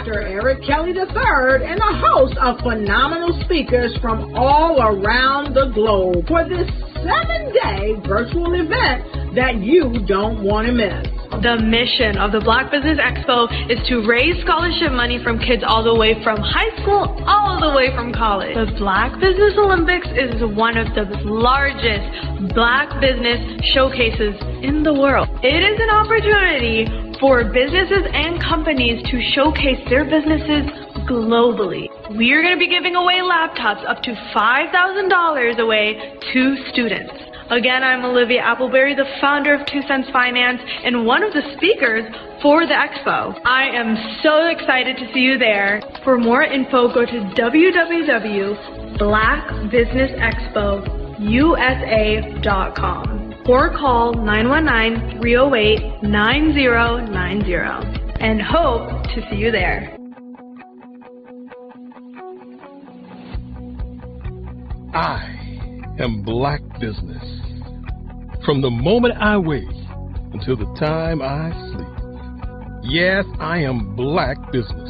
Dr. Eric Kelly III and a host of phenomenal speakers from all around the globe for this 7-day virtual event that you don't want to miss. The mission of the Black Business Expo is to raise scholarship money from kids all the way from high school all the way from college. The Black Business Olympics is one of the largest Black business showcases in the world. It is an opportunity for businesses and companies to showcase their businesses globally. We are going to be giving away laptops up to $5,000 away to students. Again, I'm Olivia Appleberry, the founder of 2 Cents Finance and one of the speakers for the expo. I am so excited to see you there. For more info, go to www.blackbusinessexpousa.com or call 919-308-9090 and hope to see you there. I am Black Business. From the moment I wake until the time I sleep. Yes, I am Black Business.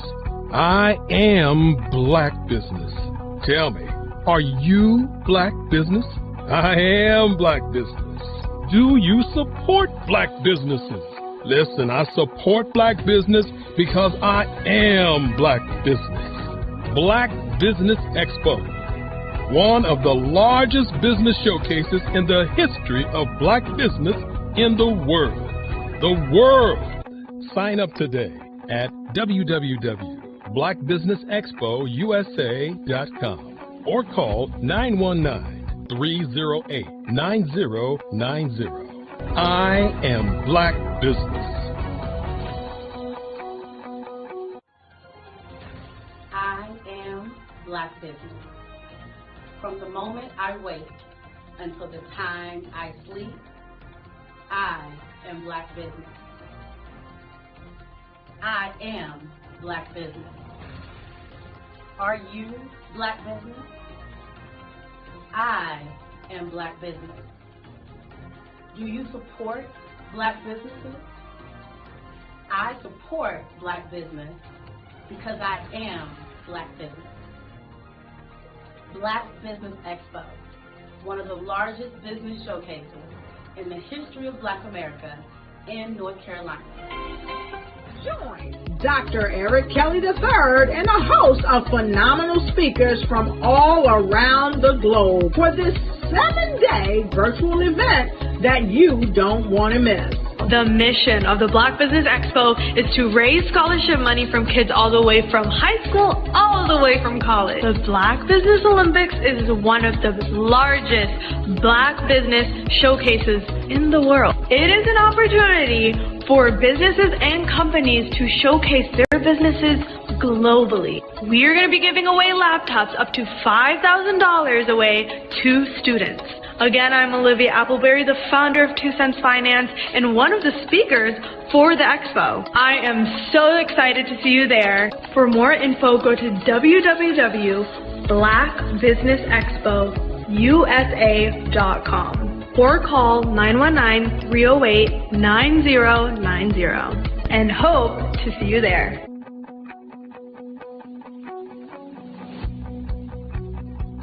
I am Black Business. Tell me, are you Black Business? I am Black Business. Do you support Black businesses? Listen, I support Black business because I am Black Business. Black Business Expo, one of the largest business showcases in the history of Black business in the world. The world! Sign up today at www.blackbusinessexpousa.com or call 919-308-9090. I am Black Business. I am Black Business. From the moment I wake until the time I sleep, I am Black Business. I am Black Business. Are you Black Business? I am Black Business. Do you support Black businesses? I support Black business because I am Black Business. Black Business Expo, one of the largest business showcases in the history of Black America in North Carolina. Join Dr. Eric Kelly III and a host of phenomenal speakers from all around the globe for this 7-day virtual event that you don't want to miss. The mission of the Black Business Expo is to raise scholarship money from kids all the way from high school all the way from college. The Black Business Olympics is one of the largest Black business showcases in the world. It is an opportunity for businesses and companies to showcase their businesses globally. We are going to be giving away laptops up to $5,000 away to students. Again, I'm Olivia Appleberry, the founder of 2 Cents Finance and one of the speakers for the expo. I am so excited to see you there. For more info, go to www.blackbusinessexpousa.com or call 919-308-9090 and hope to see you there.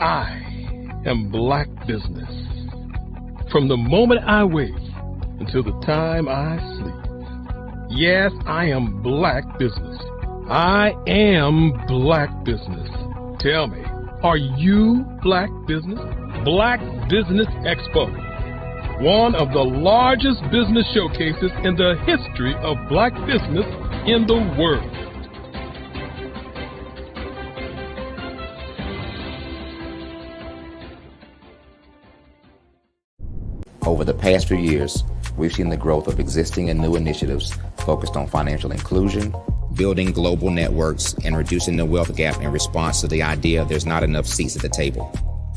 I am Black Business. From the moment I wake until the time I sleep. Yes, I am Black Business. I am Black Business. Tell me, are you Black Business? Black Business Expo, one of the largest business showcases in the history of Black business in the world. Over the past few years, we've seen the growth of existing and new initiatives focused on financial inclusion, building global networks, and reducing the wealth gap in response to the idea there's not enough seats at the table.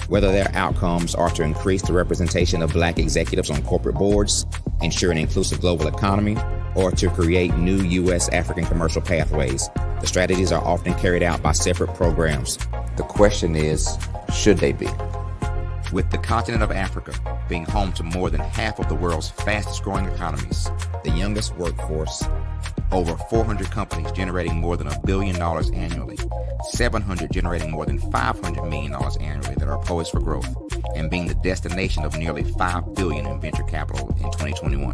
Whether their outcomes are to increase the representation of Black executives on corporate boards, ensure an inclusive global economy, or to create new U.S.-African commercial pathways, the strategies are often carried out by separate programs. The question is, should they be? With the continent of Africa being home to more than half of the world's fastest growing economies, the youngest workforce, over 400 companies generating more than $1 billion annually, 700 generating more than $500 million annually that are poised for growth, and being the destination of nearly $5 billion in venture capital in 2021.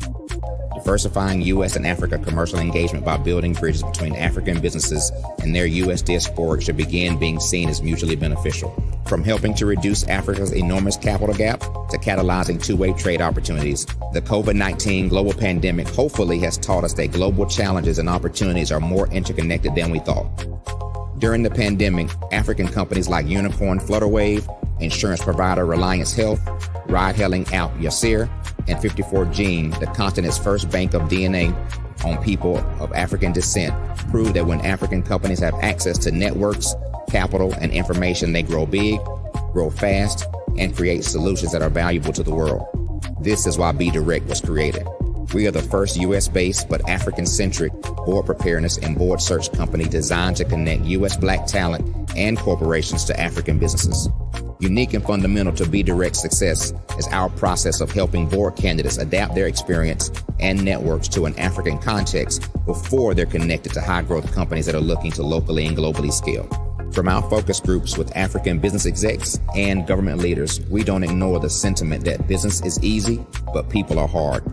Diversifying U.S. and Africa commercial engagement by building bridges between African businesses and their U.S. diaspora should begin being seen as mutually beneficial. From helping to reduce Africa's enormous capital gap to catalyzing two-way trade opportunities, the COVID-19 global pandemic hopefully has taught us that global challenges and opportunities are more interconnected than we thought. During the pandemic, African companies like Unicorn Flutterwave, insurance provider Reliance Health, ride-hailing app Yasir, and 54Gene, the continent's first bank of DNA on people of African descent, proved that when African companies have access to networks, capital, and information, they grow big, grow fast, and create solutions that are valuable to the world. This is why BeDirect was created. We are the first U.S.-based but African-centric board preparedness and board search company designed to connect U.S. Black talent and corporations to African businesses. Unique and fundamental to BeDirect's success is our process of helping board candidates adapt their experience and networks to an African context before they're connected to high-growth companies that are looking to locally and globally scale. From our focus groups with African business execs and government leaders, we don't ignore the sentiment that business is easy, but people are hard.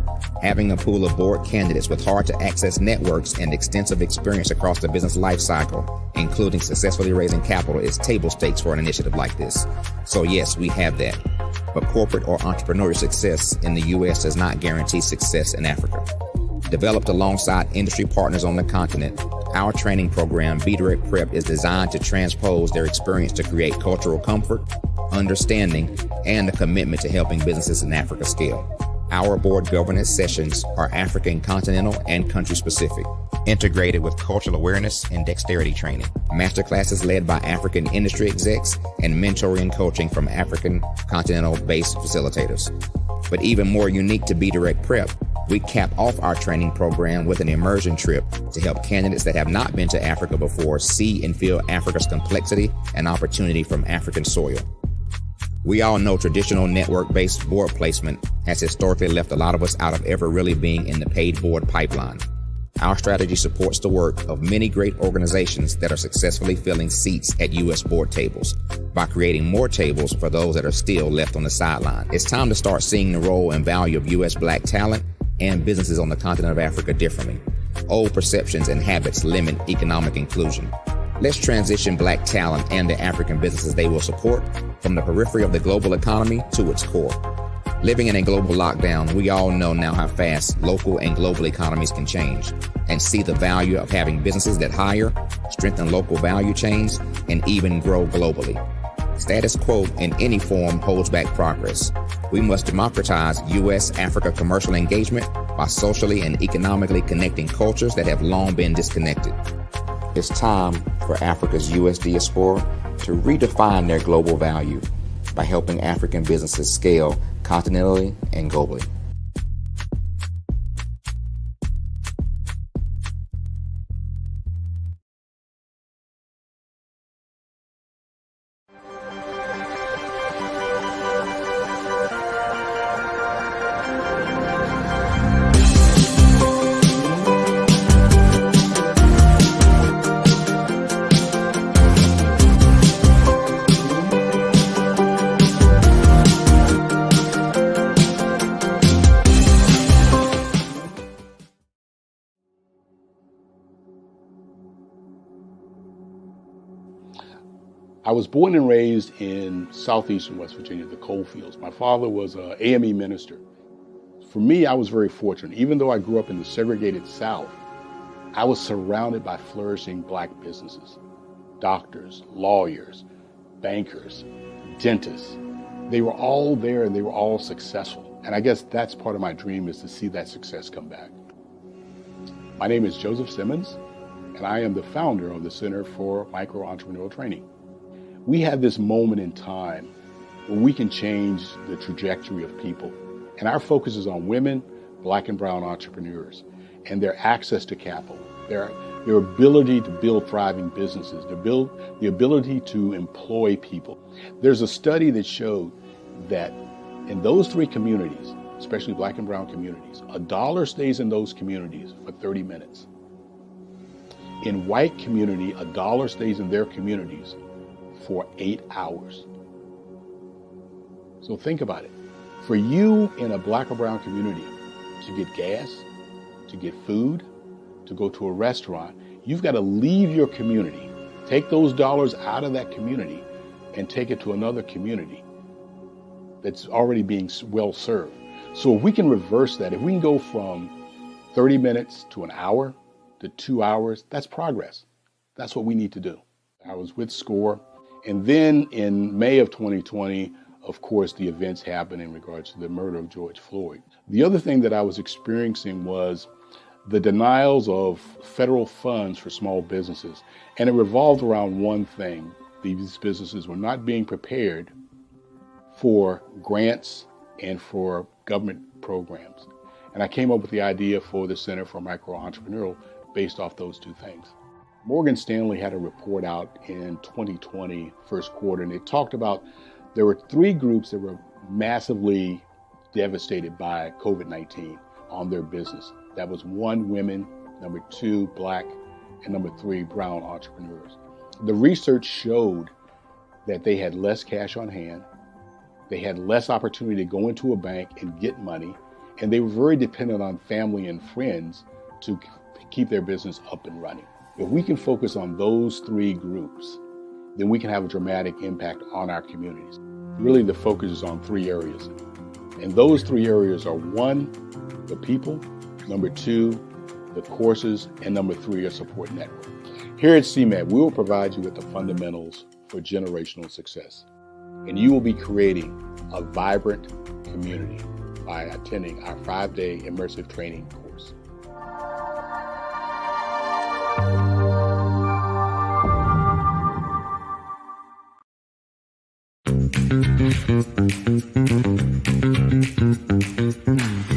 Having a pool of board candidates with hard-to-access networks and extensive experience across the business life cycle, including successfully raising capital, is table stakes for an initiative like this. So yes, we have that. But corporate or entrepreneurial success in the U.S. does not guarantee success in Africa. Developed alongside industry partners on the continent, our training program, BeDirect Prep, is designed to transpose their experience to create cultural comfort, understanding, and a commitment to helping businesses in Africa scale. Our board governance sessions are African continental and country specific, integrated with cultural awareness and dexterity training, masterclasses led by African industry execs, and mentoring and coaching from African continental-based facilitators. But even more unique to BeDirect Prep, we cap off our training program with an immersion trip to help candidates that have not been to Africa before see and feel Africa's complexity and opportunity from African soil. We all know traditional network-based board placement has historically left a lot of us out of ever really being in the paid board pipeline. Our strategy supports the work of many great organizations that are successfully filling seats at U.S. board tables by creating more tables for those that are still left on the sideline. It's time to start seeing the role and value of U.S. Black talent and businesses on the continent of Africa differently. Old perceptions and habits limit economic inclusion. Let's transition Black talent and the African businesses they will support from the periphery of the global economy to its core. Living in a global lockdown, we all know now how fast local and global economies can change, and see the value of having businesses that hire, strengthen local value chains, and even grow globally. Status quo in any form holds back progress. We must democratize U.S.-Africa commercial engagement by socially and economically connecting cultures that have long been disconnected. It's time for Africa's U.S. diaspora to redefine their global value by helping African businesses scale continentally and globally. I was born and raised in southeastern West Virginia, the coal fields. My father was an AME minister. For me, I was very fortunate. Even though I grew up in the segregated South, I was surrounded by flourishing Black businesses, doctors, lawyers, bankers, dentists. They were all there and they were all successful. And I guess that's part of my dream, is to see that success come back. My name is Joseph Simmons, and I am the founder of the Center for Micro-Entrepreneurial Training. We have this moment in time where we can change the trajectory of people. And our focus is on women, Black and brown entrepreneurs, and their access to capital, their ability to build thriving businesses, the ability to employ people. There's a study that showed that in those three communities, especially Black and brown communities, $1 stays in those communities for 30 minutes. In white community, $1 stays in their communities for 8 hours. So think about it. For you in a Black or brown community to get gas, to get food, to go to a restaurant, you've got to leave your community, take those dollars out of that community and take it to another community that's already being well served. So if we can reverse that, if we can go from 30 minutes to an hour to 2 hours, that's progress. That's what we need to do. I was with SCORE, and then in May of 2020, of course, the events happened in regards to the murder of George Floyd. The other thing that I was experiencing was the denials of federal funds for small businesses. And it revolved around one thing. These businesses were not being prepared for grants and for government programs. And I came up with the idea for the Center for Micro-Entrepreneurial based off those two things. Morgan Stanley had a report out in 2020, first quarter, and it talked about there were 3 groups that were massively devastated by COVID-19 on their business. That was 1, women, number 2, Black, and number 3, brown entrepreneurs. The research showed that they had less cash on hand, they had less opportunity to go into a bank and get money, and they were very dependent on family and friends to keep their business up and running. If we can focus on those 3 groups, then we can have a dramatic impact on our communities. Really, the focus is on 3 areas. And those 3 areas are 1, the people, number 2, the courses, and number 3, a support network. Here at CMAT, we will provide you with the fundamentals for generational success. And you will be creating a vibrant community by attending our 5-day immersive training course.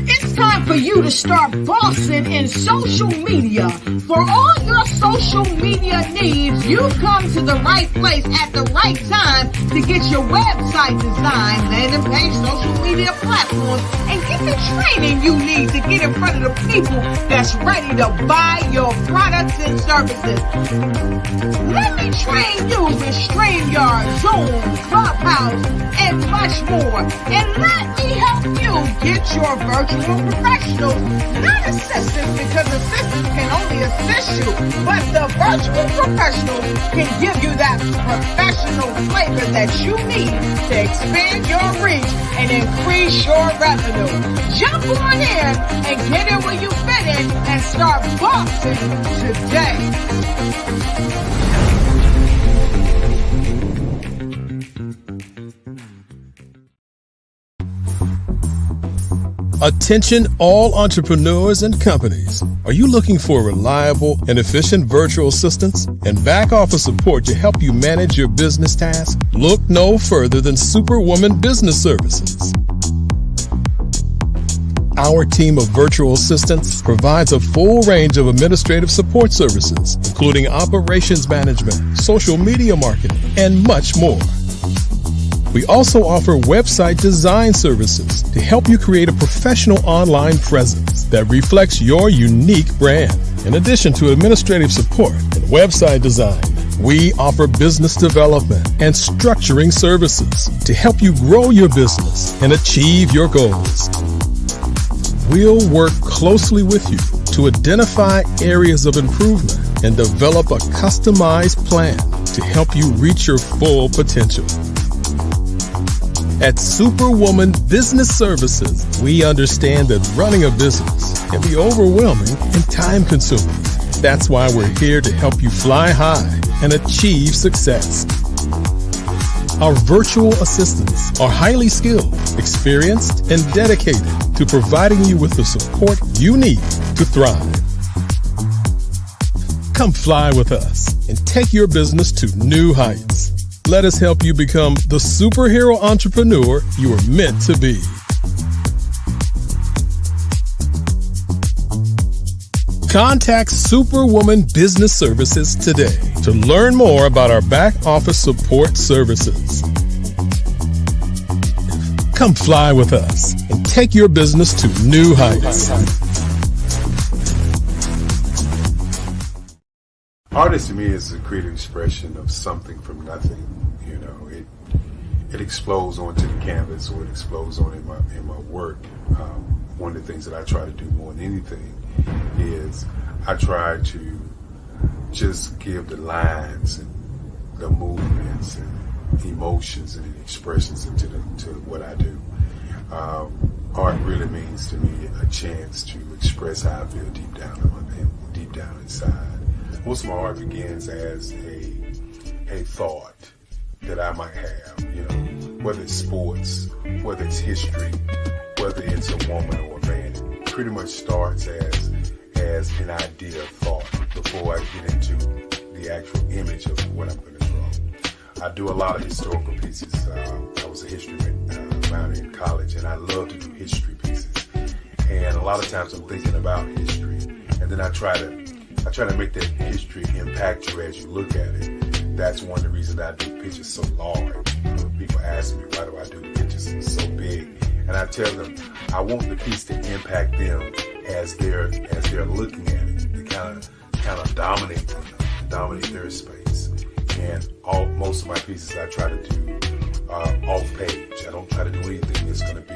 It's time for you to start bossing in social media. For all your social media needs, you've come to the right place at the right time to get your website designed, landing page, social media platforms, and get the training you need to get in front of the people that's ready to buy your products and services. Let me train you with StreamYard, Zoom, Clubhouse, and much more. And let me help you get your virtual professionals, not assistants, because assistants can only assist you, but the virtual professionals can give you that professional flavor that you need to expand your reach and increase your revenue. Jump on in and get in where you fit in and start bossing today. Attention all entrepreneurs and companies. Are you looking for reliable and efficient virtual assistants and back office support to help you manage your business tasks? Look no further than Superwoman Business Services. Our team of virtual assistants provides a full range of administrative support services, including operations management, social media marketing, and much more. We also offer website design services to help you create a professional online presence that reflects your unique brand. In addition to administrative support and website design, we offer business development and structuring services to help you grow your business and achieve your goals. We'll work closely with you to identify areas of improvement and develop a customized plan to help you reach your full potential. At Superwoman Business Services, we understand that running a business can be overwhelming and time-consuming. That's why we're here to help you fly high and achieve success. Our virtual assistants are highly skilled, experienced, and dedicated to providing you with the support you need to thrive. Come fly with us and take your business to new heights. Let us help you become the superhero entrepreneur you are meant to be. Contact Superwoman Business Services today to learn more about our back office support services. Come fly with us and take your business to new heights. Artist to me is a creative expression of something from nothing. You know, it explodes onto the canvas, or it explodes on in my work. One of the things that I try to do more than anything is I try to just give the lines and the movements and emotions and expressions into to what I do. Art really means to me a chance to express how I feel deep down inside. Most of my art begins as a thought that I might have, you know, whether it's sports, whether it's history, whether it's a woman or a man. It pretty much starts as an idea of thought before I get into the actual image of what I'm going to draw. I do a lot of historical pieces. I was a history minor in college, and I love to do history pieces. And a lot of times I'm thinking about history, and then I try to make that history impact you as you look at it. That's one of the reasons I do pictures so large. People ask me, why do I do the pictures so big? And I tell them, I want the piece to impact them as they're looking at it. To kind of dominate their space. And most of my pieces I try to do off page. I don't try to do anything that's going to be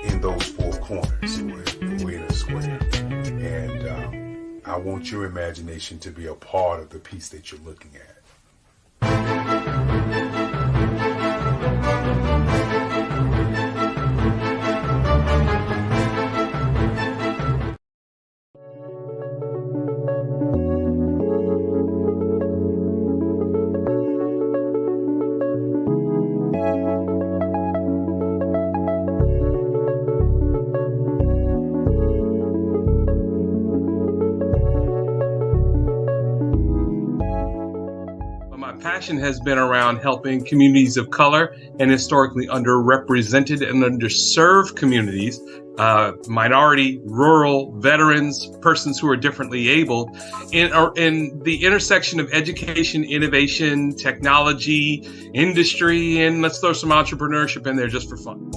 in those four corners or in a square. And I want your imagination to be a part of the piece that you're looking at. Passion has been around helping communities of color and historically underrepresented and underserved communities, minority, rural, veterans, persons who are differently abled, in the intersection of education, innovation, technology, industry, and let's throw some entrepreneurship in there just for fun.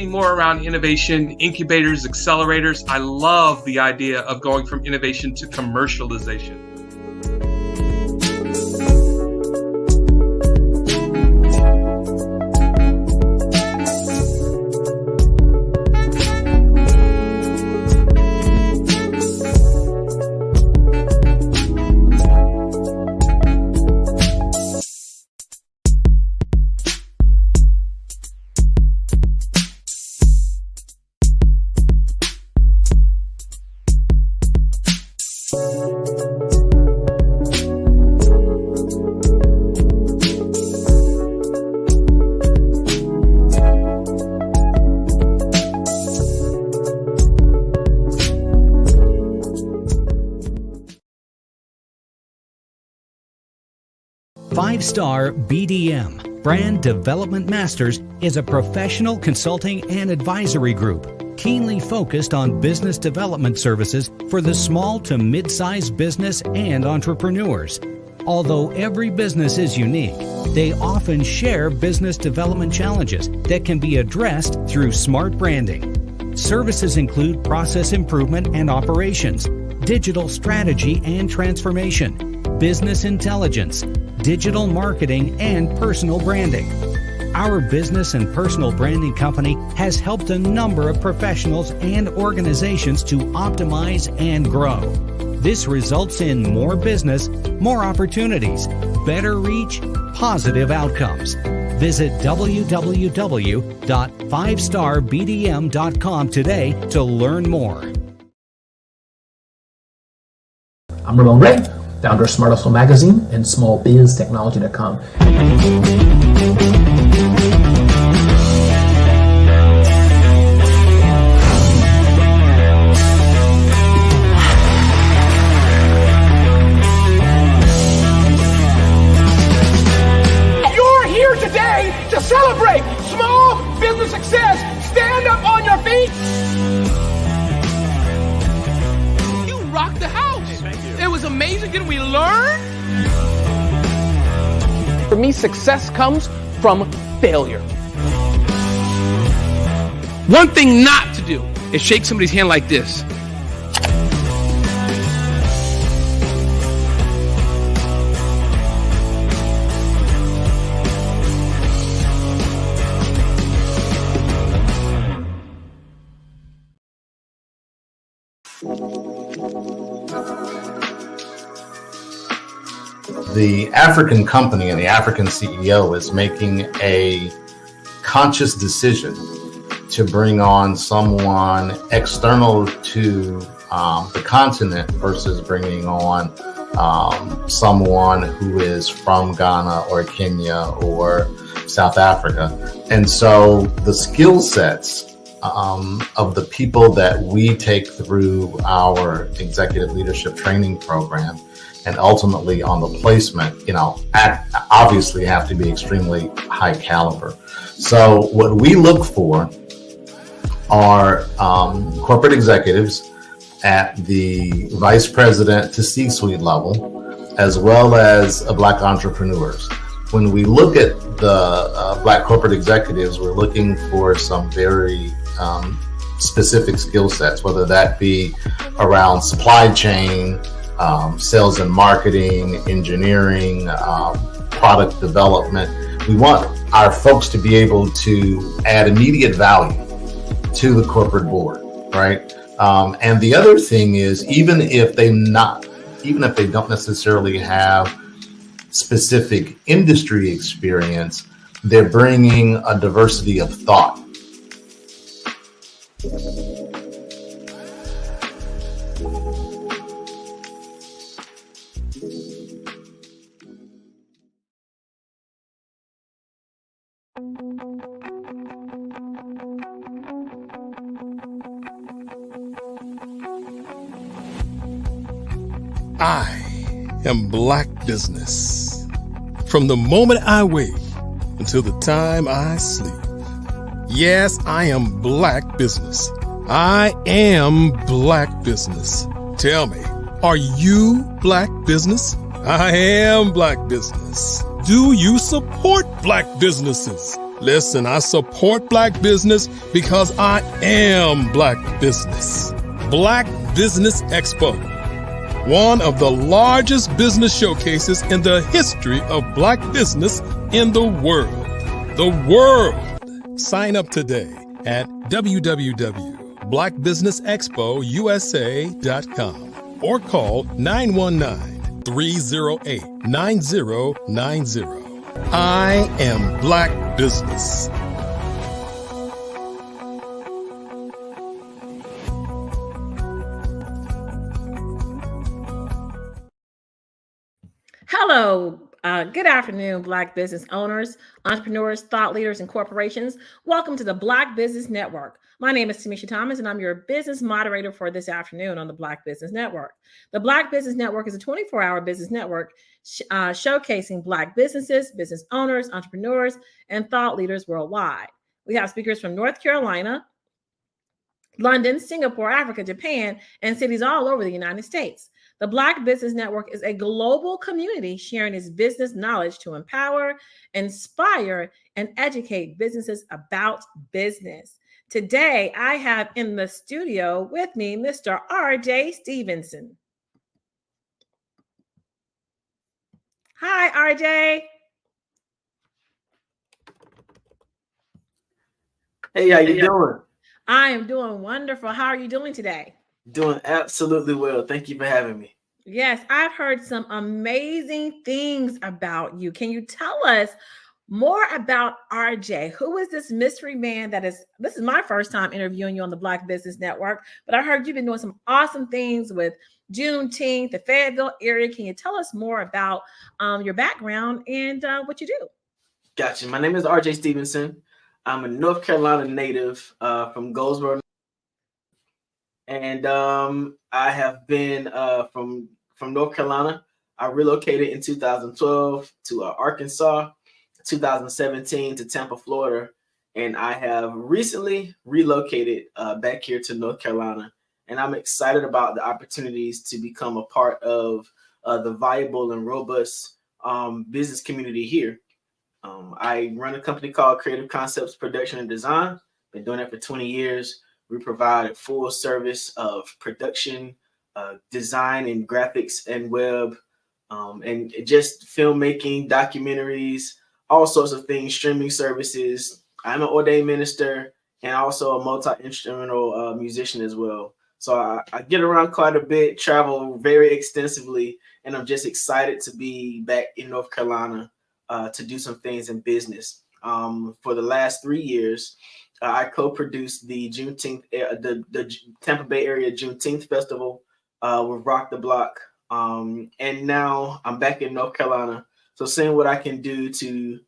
More around innovation, incubators, accelerators. I love the idea of going from innovation to commercialization. Five-Star BDM, Brand Development Masters, is a professional consulting and advisory group keenly focused on business development services for the small to mid-sized business and entrepreneurs. Although every business is unique, they often share business development challenges that can be addressed through smart branding. Services include process improvement and operations, digital strategy and transformation, business intelligence, digital marketing, and personal branding. Our business and personal branding company has helped a number of professionals and organizations to optimize and grow. This results in more business, more opportunities, better reach, positive outcomes. Visit www.fivestarbdm.com today to learn more. I'm Ramon Ray, founder of Smart Hustle Magazine and smallbiztechnology.com. For me, success comes from failure. One thing not to do is shake somebody's hand like this. The African company and the African CEO is making a conscious decision to bring on someone external to the continent versus bringing on someone who is from Ghana or Kenya or South Africa. And so the skill sets of the people that we take through our executive leadership training program and ultimately on the placement, obviously have to be extremely high caliber. So what we look for are corporate executives at the vice president to C-suite level, as well as Black entrepreneurs. When we look at the Black corporate executives, we're looking for some very specific skill sets, whether that be around supply chain, sales and marketing, engineering, product development. We want our folks to be able to add immediate value to the corporate board, right? And the other thing is, even if they don't necessarily have specific industry experience, they're bringing a diversity of thought. I am Black Business. From the moment I wake until the time I sleep. Yes, I am Black Business. I am Black Business. Tell me, are you Black Business? I am Black Business. Do you support Black businesses? Listen, I support Black business because I am Black Business. Black Business Expo, one of the largest business showcases in the history of Black business in the world. The world! Sign up today at www.blackbusinessexpousa.com or call 919-308-9090. I am Black Business. Hello, good afternoon, Black business owners, entrepreneurs, thought leaders, and corporations. Welcome to the Black Business Network. My name is Tamisha Thomas, and I'm your business moderator for this afternoon on the Black Business Network. The Black Business Network is a 24-hour business network showcasing Black businesses, business owners, entrepreneurs, and thought leaders worldwide. We have speakers from North Carolina, London, Singapore, Africa, Japan, and cities all over the United States. The Black Business Network is a global community sharing its business knowledge to empower, inspire, and educate businesses about business. Today, I have in the studio with me Mr. RJ Stevenson. Hi, RJ. Hey, how you doing? I am doing wonderful. How are you doing today? Doing absolutely well. Thank you for having me. Yes, I've heard some amazing things about you. Can you tell us more about RJ? Who is this mystery man this is my first time interviewing you on the Black Business Network, but I heard you've been doing some awesome things with Juneteenth, the Fayetteville area. Can you tell us more about your background and what you do? Gotcha. My name is RJ Stevenson. I'm a North Carolina native from Goldsboro. And I have been from North Carolina. I relocated in 2012 to Arkansas, 2017 to Tampa, Florida. And I have recently relocated back here to North Carolina. And I'm excited about the opportunities to become a part of the viable and robust business community here. I run a company called Creative Concepts Production and Design. Been doing that for 20 years. We provide a full service of production, design, and graphics and web, and just filmmaking, documentaries, all sorts of things, streaming services. I'm an ordained minister and also a multi-instrumental musician as well. So I get around quite a bit, travel very extensively, and I'm just excited to be back in North Carolina to do some things in business. For the last 3 years, I co-produced the Juneteenth, the Tampa Bay Area Juneteenth Festival with Rock the Block. And now I'm back in North Carolina. So seeing what I can do to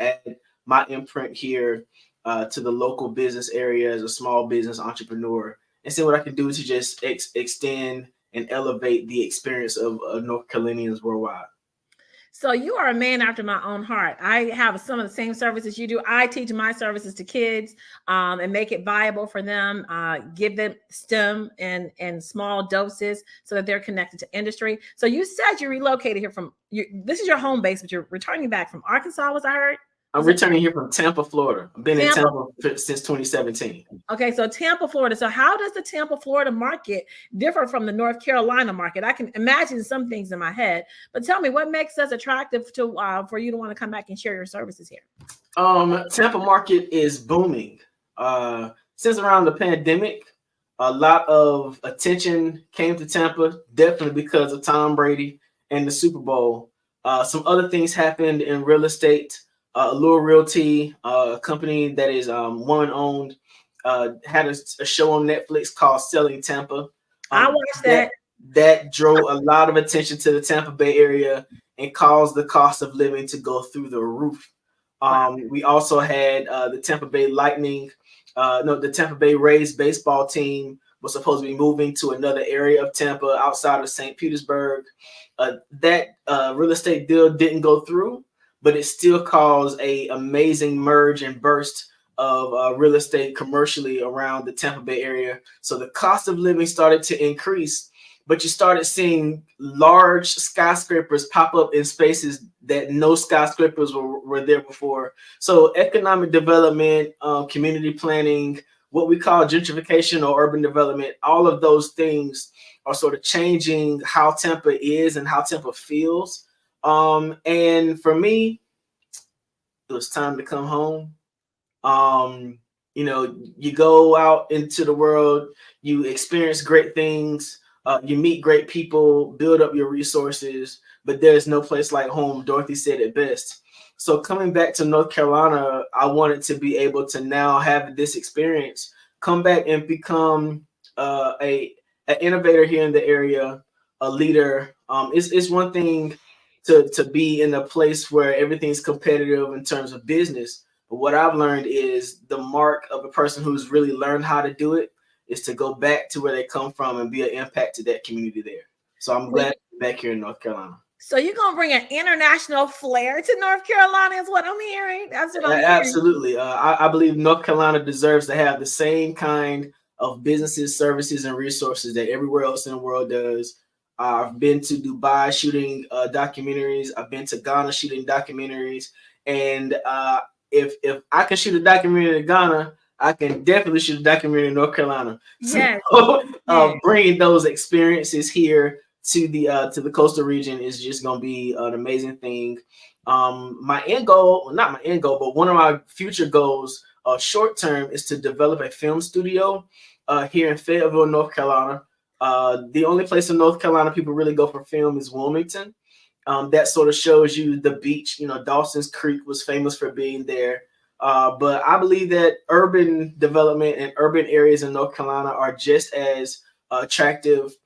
add my imprint here to the local business area as a small business entrepreneur, and see what I can do to just extend and elevate the experience of North Carolinians worldwide. So you are a man after my own heart. I have some of the same services you do. I teach my services to kids and make it viable for them, give them STEM and small doses so that they're connected to industry. So you said you relocated here this is your home base, but you're returning back from Arkansas, was I heard? I'm returning here from Tampa, Florida. I've been in Tampa since 2017. Okay, so Tampa, Florida. So how does the Tampa, Florida market differ from the North Carolina market? I can imagine some things in my head, but tell me what makes us attractive to for you to want to come back and share your services here. Tampa market is booming. Since around the pandemic, a lot of attention came to Tampa, definitely because of Tom Brady and the Super Bowl. Some other things happened in real estate. Allure Realty, a company that is woman-owned, had a show on Netflix called Selling Tampa. I watched that. That drove a lot of attention to the Tampa Bay area and caused the cost of living to go through the roof. We also had the Tampa Bay the Tampa Bay Rays baseball team was supposed to be moving to another area of Tampa outside of St. Petersburg. That real estate deal didn't go through, but it still caused an amazing merge and burst of real estate commercially around the Tampa Bay area. So the cost of living started to increase, but you started seeing large skyscrapers pop up in spaces that no skyscrapers were there before. So economic development, community planning, what we call gentrification or urban development, all of those things are sort of changing how Tampa is and how Tampa feels. And for me, it was time to come home. You go out into the world, you experience great things, you meet great people, build up your resources, but there's no place like home. Dorothy said it best. So coming back to North Carolina, I wanted to be able to now have this experience, come back and become an innovator here in the area, a leader. It's one thing to be in a place where everything's competitive in terms of business. But what I've learned is the mark of a person who's really learned how to do it is to go back to where they come from and be an impact to that community there. So I'm glad to be back here in North Carolina. So you're going to bring an international flair to North Carolina is what I'm hearing. That's what I'm hearing. Absolutely. I believe North Carolina deserves to have the same kind of businesses, services, and resources that everywhere else in the world does. I've been to Dubai shooting documentaries. I've been to Ghana shooting documentaries. And if I can shoot a documentary in Ghana, I can definitely shoot a documentary in North Carolina. Yes. So bringing those experiences here to the coastal region is just going to be an amazing thing. My end goal, not my end goal, but one of my future goals, short term, is to develop a film studio here in Fayetteville, North Carolina. The only place in North Carolina people really go for film is Wilmington. That sort of shows you the beach. Dawson's Creek was famous for being there. But I believe that urban development and urban areas in North Carolina are just as attractive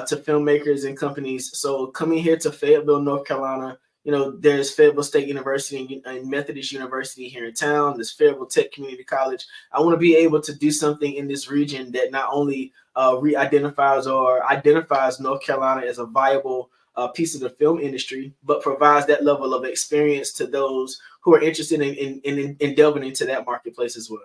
to filmmakers and companies. So coming here to Fayetteville, North Carolina, there's Fayetteville State University and Methodist University here in town. There's Fayetteville Tech Community College. I want to be able to do something in this region that not only re-identifies or identifies North Carolina as a viable piece of the film industry, but provides that level of experience to those who are interested in delving into that marketplace as well.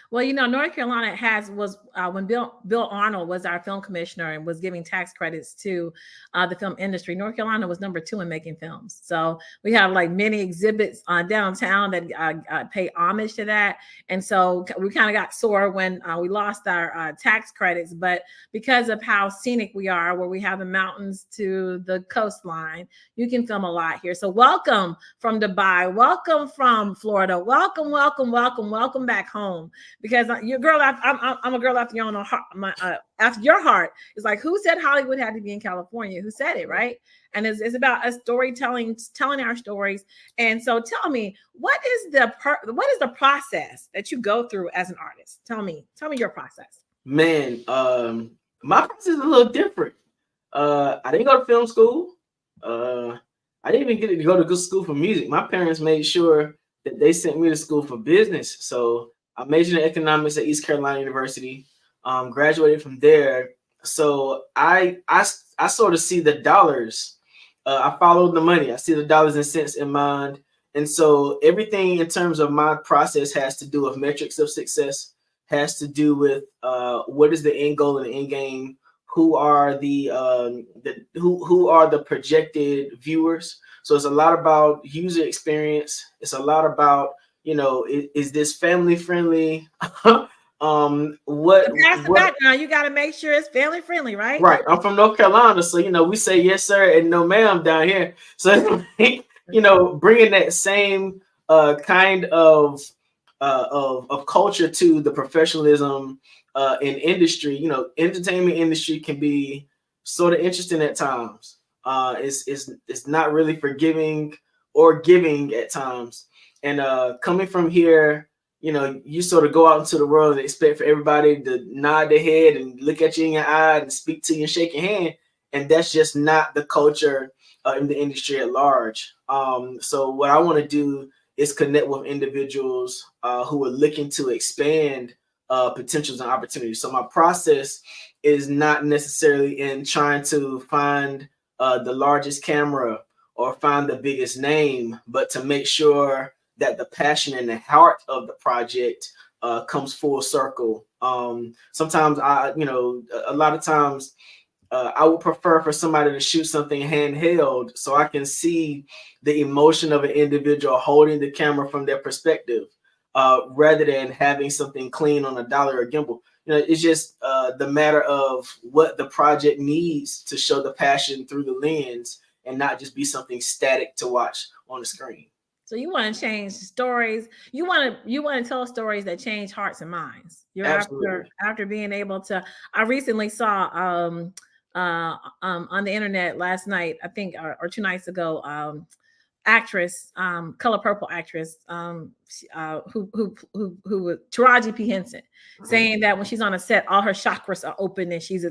Well, North Carolina was when Bill Arnold was our film commissioner and was giving tax credits to the film industry. North Carolina was number 2 in making films. So we have like many exhibits downtown that pay homage to that. And so we kind of got sore when we lost our tax credits, but because of how scenic we are, where we have the mountains to the coastline, you can film a lot here. So welcome from Dubai, welcome from Florida, welcome back home. Because you're a girl, I'm a girl after your own heart. After your heart, it's like, who said Hollywood had to be in California? Who said it, right? And it's about us storytelling, telling our stories. And so, tell me, what is the process that you go through as an artist? Tell me your process. Man, my process is a little different. I didn't go to film school. I didn't even get to go to good school for music. My parents made sure that they sent me to school for business. So I majored in economics at East Carolina University, graduated from there. So I sort of see the dollars. I follow the money. I see the dollars and cents in mind. And so everything in terms of my process has to do with metrics of success, has to do with what is the end goal and the end game, who are the projected viewers. So it's a lot about user experience. It's a lot about, is this family friendly? That's the background. You got to make sure it's family friendly, right? Right. I'm from North Carolina, so we say yes sir and no ma'am down here. So bringing that same kind of culture to the professionalism in industry. Entertainment industry can be sort of interesting at times. It's not really forgiving or giving at times. And coming from here, you sort of go out into the world and expect for everybody to nod their head and look at you in your eye and speak to you and shake your hand. And that's just not the culture in the industry at large. So what I want to do is connect with individuals who are looking to expand potentials and opportunities. So my process is not necessarily in trying to find the largest camera or find the biggest name, but to make sure that the passion and the heart of the project comes full circle. Sometimes a lot of times I would prefer for somebody to shoot something handheld so I can see the emotion of an individual holding the camera from their perspective, rather than having something clean on a dollar or gimbal. It's just the matter of what the project needs to show the passion through the lens and not just be something static to watch on the screen. So you want to change stories. You want to tell stories that change hearts and minds. After being able to. I recently saw on the internet last night, I think, or 2 nights ago, actress, Color Purple actress, who Taraji P. Henson, saying that when she's on a set, all her chakras are open and she's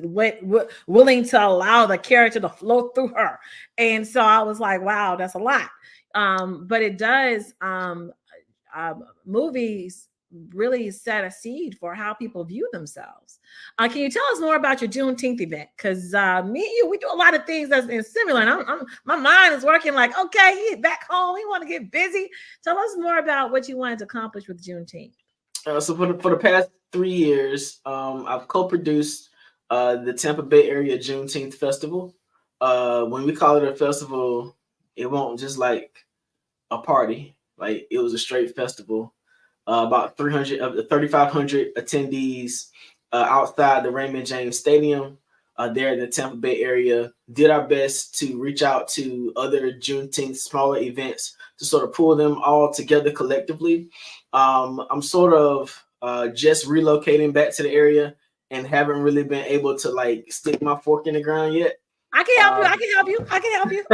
willing to allow the character to flow through her. And so I was like, wow, that's a lot. But it does, movies really set a seed for how people view themselves. Can you tell us more about your Juneteenth event? Because me and you, we do a lot of things that's similar. And my mind is working like, okay, he's back home. He want to get busy. Tell us more about what you wanted to accomplish with Juneteenth. So for the past 3 years, I've co-produced the Tampa Bay Area Juneteenth Festival. When we call it a festival, it won't just like a party. Like, it was a straight festival. About 300 of the 3,500 attendees outside the Raymond James Stadium there in the Tampa Bay area. Did our best to reach out to other Juneteenth smaller events to sort of pull them all together collectively. I'm sort of just relocating back to the area and haven't really been able to like stick my fork in the ground yet. I can help you.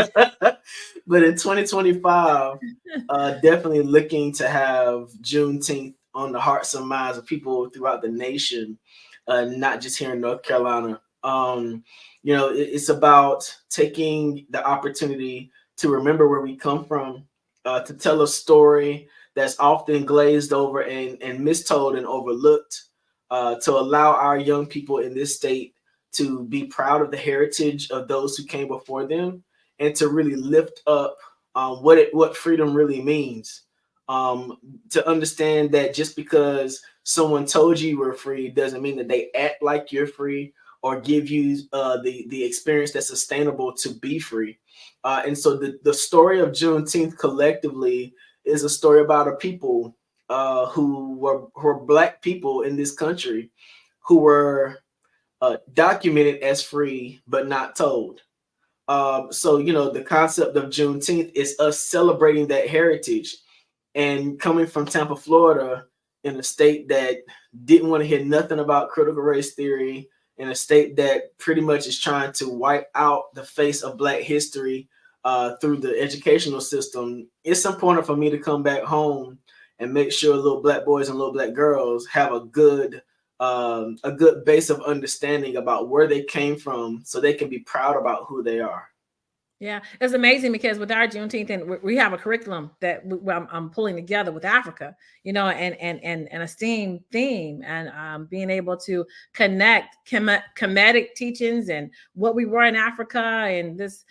But in 2025, definitely looking to have Juneteenth on the hearts and minds of people throughout the nation, not just here in North Carolina. It's about taking the opportunity to remember where we come from, to tell a story that's often glazed over and mistold and overlooked, to allow our young people in this state to be proud of the heritage of those who came before them, and to really lift up what freedom really means. to understand that just because someone told you were free doesn't mean that they act like you're free or give you the experience that's sustainable to be free. And so the story of Juneteenth collectively is a story about a people who were Black people in this country who were documented as free but not told. So, you know, the concept of Juneteenth is us celebrating that heritage. And coming from Tampa, Florida, in a state that didn't want to hear nothing about critical race theory, in a state that pretty much is trying to wipe out the face of Black history through the educational system, it's important for me to come back home and make sure little Black boys and little Black girls have a good base of understanding about where they came from so they can be proud about who they are. Yeah, it's amazing because with our Juneteenth, and we have a curriculum that I'm pulling together with Africa, you know, and a STEAM theme, and being able to connect Kemetic teachings and what we were in Africa, and this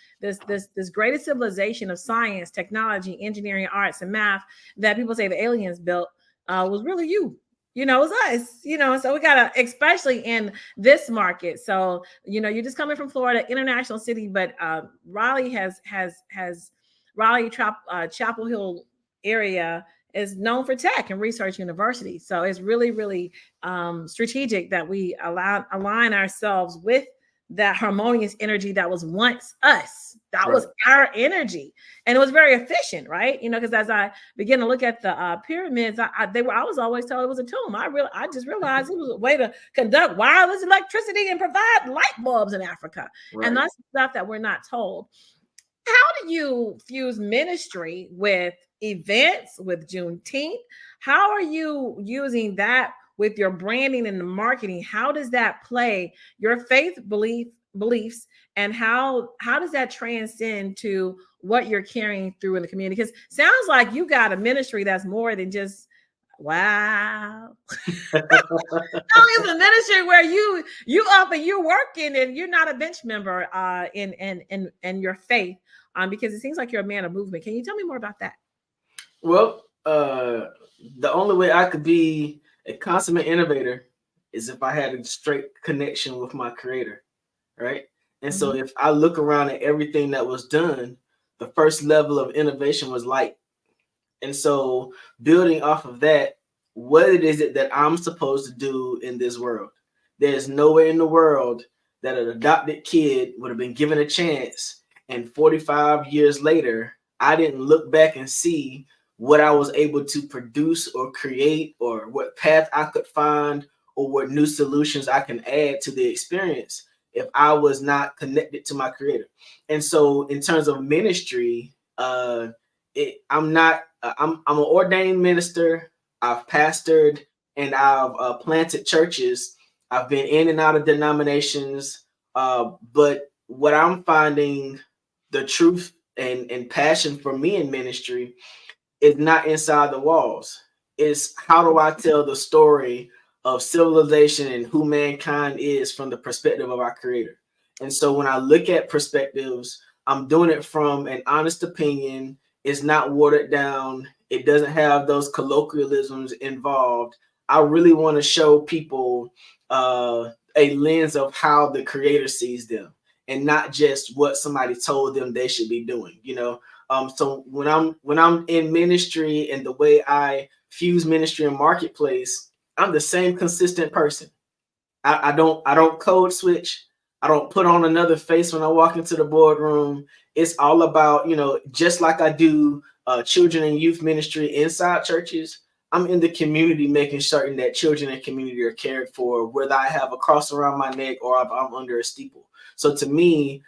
greatest civilization of science, technology, engineering, arts, and math that people say the aliens built was really you. You know, it's us, you know, so we gotta, especially in this market. So, you know, you're just coming from Florida, international city, but Raleigh has Raleigh Chapel Hill area is known for tech and research university. So it's really, really strategic that we align ourselves with that harmonious energy that was once us. That was our energy, and it was very efficient, right? You know, because as I begin to look at the pyramids, I was always told it was a tomb. I just realized it was a way to conduct wireless electricity and provide light bulbs in Africa, and that's stuff that we're not told. How do you fuse ministry with events, with Juneteenth? How are you using that with your branding and the marketing? How does that play your faith beliefs, and how does that transcend to what you're carrying through in the community? Because sounds like you got a ministry that's more than just wow. It's a ministry where you up and you're working and you're not a bench member in your faith, because it seems like you're a man of movement. Can you tell me more about that? Well, the only way I could be a consummate innovator is if I had a straight connection with my creator, right? And so if I look around at everything that was done, the first level of innovation was light. And so building off of that, what it is it that I'm supposed to do in this world? There's nowhere in the world that an adopted kid would have been given a chance, and 45 years later, I didn't look back and see what I was able to produce or create, or what path I could find, or what new solutions I can add to the experience if I was not connected to my creator. And so in terms of ministry, I'm an ordained minister. I've pastored and I've planted churches. I've been in and out of denominations. But what I'm finding, the truth and passion for me in ministry, is not inside the walls. It's how do I tell the story of civilization and who mankind is from the perspective of our creator. And so when I look at perspectives, I'm doing it from an honest opinion. It's not watered down. It doesn't have those colloquialisms involved. I really want to show people a lens of how the creator sees them, and not just what somebody told them they should be doing, you know? So when I'm in ministry and the way I fuse ministry and marketplace, I'm the same consistent person. I don't code switch. I don't put on another face when I walk into the boardroom. It's all about, you know, just like I do children and youth ministry inside churches, I'm in the community making certain that children and community are cared for, whether I have a cross around my neck or if I'm under a steeple. So to me,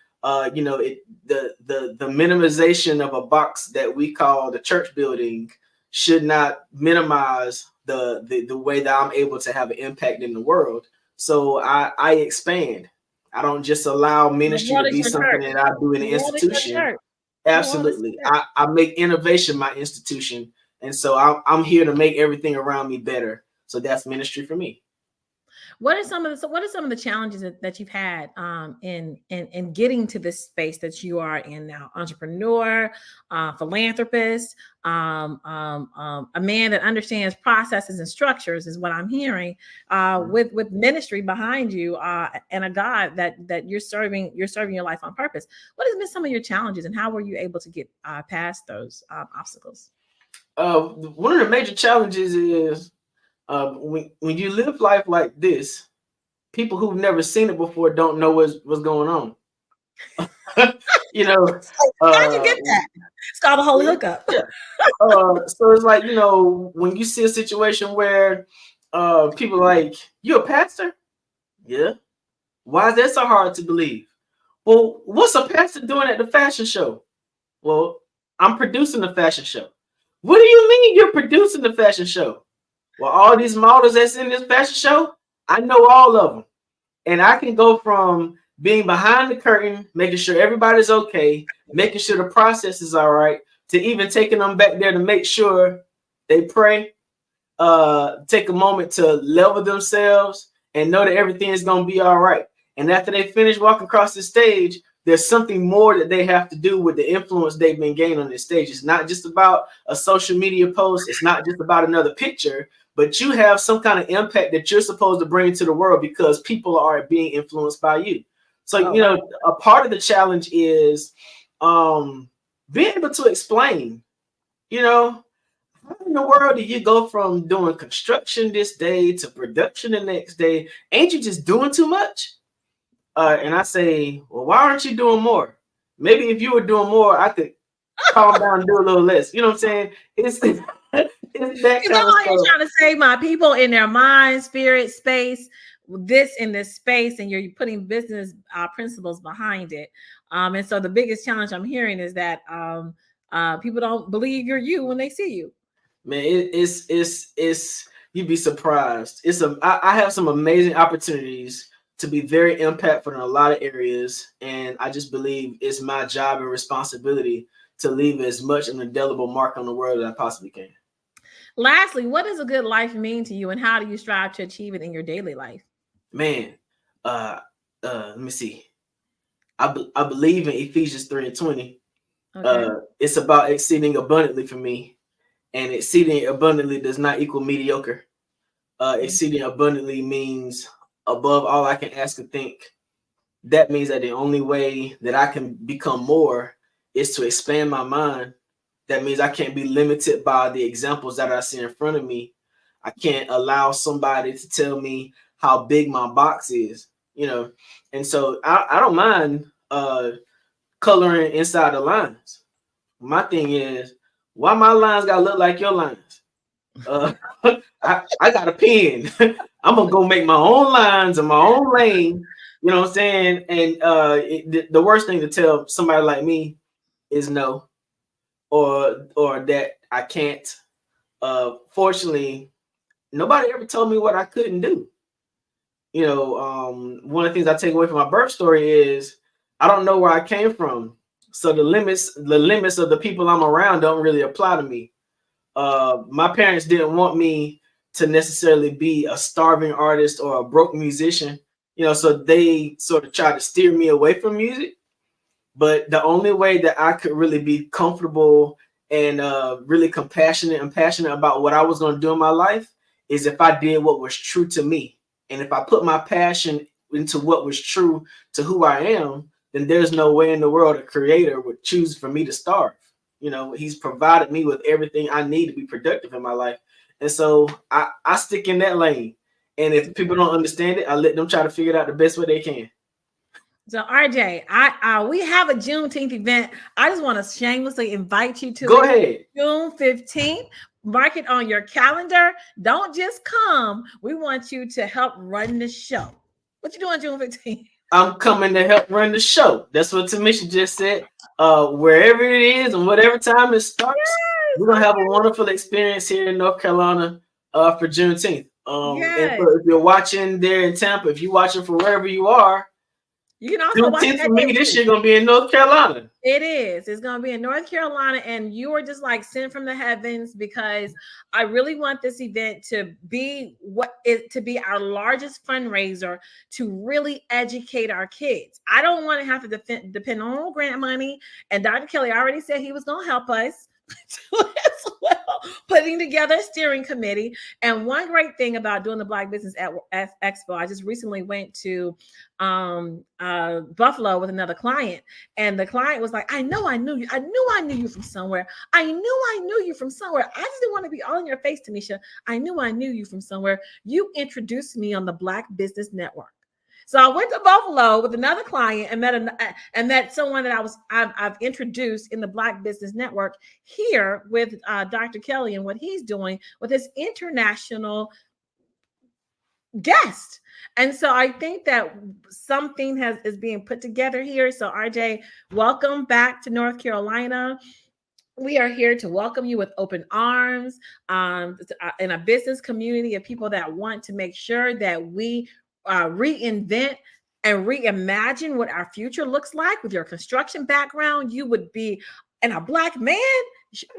you know, the minimization of a box that we call the church building should not minimize the way that I'm able to have an impact in the world. So I expand. I don't just allow ministry to be something that I do in an institution. Absolutely. I make innovation my institution. And so I'm here to make everything around me better. So that's ministry for me. What are some of the challenges that you've had in getting to this space that you are in now? Entrepreneur, philanthropist, a man that understands processes and structures is what I'm hearing. With ministry behind you, and a God that you're serving your life on purpose. What has been some of your challenges, and how were you able to get past those obstacles? One of the major challenges is when you live life like this, people who've never seen it before don't know what's going on. You know, how'd you get that? It's called a holy hookup. Yeah. So it's like, you know, when you see a situation where people are like, "You a pastor?" Yeah. Why is that so hard to believe? Well, what's a pastor doing at the fashion show? Well, I'm producing the fashion show. What do you mean you're producing the fashion show? Well, all these models that's in this fashion show, I know all of them. And I can go from being behind the curtain, making sure everybody's okay, making sure the process is all right, to even taking them back there to make sure they pray, take a moment to level themselves and know that everything is going to be all right. And after they finish walking across the stage, there's something more that they have to do with the influence they've been gaining on this stage. It's not just about a social media post. It's not just about another picture, but you have some kind of impact that you're supposed to bring to the world because people are being influenced by you. So, you know, a part of the challenge is being able to explain, you know, how in the world do you go from doing construction this day to production the next day? Ain't you just doing too much? And I say, well, why aren't you doing more? Maybe if you were doing more, I could calm down and do a little less. You know what I'm saying? It's that kind of stuff. You're trying to save my people in their mind, spirit, space, in this space, and you're putting business principles behind it. And so the biggest challenge I'm hearing is that people don't believe you're you when they see you. Man, it's you'd be surprised. I have some amazing opportunities to be very impactful in a lot of areas, and I just believe it's my job and responsibility to leave as much an indelible mark on the world as I possibly can. Lastly, what does a good life mean to you, and how do you strive to achieve it in your daily life? Man, let me see. I believe in Ephesians 3:20. Okay. It's about exceeding abundantly for me, and exceeding abundantly does not equal mediocre. Exceeding abundantly means above all I can ask and think. That means that the only way that I can become more is to expand my mind. That means I can't be limited by the examples that I see in front of me. I can't allow somebody to tell me how big my box is, you know. And so I don't mind coloring inside the lines. My thing is, why my lines gotta look like your lines? I got a pen. I'm gonna go make my own lines in my own lane. You know what I'm saying? And the worst thing to tell somebody like me is no, or that I can't. Fortunately, nobody ever told me what I couldn't do. You know, one of the things I take away from my birth story is I don't know where I came from, so the limits of the people I'm around don't really apply to me. My parents didn't want me to necessarily be a starving artist or a broke musician, you know, so they sort of tried to steer me away from music. But the only way that I could really be comfortable and really compassionate and passionate about what I was going to do in my life is if I did what was true to me. And if I put my passion into what was true to who I am, then there's no way in the world a creator would choose for me to starve. You know, he's provided me with everything I need to be productive in my life. And so I stick in that lane. And if people don't understand it, I let them try to figure it out the best way they can. So RJ, we have a Juneteenth event. I just want to shamelessly invite you to June 15th. Mark it on your calendar. Don't just come. We want you to help run the show. What you doing June 15th? I'm coming to help run the show. That's what Tamisha just said. Wherever it is and whatever time it starts, we're gonna have a wonderful experience here in North Carolina for Juneteenth. And if you're watching there in Tampa, if you're watching from wherever you are, You can also watch for me. This shit gonna be in North Carolina. It is. It's gonna be in North Carolina, and you are just like sent from the heavens, because I really want this event to be our largest fundraiser to really educate our kids. I don't want to have to depend on grant money, and Dr. Kelly already said he was gonna help us as well, putting together a steering committee. And one great thing about doing the Black Business Expo, I just recently went to Buffalo with another client, and the client was like, I knew you from somewhere. I knew you from somewhere. I just didn't want to be all in your face, Tamisha. I knew you from somewhere. You introduced me on the Black Business Network. So I went to Buffalo with another client and met someone that I've introduced in the Black Business Network here with Dr. Kelly and what he's doing with his international guest. And so I think that something is being put together here. So RJ, welcome back to North Carolina. We are here to welcome you with open arms in a business community of people that want to make sure that we reinvent and reimagine what our future looks like. With your construction background, you would be, and a Black man,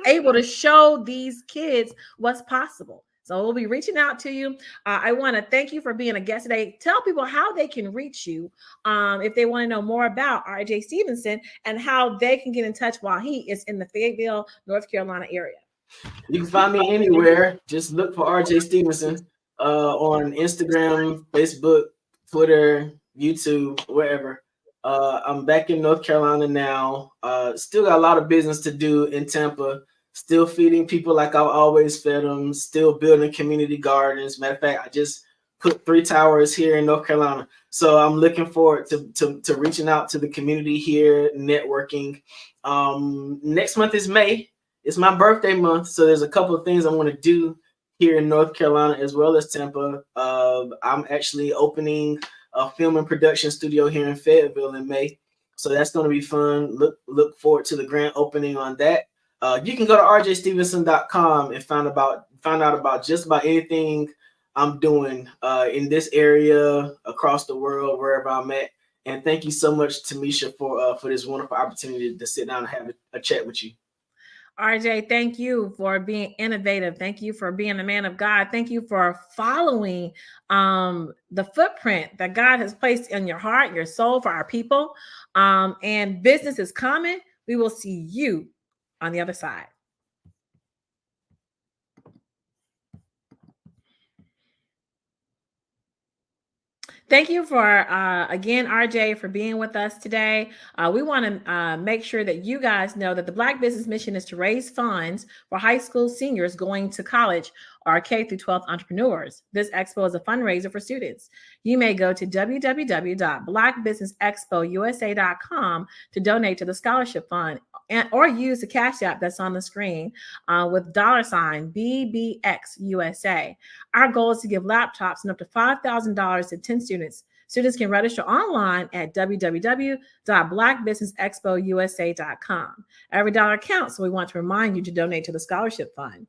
able to show these kids what's possible. So we'll be reaching out to you. I want to thank you for being a guest today. Tell people how they can reach you if they want to know more about RJ Stevenson and how they can get in touch while he is in the Fayetteville, North Carolina area. You can find me anywhere. Just look for RJ Stevenson. On Instagram, Facebook, Twitter, YouTube, wherever. I'm back in North Carolina now. Still got a lot of business to do in Tampa. Still feeding people like I've always fed them. Still building community gardens. Matter of fact, I just put 3 towers here in North Carolina. So I'm looking forward to reaching out to the community here, networking. Next month is May. It's my birthday month. So there's a couple of things I want to do here in North Carolina as well as Tampa. I'm actually opening a film and production studio here in Fayetteville in May. So that's going to be fun. Look forward to the grand opening on that. You can go to rjstevenson.com and find out about just about anything I'm doing in this area, across the world, wherever I'm at. And thank you so much, Tamisha, for this wonderful opportunity to sit down and have a chat with you. RJ, thank you for being innovative. Thank you for being a man of God. Thank you for following the footprint that God has placed in your heart, your soul for our people. And business is coming. We will see you on the other side. Thank you for, again, RJ, for being with us today. We want to make sure that you guys know that the Black Business Mission is to raise funds for high school seniors going to college or K through 12 entrepreneurs. This expo is a fundraiser for students. You may go to www.blackbusinessexpousa.com to donate to the scholarship fund, or use the Cash App that's on the screen with $BBXUSA. Our goal is to give laptops and up to $5,000 to 10 students. Students can register online at www.blackbusinessexpousa.com. Every dollar counts, so we want to remind you to donate to the scholarship fund.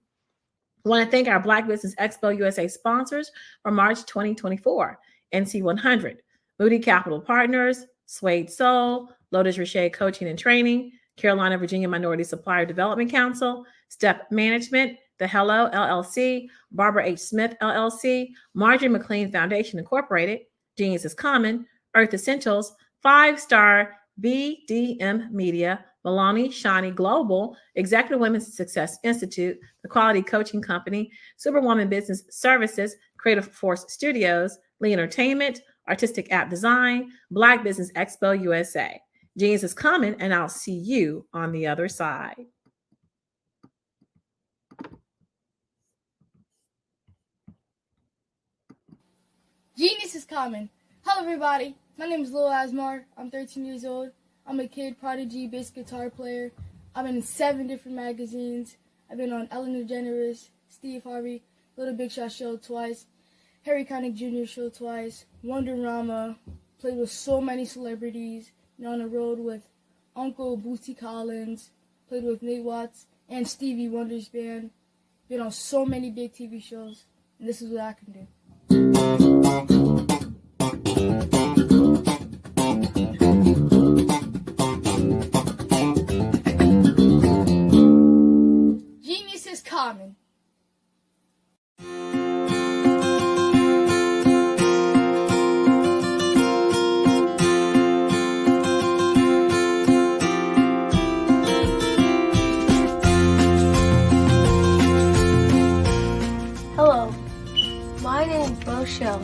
I want to thank our Black Business Expo USA sponsors for March 2024. NC 100, Moody Capital Partners, Suede Soul, Lotus Richey Coaching and Training, Carolina, Virginia Minority Supplier Development Council, Step Management, The Hello LLC, Barbara H. Smith LLC, Marjorie McLean Foundation Incorporated, Genius is Common, Earth Essentials, 5-Star BDM Media, Maloney Shawnee Global, Executive Women's Success Institute, The Quality Coaching Company, Superwoman Business Services, Creative Force Studios, Lee Entertainment, Artistic App Design, Black Business Expo USA. Genius is Common, and I'll see you on the other side. Genius is Common. Hello, everybody. My name is Lil Asmar. I'm 13 years old. I'm a kid prodigy, bass guitar player. I'm in 7 different magazines. I've been on Ellen DeGeneres, Steve Harvey, Little Big Shot Show twice, Harry Connick Jr. Show twice, Wonderama, played with so many celebrities, been on the road with Uncle Bootsy Collins, played with Nate Watts and Stevie Wonder's band, been on so many big TV shows, and this is what I can do. common. Hello, my name is Rochelle.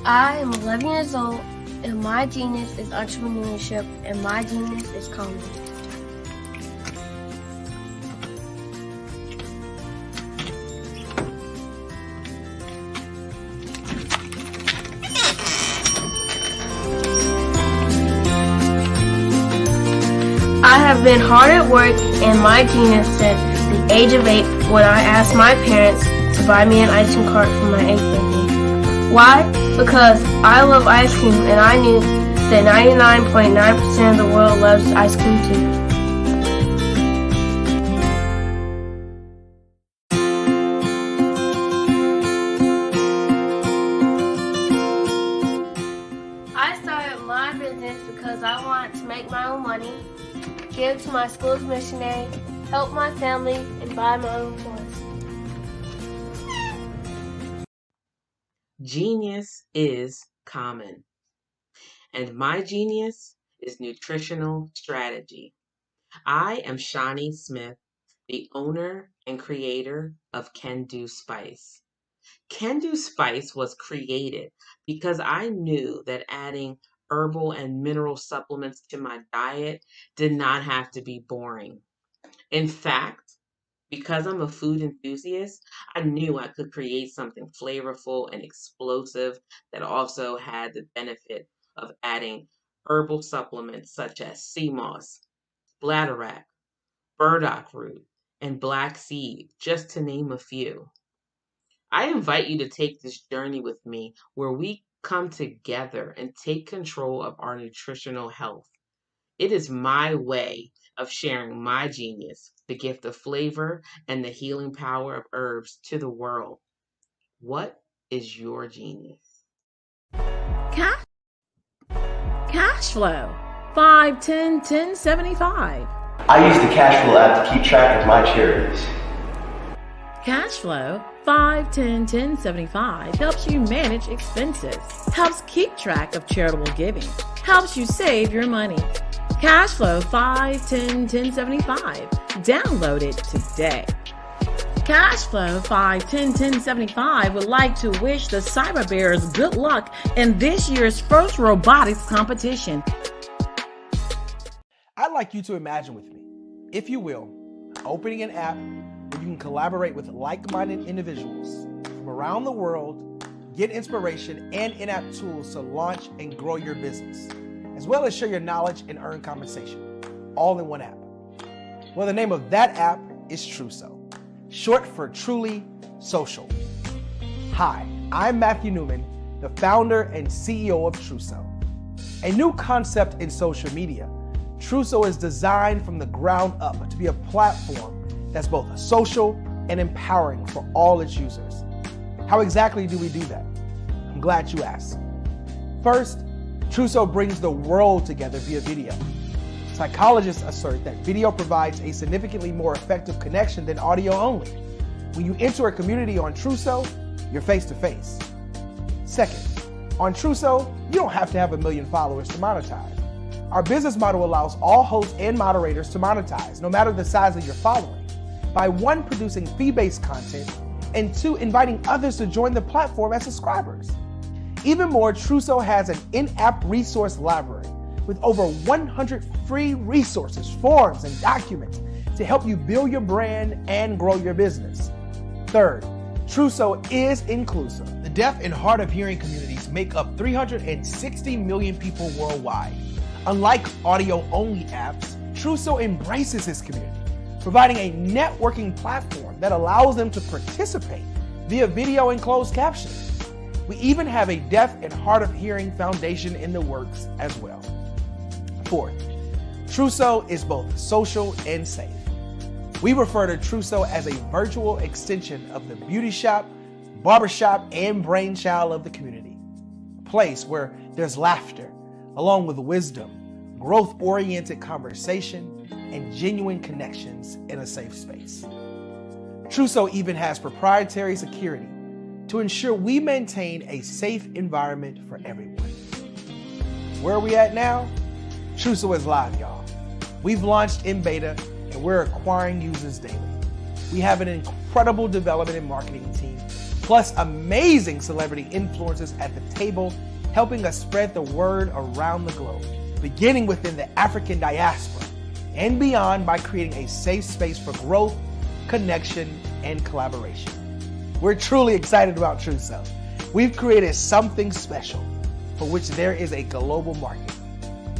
I am 11 years old, and my genius is entrepreneurship, and my genius is common. I have been hard at work, and my genius since the age of 8 when I asked my parents to buy me an ice cream cart for my 8th birthday. Why? Because I love ice cream, and I knew that 99.9% of the world loves ice cream too. I started my business because I wanted to make my own money, give to my school's missionary, help my family, and buy my own toys. Genius is common. And my genius is nutritional strategy. I am Shawnee Smith, the owner and creator of Can Do Spice. Can Do Spice was created because I knew that adding herbal and mineral supplements to my diet did not have to be boring. In fact, because I'm a food enthusiast, I knew I could create something flavorful and explosive that also had the benefit of adding herbal supplements such as sea moss, bladderwrack, burdock root, and black seed, just to name a few. I invite you to take this journey with me where we come together and take control of our nutritional health. It is my way of sharing my genius, the gift of flavor and the healing power of herbs to the world. What is your genius? Cash flow. 5, 10, 10, 75. I use the cash flow app to keep track of my charities. Cash flow 5, 10, 10, 75 helps you manage expenses, helps keep track of charitable giving, helps you save your money. Cashflow 5, 10, 10, 75. Download it today. Cashflow 5, 10, 10, 75 would like to wish the Cyber Bears good luck in this year's first robotics competition. I'd like you to imagine with me, if you will, opening an app where you can collaborate with like-minded individuals from around the world, get inspiration and in-app tools to launch and grow your business, as well as share your knowledge and earn compensation, all in one app. Well, the name of that app is Truso, short for Truly Social. Hi, I'm Matthew Newman, the founder and CEO of Truso. A new concept in social media, Truso is designed from the ground up to be a platform that's both social and empowering for all its users. How exactly do we do that? I'm glad you asked. First, Truso brings the world together via video. Psychologists assert that video provides a significantly more effective connection than audio only. When you enter a community on Truso, you're face to face. Second, on Truso, you don't have to have 1 million followers to monetize. Our business model allows all hosts and moderators to monetize, no matter the size of your following, by 1, producing fee-based content, and 2, inviting others to join the platform as subscribers. Even more, Truso has an in-app resource library with over 100 free resources, forms, and documents to help you build your brand and grow your business. Third, Truso is inclusive. The deaf and hard of hearing communities make up 360 million people worldwide. Unlike audio-only apps, Truso embraces this community, providing a networking platform that allows them to participate via video and closed captioning. We even have a deaf and hard of hearing foundation in the works as well. Fourth, Truso is both social and safe. We refer to Truso as a virtual extension of the beauty shop, barbershop, and brainchild of the community. A place where there's laughter, along with wisdom, growth-oriented conversation, and genuine connections in a safe space. Trousseau even has proprietary security to ensure we maintain a safe environment for everyone. Where are we at now? Trousseau is live, y'all. We've launched in beta and we're acquiring users daily. We have an incredible development and marketing team, plus amazing celebrity influencers at the table, helping us spread the word around the globe, beginning within the African diaspora and beyond by creating a safe space for growth, connection, and collaboration. We're truly excited about Trousseau. We've created something special for which there is a global market.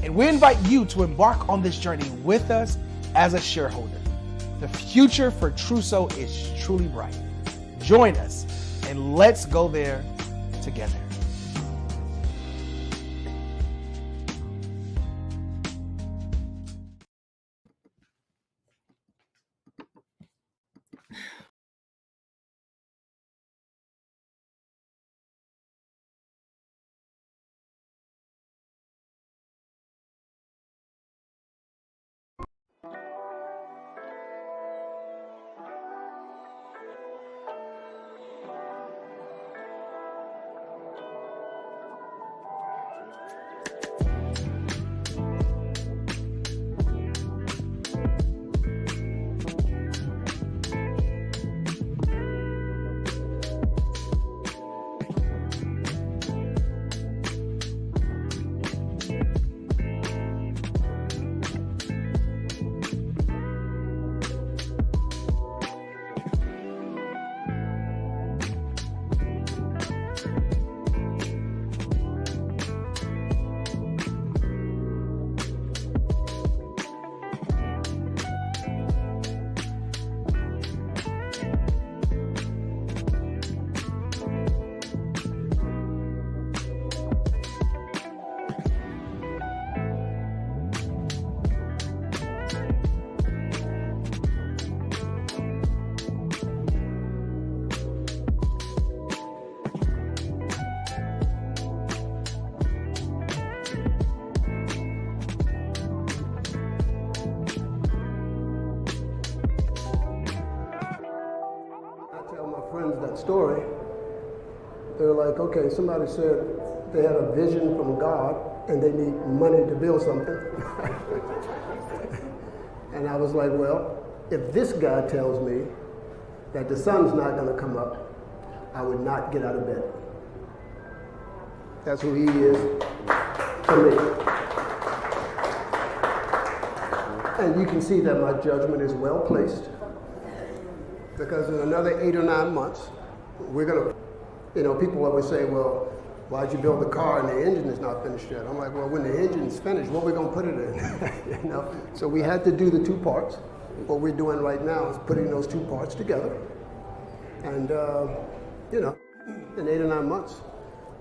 And we invite you to embark on this journey with us as a shareholder. The future for Trousseau is truly bright. Join us and let's go there together. That story, they're like, okay, somebody said they had a vision from God and they need money to build something. And I was like, well, if this guy tells me that the sun's not going to come up, I would not get out of bed. That's who he is to me. And you can see that my judgment is well placed, because in another 8 or 9 months, we're going to, people always say, well, why'd you build the car and the engine is not finished yet? I'm like, well, when the engine's finished, what are we going to put it in? So we had to do the two parts. What we're doing right now is putting those two parts together. And, in 8 or 9 months,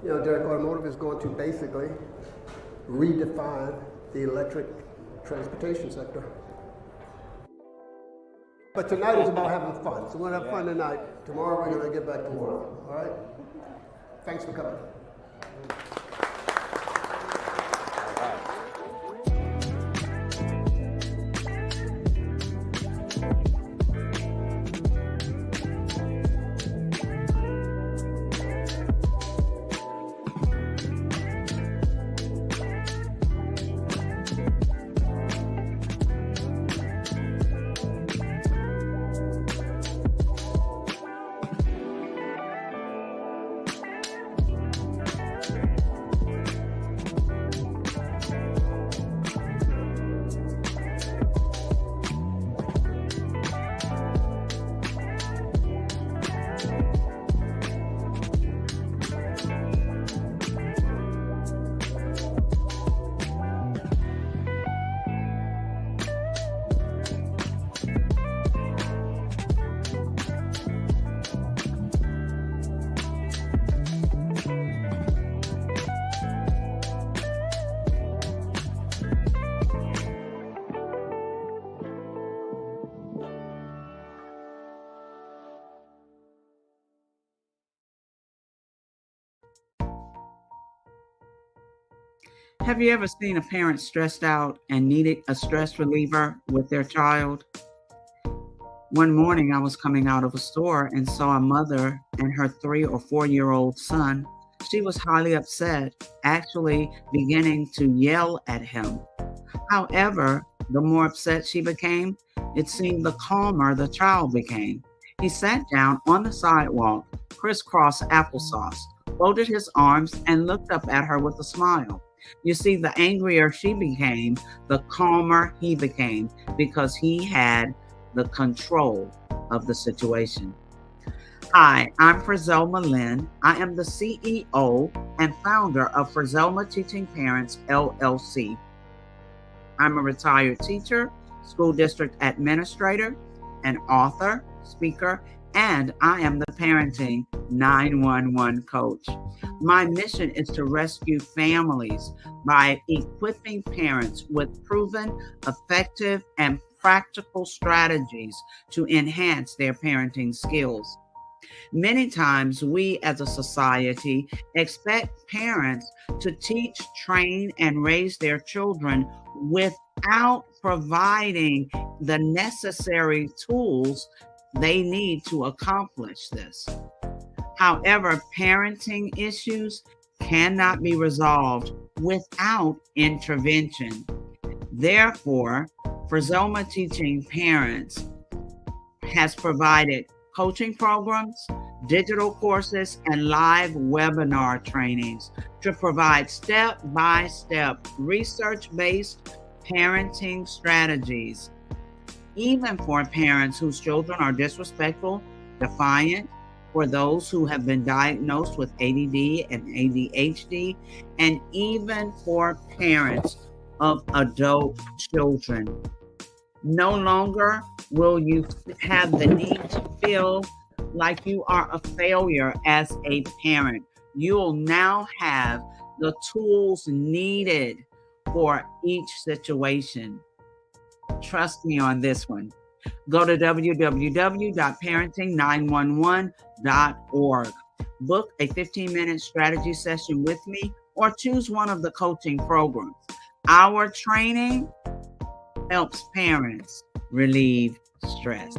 Derek Automotive is going to basically redefine the electric transportation sector. But tonight is about having fun. So we're going to have fun tonight. Tomorrow we're going to get back to work. All right? Thanks for coming. Have you ever seen a parent stressed out and needed a stress reliever with their child? One morning I was coming out of a store and saw a mother and her 3 or 4-year-old son. She was highly upset, actually beginning to yell at him. However, the more upset she became, it seemed the calmer the child became. He sat down on the sidewalk, crisscross applesauce, folded his arms, and looked up at her with a smile. You see, the angrier she became, the calmer he became, because he had the control of the situation. Hi, I'm Frizelma Lynn. I am the CEO and founder of Frizelma Teaching Parents, LLC. I'm a retired teacher, school district administrator, an author, speaker, and I am the parenting 911 coach. My mission is to rescue families by equipping parents with proven, effective, and practical strategies to enhance their parenting skills. Many times we as a society expect parents to teach, train, and raise their children without providing the necessary tools they need to accomplish this. However, parenting issues cannot be resolved without intervention. Therefore, Frizelma Teaching Parents has provided coaching programs, digital courses, and live webinar trainings to provide step-by-step research-based parenting strategies, even for parents whose children are disrespectful, defiant, for those who have been diagnosed with ADD and ADHD, and even for parents of adult children. No longer will you have the need to feel like you are a failure as a parent. You'll now have the tools needed for each situation. Trust me on this one. Go to www.parenting911.org. Book a 15-minute strategy session with me or choose one of the coaching programs. Our training helps parents relieve stress.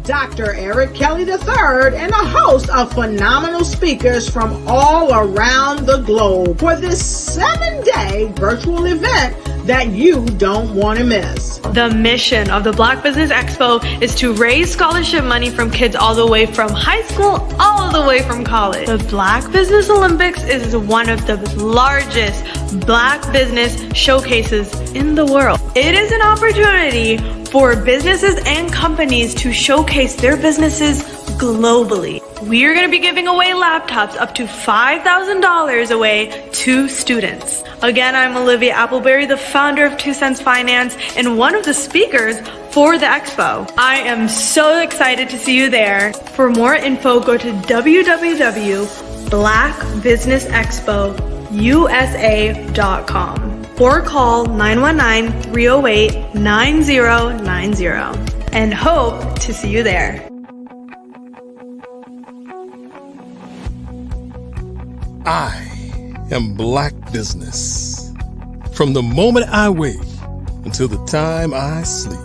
Dr. Eric Kelly III and a host of phenomenal speakers from all around the globe for this 7-day virtual event that you don't want to miss. The mission of the Black Business Expo is to raise scholarship money from kids all the way from high school, all the way from college. The Black Business Olympics is one of the largest Black business showcases in the world. It is an opportunity for businesses and companies to showcase their businesses globally. We are going to be giving away laptops up to $5,000 away to students. Again, I'm Olivia Appleberry, the founder of 2 Cents Finance and one of the speakers for the expo. I am so excited to see you there. For more info, go to www.blackbusinessexpousa.com or call 919-308-9090 and hope to see you there. I am Black Business. From the moment I wake until the time I sleep.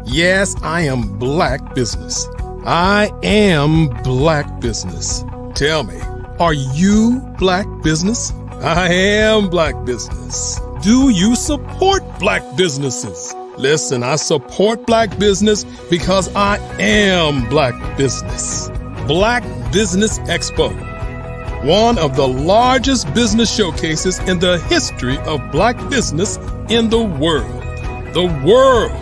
Yes, I am Black Business. I am Black Business. Tell me, are you Black Business? I am Black Business. Do you support Black businesses? Listen, I support Black business because I am Black business. Black Business Expo, one of the largest business showcases in the history of Black business in the world. The world!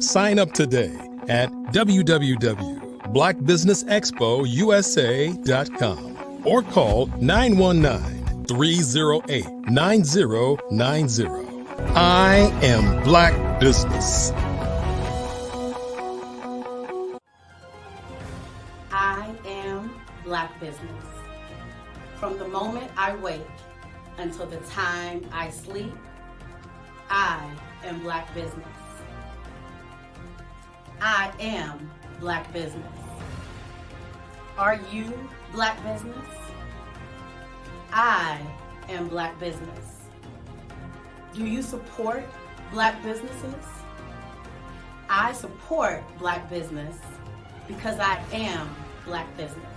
Sign up today at www.blackbusinessexpousa.com or call 919-308-9090. I am Black business. I am Black business. From the moment I wake until the time I sleep, I am Black business. I am Black business. Are you Black business? I am Black business. Do you support Black businesses? I support Black business because I am Black business.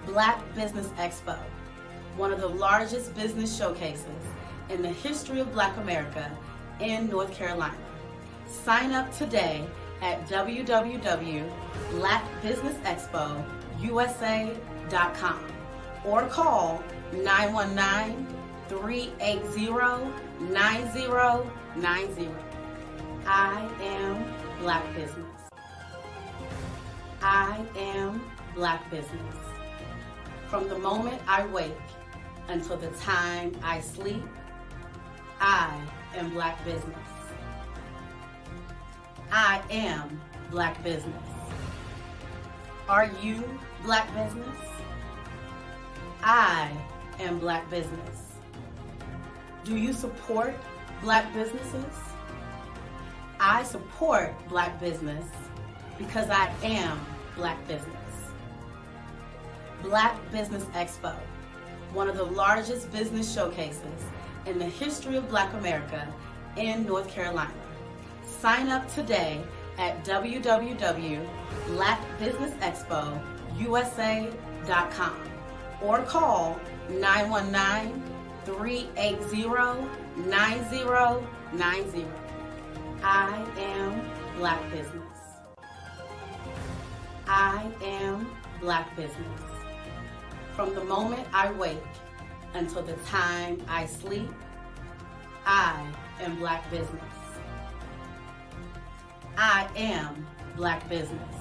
Black Business Expo, one of the largest business showcases in the history of Black America in North Carolina. Sign up today at www.blackbusinessexpousa.com or call 919-380-9090. I am Black business. I am Black business. From the moment I wake until the time I sleep, I am Black business. I am Black business. Are you Black business? I am Black business. Do you support Black businesses? I support Black business because I am Black business. Black Business Expo, one of the largest business showcases in the history of Black America in North Carolina. Sign up today at www.blackbusinessexpousa.com or call 919-380-9090. I am Black business. I am Black business. From the moment I wake until the time I sleep, I am Black business. I am Black business.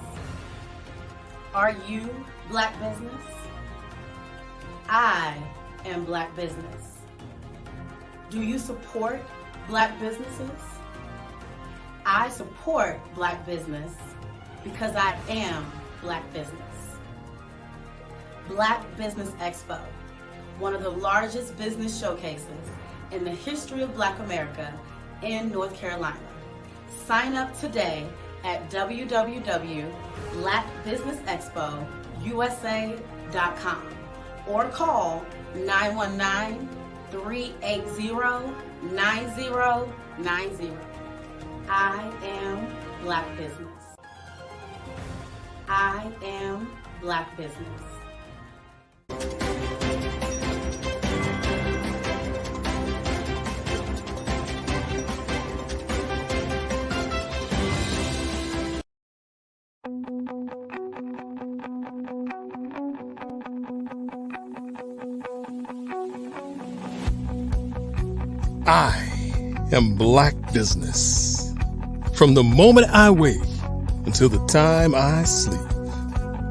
Are you Black business? I am Black business. Do you support Black businesses? I support Black business because I am Black business. Black Business Expo, one of the largest business showcases in the history of Black America in North Carolina. Sign up today at www.blackbusinessexpousa.com or call 919-380-9090. I am Black business. I am Black business. I am Black business. From the moment I wake until the time I sleep.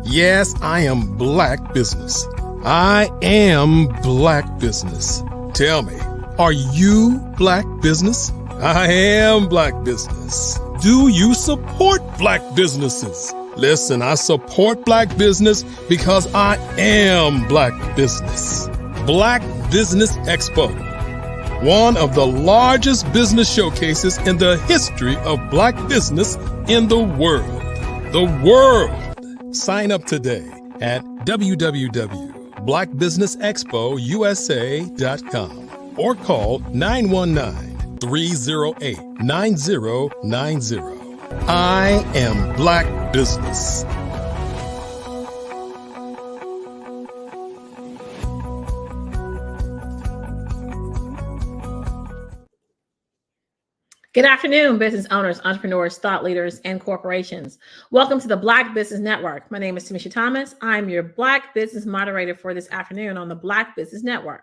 Yes, I am Black business. I am Black business. Tell me, are you Black business? I am Black business. Do you support Black businesses? Listen, I support Black business because I am Black business. Black Business Expo, one of the largest business showcases in the history of Black business in the world. The world! Sign up today at www.blackbusinessexpousa.com or call 919-308-9090. I am Black business. Good afternoon, business owners, entrepreneurs, thought leaders, and corporations. Welcome to the Black Business Network. My name is Tamisha Thomas. I'm your Black Business moderator for this afternoon on the Black Business Network.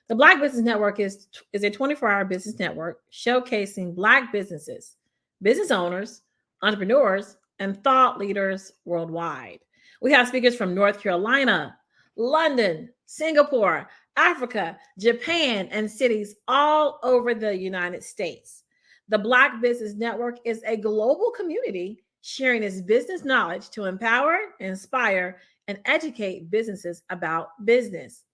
The Black Business Network is a 24-hour business network showcasing Black businesses, business owners, entrepreneurs, and thought leaders worldwide. We have speakers from North Carolina, London, Singapore, Africa, Japan, and cities all over the United States. The Black Business Network is a global community sharing its business knowledge to empower, inspire, and educate businesses about business.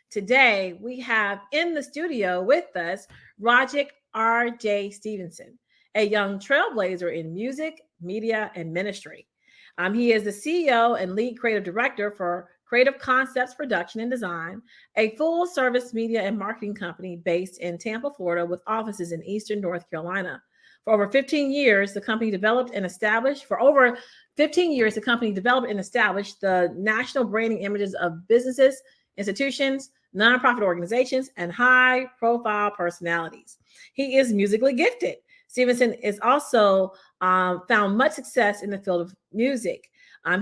Today, we have in the studio with us Rajik R.J. Stevenson, a young trailblazer in music, media, and ministry. He is the CEO and lead creative director for Creative Concepts Production and Design, a full-service media and marketing company based in Tampa, Florida, with offices in Eastern North Carolina. For over 15 years, the company developed and established the national branding images of businesses, institutions, nonprofit organizations, and high-profile personalities. He is musically gifted. Stevenson is also found much success in the field of music.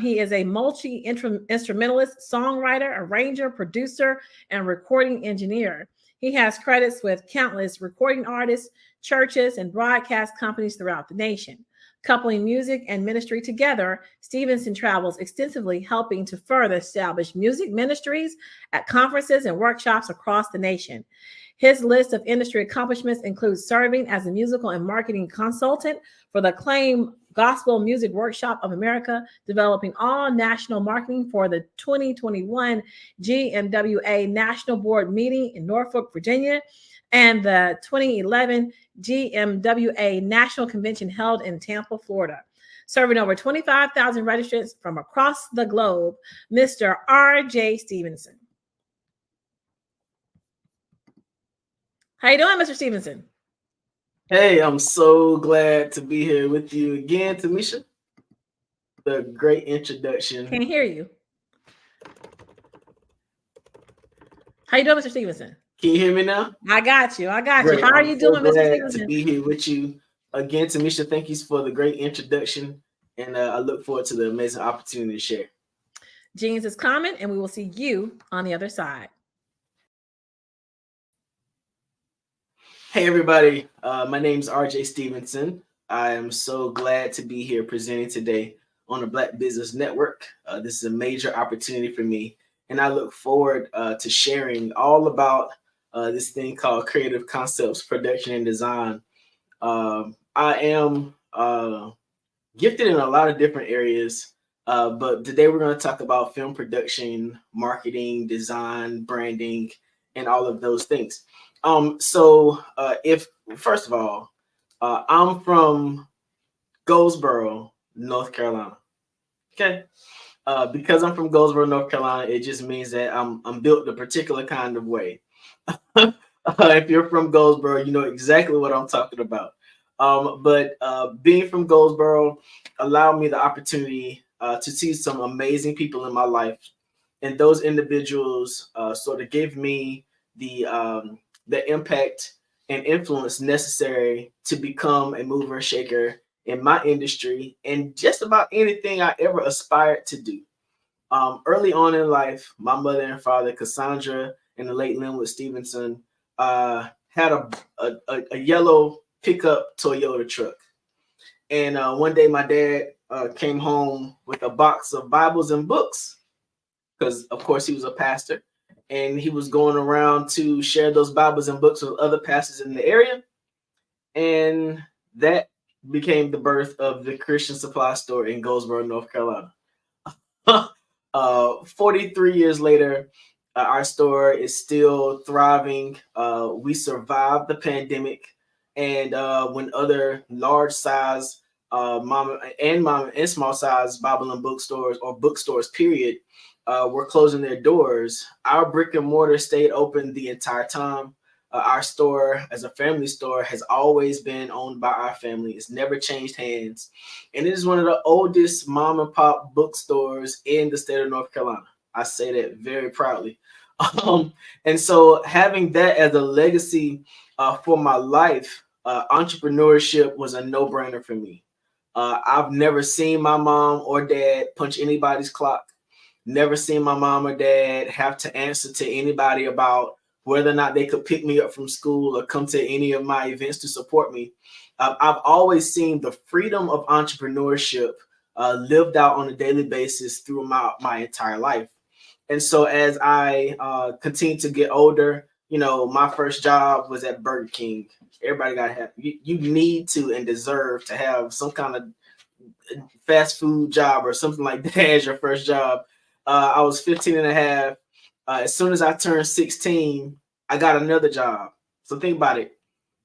He is a multi-instrumentalist, songwriter, arranger, producer, and recording engineer. He has credits with countless recording artists, churches, and broadcast companies throughout the nation. Coupling music and ministry together, Stevenson travels extensively, helping to further establish music ministries at conferences and workshops across the nation. His list of industry accomplishments includes serving as a musical and marketing consultant for the acclaimed Gospel Music Workshop of America, developing all national marketing for the 2021 GMWA National Board meeting in Norfolk, Virginia, and the 2011 GMWA National Convention held in Tampa, Florida. Serving over 25,000 registrants from across the globe, Mr. R.J. Stevenson. How you doing, Mr. Stevenson? Hey, I'm so glad to be here with you again, Tamisha. The great introduction. Can't hear you. How you doing, Mr. Stevenson? Can you hear me now? I got you. Great. How are you doing, Mr. Stevenson? To be here with you again, Tamisha. Thank you for the great introduction, and I look forward to the amazing opportunity to share. Jeans is common, and we will see you on the other side. Hey, everybody. My name is RJ Stevenson. I am so glad to be here presenting today on the Black Business Network. This is a major opportunity for me, and I look forward to sharing all about this thing called Creative Concepts Production and Design. I am gifted in a lot of different areas, but today we're going to talk about film production, marketing, design, branding, and all of those things. First of all, I'm from Goldsboro, North Carolina. Okay. Because I'm from Goldsboro, North Carolina, it just means that I'm built a particular kind of way. If you're from Goldsboro, you know exactly what I'm talking about. But being from Goldsboro allowed me the opportunity to see some amazing people in my life. And those individuals sort of gave me the impact and influence necessary to become a mover and shaker in my industry and just about anything I ever aspired to do. Early on in life, my mother and father, Cassandra and the late Linwood Stevenson, had a yellow pickup Toyota truck. And one day my dad came home with a box of Bibles and books because, of course, he was a pastor. And he was going around to share those Bibles and books with other pastors in the area. And that became the birth of the Christian Supply Store in Goldsboro, North Carolina. 43 years later, our store is still thriving. We survived the pandemic. And when other large size mom and small size Bible and bookstores or bookstores, period, were closing their doors, our brick and mortar stayed open the entire time. Our store, as a family store, has always been owned by our family. It's never changed hands. And it is one of the oldest mom and pop bookstores in the state of North Carolina. I say that very proudly. And so having that as a legacy for my life entrepreneurship was a no-brainer for me. I've never seen my mom or dad punch anybody's clock. Never seen my mom or dad have to answer to anybody about whether or not they could pick me up from school or come to any of my events to support me. I've always seen the freedom of entrepreneurship lived out on a daily basis through my entire life. And so as I continue to get older, you know, my first job was at Burger King. Everybody got to have, you need to and deserve to have some kind of fast food job or something like that as your first job. I was 15 and a half. As soon as I turned 16, I got another job. So think about it.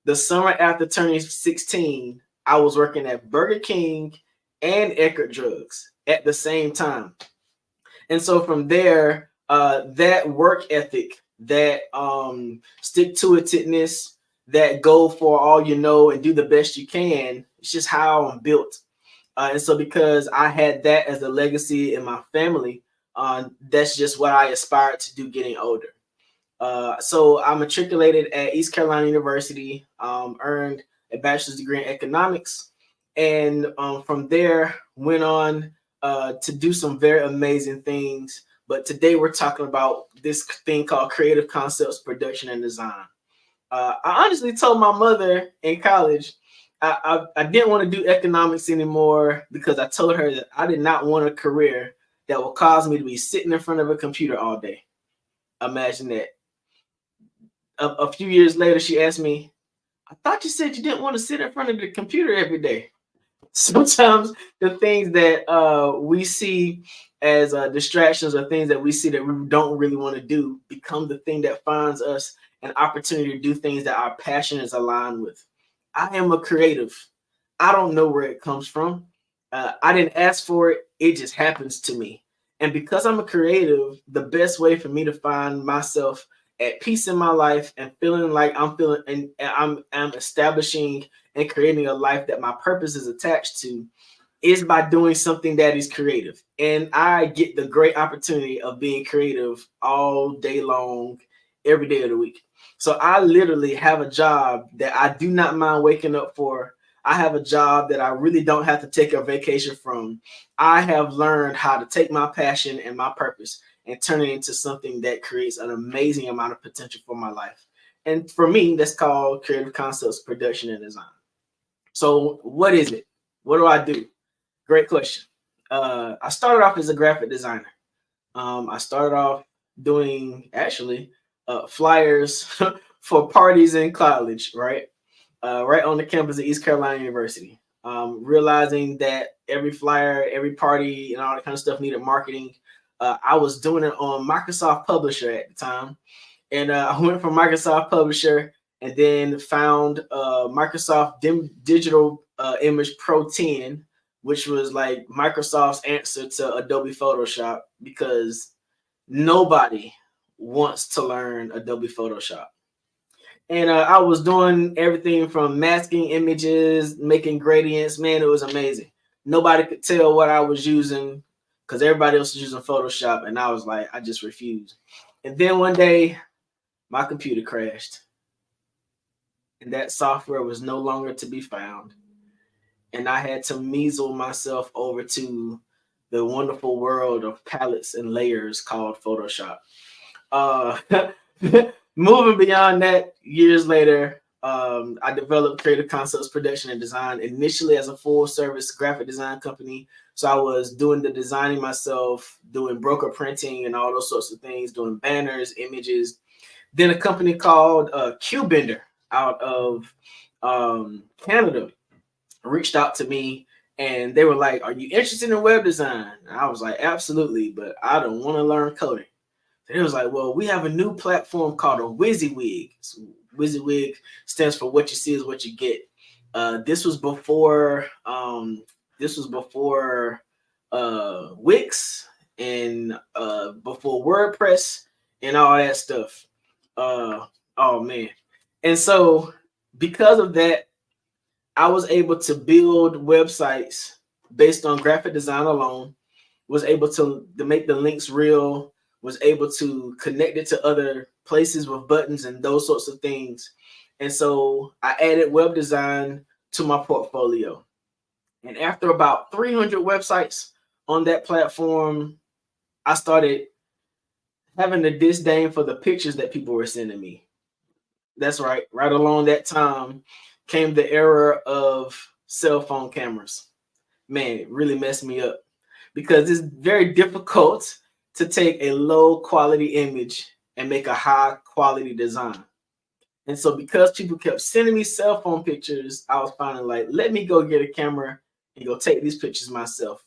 The summer after turning 16, I was working at Burger King and Eckerd Drugs at the same time. And so from there, that work ethic, that stick-to-itiveness, that go for all you know and do the best you can, it's just how I'm built. And so because I had that as a legacy in my family, that's just what I aspired to do getting older. So I matriculated at East Carolina University, earned a bachelor's degree in economics, and from there went on to do some very amazing things. But today we're talking about this thing called creative concepts, production, and design. I honestly told my mother in college I didn't want to do economics anymore because I told her that I did not want a career that will cause me to be sitting in front of a computer all day. Imagine that. A few years later, she asked me, I thought you said you didn't want to sit in front of the computer every day. Sometimes the things that we see as distractions or things that we see that we don't really want to do become the thing that finds us an opportunity to do things that our passion is aligned with. I am a creative. I don't know where it comes from. I didn't ask for it. It just happens to me. And because I'm a creative, the best way for me to find myself at peace in my life and feeling like I'm feeling and I'm establishing and creating a life that my purpose is attached to is by doing something that is creative. And I get the great opportunity of being creative all day long, every day of the week. So I literally have a job that I do not mind waking up for. I have a job that I really don't have to take a vacation from. I have learned how to take my passion and my purpose and turn it into something that creates an amazing amount of potential for my life. And for me, that's called creative concepts, production, and design. So what is it? What do I do? Great question. I started off as a graphic designer. I started off doing actually flyers for parties in college, right? Right on the campus of East Carolina University. Realizing that every flyer, every party, and all that kind of stuff needed marketing. I was doing it on Microsoft Publisher at the time. And I went from Microsoft Publisher and then found Microsoft Digital Image Pro 10, which was like Microsoft's answer to Adobe Photoshop, because nobody wants to learn Adobe Photoshop. And I was doing everything from masking images, making gradients. Man, it was amazing. Nobody could tell what I was using because everybody else was using Photoshop. And I was like, I just refused. And then one day, my computer crashed. And that software was no longer to be found. And I had to measle myself over to the wonderful world of palettes and layers called Photoshop. Moving beyond that, years later, I developed creative concepts, production, and design initially as a full-service graphic design company. So I was doing the designing myself, doing broker printing and all those sorts of things, doing banners, images. Then a company called QBender out of Canada reached out to me, and they were like, "Are you interested in web design?" And I was like, "Absolutely, but I don't want to learn coding." And it was like, "Well, we have a new platform called a WYSIWYG." So WYSIWYG stands for "What you see is what you get." This was before Wix and before WordPress and all that stuff. Oh man! And so because of that, I was able to build websites based on graphic design alone. Was able to make the links real. Was able to connect it to other places with buttons and those sorts of things. And so I added web design to my portfolio. And after about 300 websites on that platform, I started having a disdain for the pictures that people were sending me. That's right. Right along that time came the era of cell phone cameras. Man, it really messed me up because it's very difficult to take a low quality image and make a high quality design. And so because people kept sending me cell phone pictures, I was finally like, let me go get a camera and go take these pictures myself.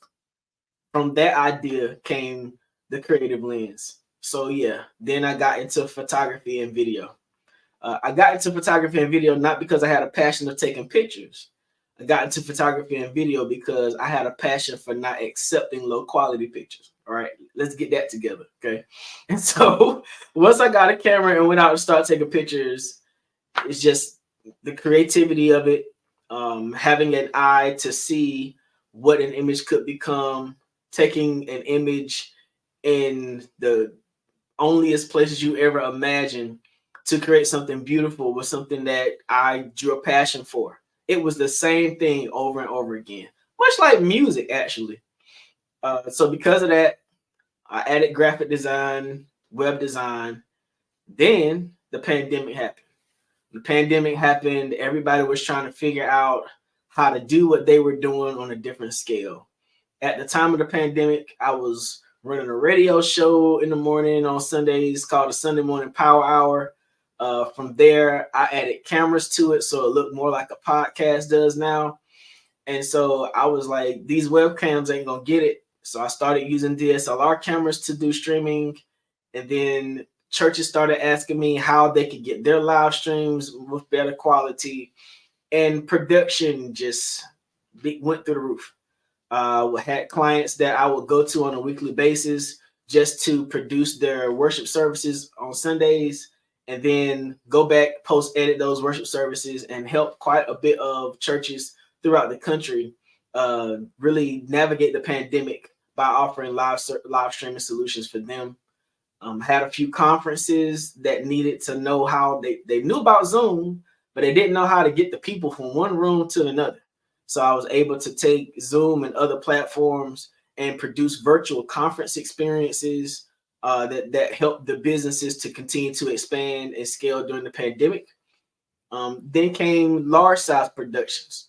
From that idea came the creative lens. So yeah, then I got into photography and video. I got into photography and video not because I had a passion of taking pictures. I got into photography and video because I had a passion for not accepting low quality pictures. All right, let's get that together. Okay. And so once I got a camera and went out and started taking pictures, it's just the creativity of it, having an eye to see what an image could become, taking an image in the onlyest places you ever imagine to create something beautiful was something that I drew a passion for. It was the same thing over and over again, much like music, actually. So because of that, I added graphic design, web design. Then the pandemic happened. The pandemic happened. Everybody was trying to figure out how to do what they were doing on a different scale. At the time of the pandemic, I was running a radio show in the morning on Sundays called the Sunday Morning Power Hour. From there, I added cameras to it so it looked more like a podcast does now. And so I was like, these webcams ain't gonna get it. So I started using DSLR cameras to do streaming. And then churches started asking me how they could get their live streams with better quality. And production just went through the roof. We had clients that I would go to on a weekly basis just to produce their worship services on Sundays, and then go back, post edit those worship services, and help quite a bit of churches throughout the country really navigate the pandemic by offering live streaming solutions for them. Had a few conferences that needed to know how they knew about Zoom, but they didn't know how to get the people from one room to another. So I was able to take Zoom and other platforms and produce virtual conference experiences that helped the businesses to continue to expand and scale during the pandemic. Then came large size productions.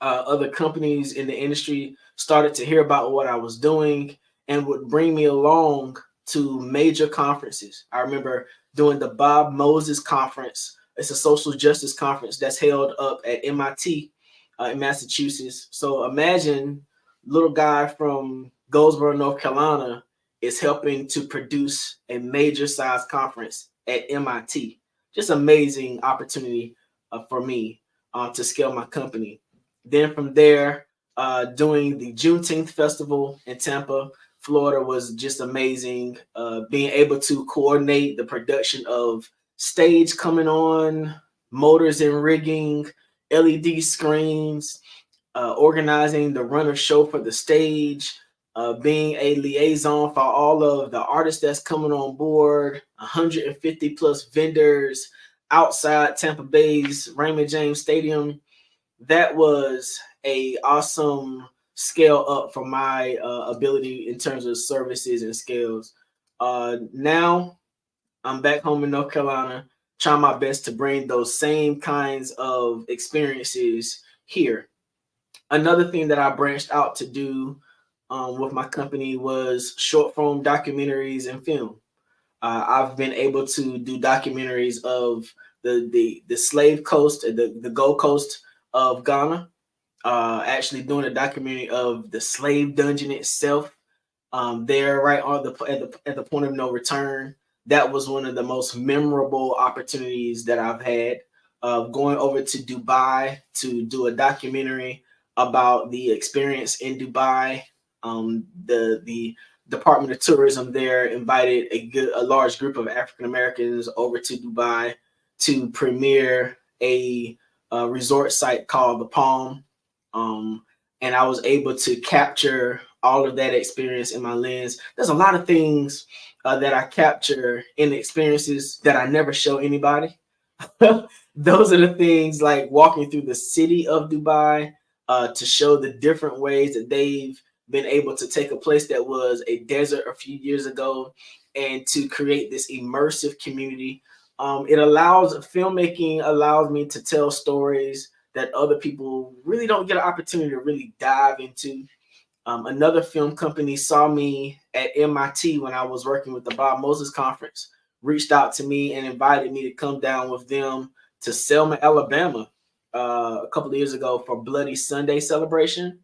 Other companies in the industry started to hear about what I was doing and would bring me along to major conferences. I remember doing the Bob Moses Conference. It's a social justice conference that's held up at MIT in Massachusetts. So imagine little guy from Goldsboro, North Carolina is helping to produce a major size conference at MIT. Just amazing opportunity for me to scale my company. Then from there, doing the Juneteenth Festival in Tampa, Florida was just amazing. Being able to coordinate the production of stage coming on, motors and rigging, LED screens, organizing the run of show for the stage, being a liaison for all of the artists that's coming on board, 150 plus vendors outside Tampa Bay's Raymond James Stadium. That was a awesome scale up for my ability in terms of services and skills. Now I'm back home in North Carolina, trying my best to bring those same kinds of experiences here. Another thing that I branched out to do with my company was short form documentaries and film. I've been able to do documentaries of the slave coast, the Gold Coast of Ghana. Actually doing a documentary of the slave dungeon itself. There, right on at the point of no return. That was one of the most memorable opportunities that I've had. Going over to Dubai to do a documentary about the experience in Dubai. The Department of Tourism there invited a large group of African Americans over to Dubai to premiere a resort site called The Palm. And I was able to capture all of that experience in my lens. There's a lot of things that I capture in the experiences that I never show anybody. Those are the things like walking through the city of Dubai to show the different ways that they've been able to take a place that was a desert a few years ago and to create this immersive community. Filmmaking allows me to tell stories that other people really don't get an opportunity to really dive into. Another film company saw me at MIT when I was working with the Bob Moses Conference, reached out to me and invited me to come down with them to Selma, Alabama, a couple of years ago for Bloody Sunday celebration.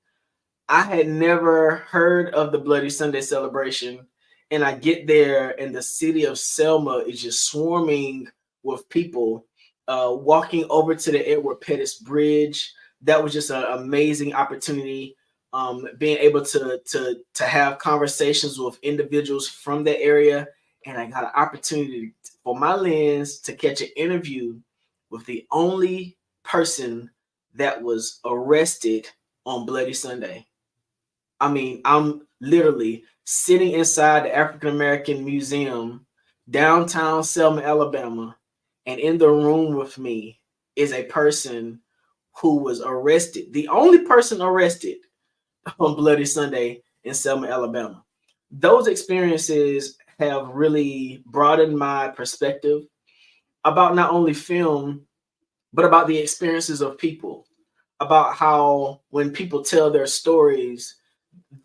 I had never heard of the Bloody Sunday celebration, and I get there, and the city of Selma is just swarming with people walking over to the Edward Pettus Bridge. That was just an amazing opportunity. Being able to have conversations with individuals from that area, and I got an opportunity for my lens to catch an interview with the only person that was arrested on Bloody Sunday. I mean, I'm literally sitting inside the African American Museum, downtown Selma, Alabama, and in the room with me is a person who was arrested, the only person arrested on Bloody Sunday in Selma, Alabama. Those experiences have really broadened my perspective about not only film, but about the experiences of people, about how when people tell their stories,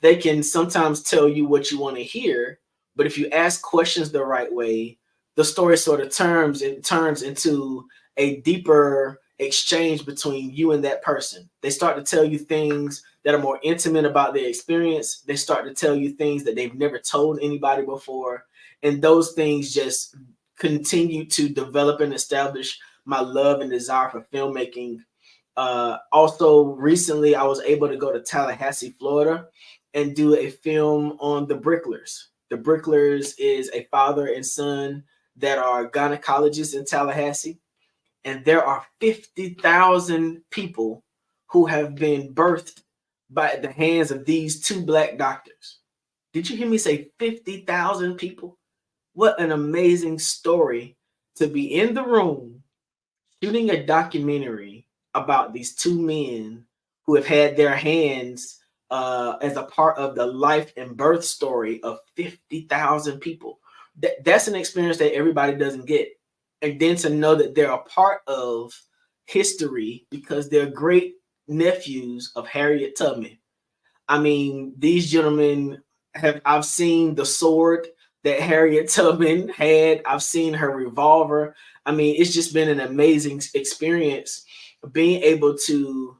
they can sometimes tell you what you want to hear, but if you ask questions the right way, the story sort of turns into a deeper exchange between you and that person. They start to tell you things that are more intimate about their experience. They start to tell you things that they've never told anybody before. And those things just continue to develop and establish my love and desire for filmmaking. Also, recently, I was able to go to Tallahassee, Florida, and do a film on the Bricklers. The Bricklers is a father and son that are gynecologists in Tallahassee. And there are 50,000 people who have been birthed by the hands of these two Black doctors. Did you hear me say 50,000 people? What an amazing story to be in the room shooting a documentary about these two men who have had their hands as a part of the life and birth story of 50,000 people. That's an experience that everybody doesn't get. And then to know that they're a part of history because they're great nephews of Harriet Tubman. I mean, these gentlemen I've seen the sword that Harriet Tubman had. I've seen her revolver. I mean, it's just been an amazing experience being able to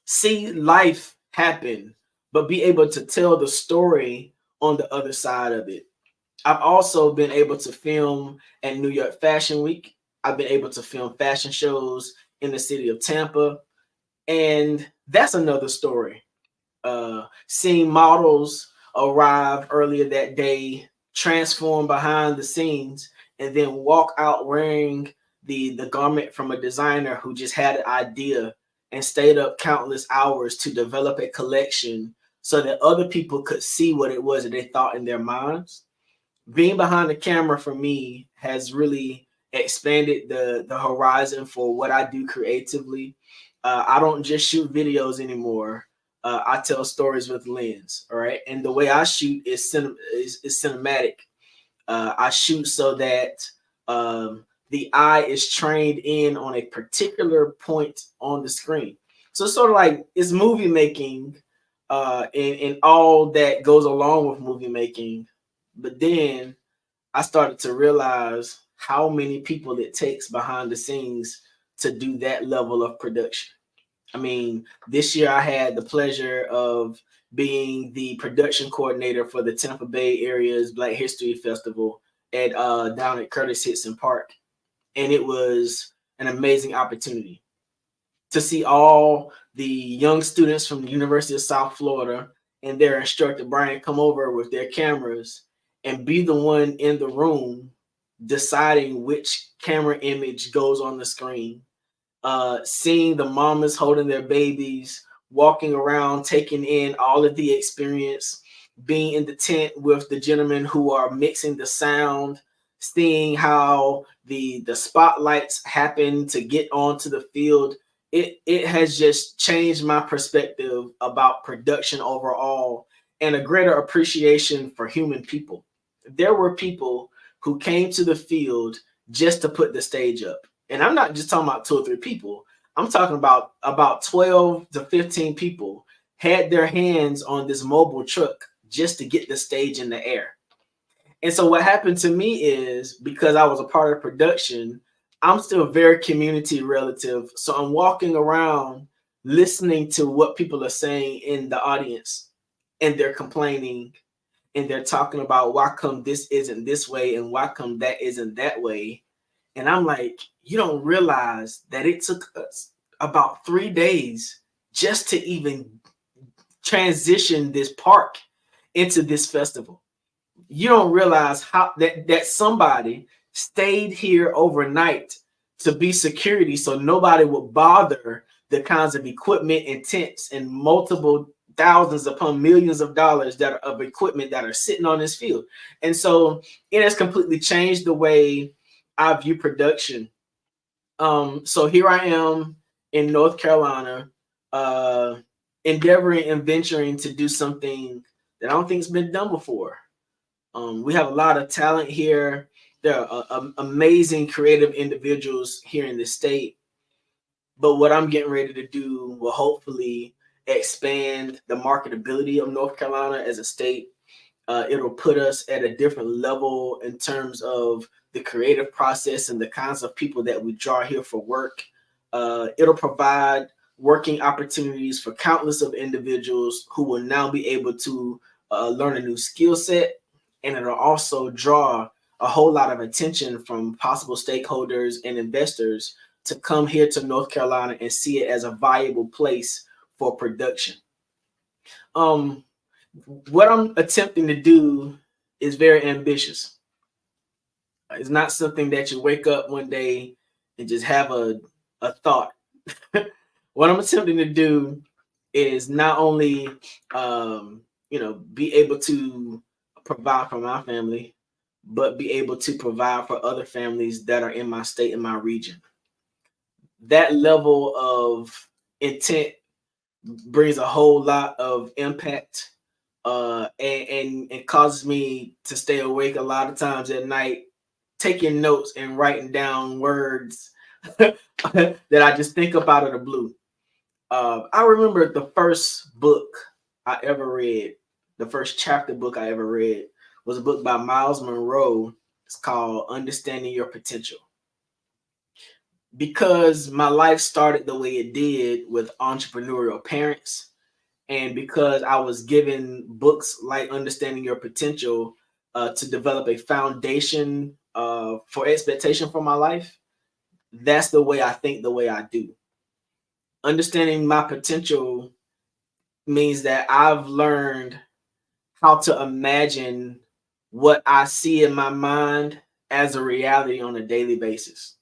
see life happen, but be able to tell the story on the other side of it. I've also been able to film at New York Fashion Week. I've been able to film fashion shows in the city of Tampa. And that's another story. Seeing models arrive earlier that day, transform behind the scenes, and then walk out wearing the garment from a designer who just had an idea and stayed up countless hours to develop a collection so that other people could see what it was that they thought in their minds. Being behind the camera for me has really expanded the horizon for what I do creatively. I don't just shoot videos anymore. I tell stories with lens, all right? And the way I shoot is cinematic. I shoot so that the eye is trained in on a particular point on the screen. So it's sort of like it's movie making and all that goes along with movie making. But then I started to realize how many people it takes behind the scenes to do that level of production. I mean, this year I had the pleasure of being the production coordinator for the Tampa Bay area's Black History Festival at down at Curtis Hitson Park. And it was an amazing opportunity to see all the young students from the University of South Florida and their instructor, Brian, come over with their cameras and be the one in the room deciding which camera image goes on the screen. Seeing the mamas holding their babies, walking around, taking in all of the experience, being in the tent with the gentlemen who are mixing the sound, seeing how the spotlights happen to get onto the field, it has just changed my perspective about production overall and a greater appreciation for human people. There were people who came to the field just to put the stage up. And I'm not just talking about 2 or 3 people. I'm talking about 12 to 15 people had their hands on this mobile truck just to get the stage in the air. And so what happened to me is, because I was a part of production, I'm still very community relative. So I'm walking around listening to what people are saying in the audience, and they're complaining and they're talking about why come this isn't this way and why come that isn't that way. And I'm like, you don't realize that it took us about 3 days just to even transition this park into this festival. You don't realize how that somebody stayed here overnight to be security so nobody would bother the kinds of equipment and tents and multiple thousands upon millions of dollars that are of equipment that are sitting on this field. And so it has completely changed the way I view production. So here I am in North Carolina, endeavoring and venturing to do something that I don't think has been done before. We have a lot of talent here. There are amazing creative individuals here in the state. But what I'm getting ready to do will hopefully expand the marketability of North Carolina as a state. It'll put us at a different level in terms of the creative process and the kinds of people that we draw here for work. It'll provide working opportunities for countless of individuals who will now be able to learn a new skill set. And it'll also draw a whole lot of attention from possible stakeholders and investors to come here to North Carolina and see it as a viable place for production. What I'm attempting to do is very ambitious. It's not something that you wake up one day and just have a thought. What I'm attempting to do is not only be able to provide for my family, but be able to provide for other families that are in my state and my region. That level of intent brings a whole lot of impact and causes me to stay awake a lot of times at night, taking notes and writing down words that I just think up out of the blue. I remember the first book I ever read, the first chapter book I ever read was a book by Miles Monroe. It's called Understanding Your Potential. Because my life started the way it did with entrepreneurial parents, and because I was given books like Understanding Your Potential to develop a foundation for expectation for my life, that's the way I think, the way I do. Understanding my potential means that I've learned how to imagine what I see in my mind as a reality on a daily basis.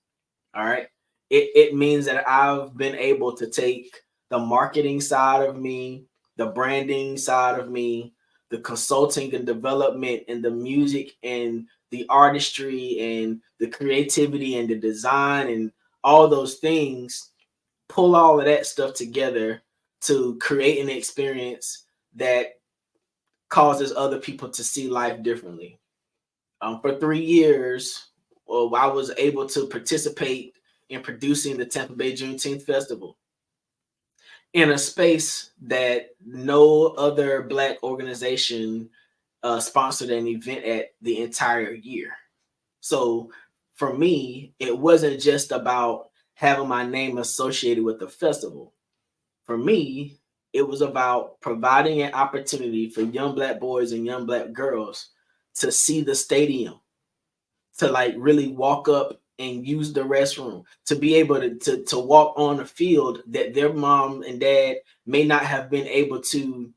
All right. It means that I've been able to take the marketing side of me, the branding side of me, the consulting and development and the music and the artistry and the creativity and the design and all those things, pull all of that stuff together to create an experience that causes other people to see life differently. For 3 years, I was able to participate in producing the Tampa Bay Juneteenth Festival in a space that no other Black organization sponsored an event at the entire year. So for me, it wasn't just about having my name associated with the festival. For me, it was about providing an opportunity for young Black boys and young Black girls to see the stadium, to like really walk up and use the restroom, to be able to walk on a field that their mom and dad may not have been able to,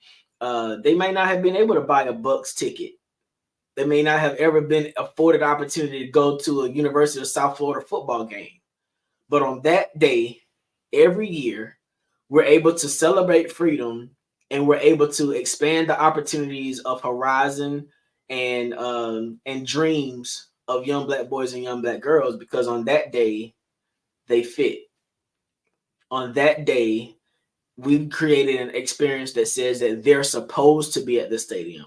they may not have been able to buy a Bucks ticket. They may not have ever been afforded opportunity to go to a University of South Florida football game. But on that day, every year, we're able to celebrate freedom and we're able to expand the opportunities of horizon and dreams of young Black boys and young Black girls, because on that day they fit. On that day, we've created an experience that says that they're supposed to be at the stadium.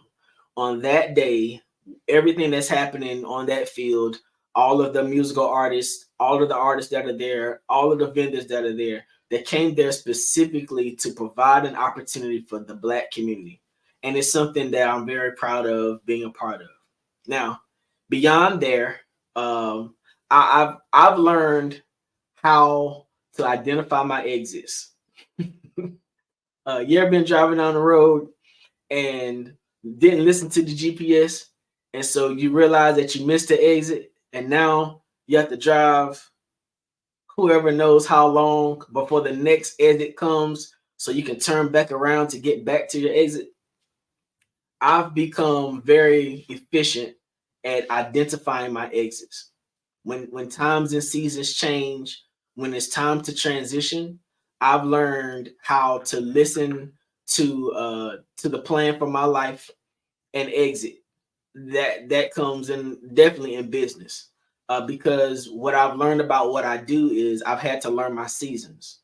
On that day, everything that's happening on that field, all of the musical artists, all of the artists that are there, all of the vendors that are there, they came there specifically to provide an opportunity for the Black community. And it's something that I'm very proud of being a part of. Now, beyond there, I've learned how to identify my exits. You ever been driving down the road and didn't listen to the GPS, and so you realize that you missed the exit, and now you have to drive whoever knows how long before the next exit comes so you can turn back around to get back to your exit? I've become very efficient at identifying my exits. When times and seasons change, when it's time to transition, I've learned how to listen to the plan for my life and exit. That comes in definitely in business, because what I've learned about what I do is I've had to learn my seasons.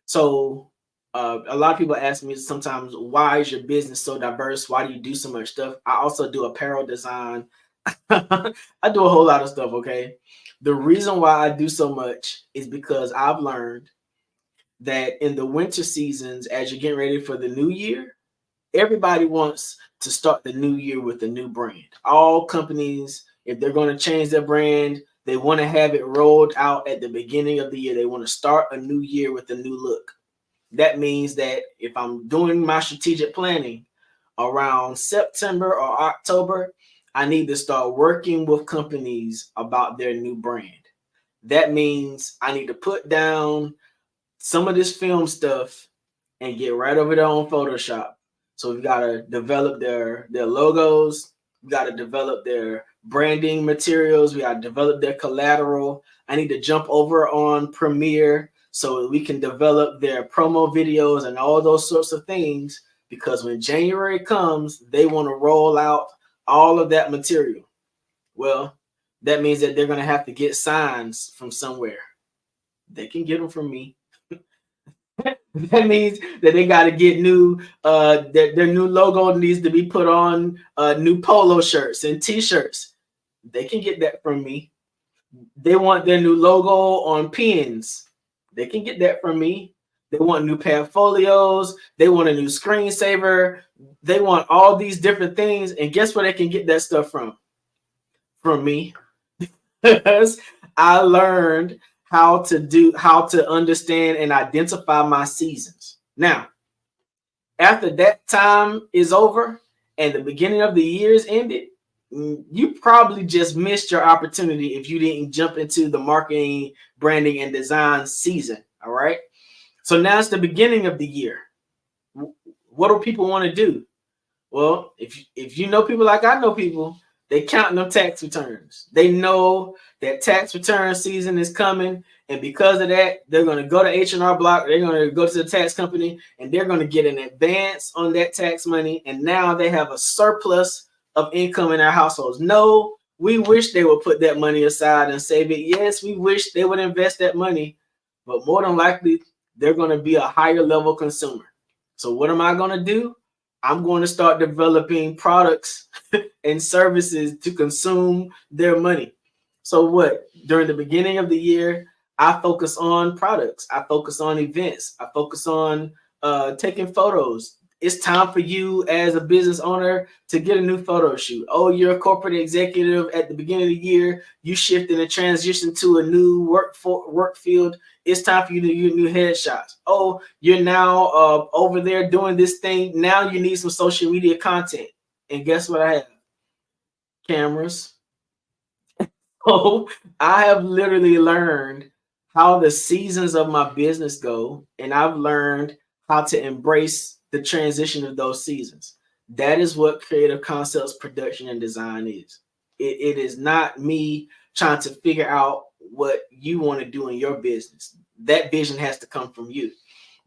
So a lot of people ask me sometimes, why is your business so diverse? Why do you do so much stuff? I also do apparel design. I do a whole lot of stuff, okay? The reason why I do so much is because I've learned that in the winter seasons, as you're getting ready for the new year, everybody wants to start the new year with a new brand. All companies, if they're going to change their brand, they want to have it rolled out at the beginning of the year. They want to start a new year with a new look. That means that if I'm doing my strategic planning around September or October, I need to start working with companies about their new brand. That means I need to put down some of this film stuff and get right over there on Photoshop. So we've got to develop their logos. We got to develop their branding materials. We got to develop their collateral. I need to jump over on Premiere so we can develop their promo videos and all those sorts of things, because when January comes, they want to roll out all of that material. Well, that means that they're going to have to get signs from somewhere. They can get them from me. That means that they got to get new, their new logo needs to be put on new polo shirts and t-shirts. They can get that from me. They want their new logo on pins. They can get that from me. They want new portfolios. They want a new screensaver. They want all these different things. And guess where they can get that stuff from? From me. I learned how to understand and identify my seasons. Now, after that time is over and the beginning of the year is ended, you probably just missed your opportunity if you didn't jump into the marketing, branding, and design season. All right. So now it's the beginning of the year. What do people want to do? Well, if you know people like I know people, they counting them tax returns. They know that tax return season is coming, and because of that, they're going to go to H&R Block. They're going to go to the tax company, and they're going to get an advance on that tax money. And now they have a surplus of income in their households. No, we wish they would put that money aside and save it. Yes, we wish they would invest that money, but more than likely, they're going to be a higher level consumer. So what am I going to do? I'm going to start developing products and services to consume their money. So what? During the beginning of the year, I focus on products. I focus on events. I focus on taking photos. It's time for you as a business owner to get a new photo shoot. Oh, you're a corporate executive at the beginning of the year. You shifted and transition to a new work field. It's time for you to do new headshots. Oh, you're now over there doing this thing. Now you need some social media content. And guess what I have? Cameras. Oh, I have literally learned how the seasons of my business go, and I've learned how to embrace the transition of those seasons. That is what creative concepts, production, and design is. It is not me trying to figure out what you want to do in your business. That vision has to come from you.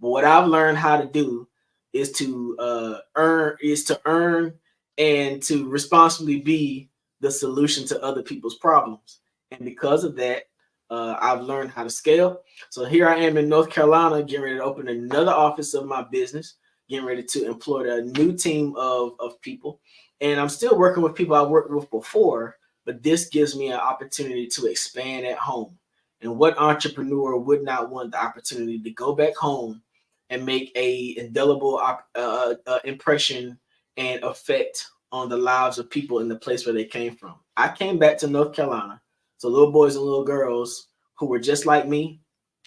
But what I've learned how to do is to earn and to responsibly be the solution to other people's problems. And because of that, I've learned how to scale. So here I am in North Carolina, getting ready to open another office of my business, getting ready to employ a new team of people. And I'm still working with people I worked with before, but this gives me an opportunity to expand at home. And what entrepreneur would not want the opportunity to go back home and make a indelible impression and effect on the lives of people in the place where they came from? I came back to North Carolina, so little boys and little girls who were just like me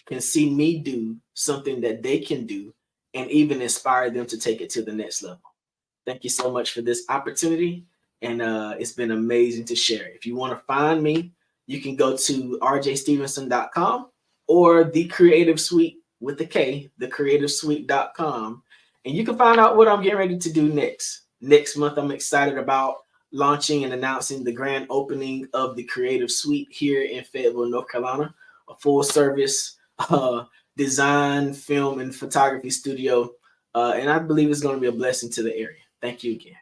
can see me do something that they can do and even inspire them to take it to the next level. Thank you so much for this opportunity, and it's been amazing to share. If you want to find me, you can go to rjstevenson.com or The Creative Suite with the K, thecreativesuite.com, and you can find out what I'm getting ready to do next. Next month, I'm excited about launching and announcing the grand opening of the Creative Suite here in Fayetteville, North Carolina, a full service design, film, and photography studio. And I believe it's going to be a blessing to the area. Thank you again.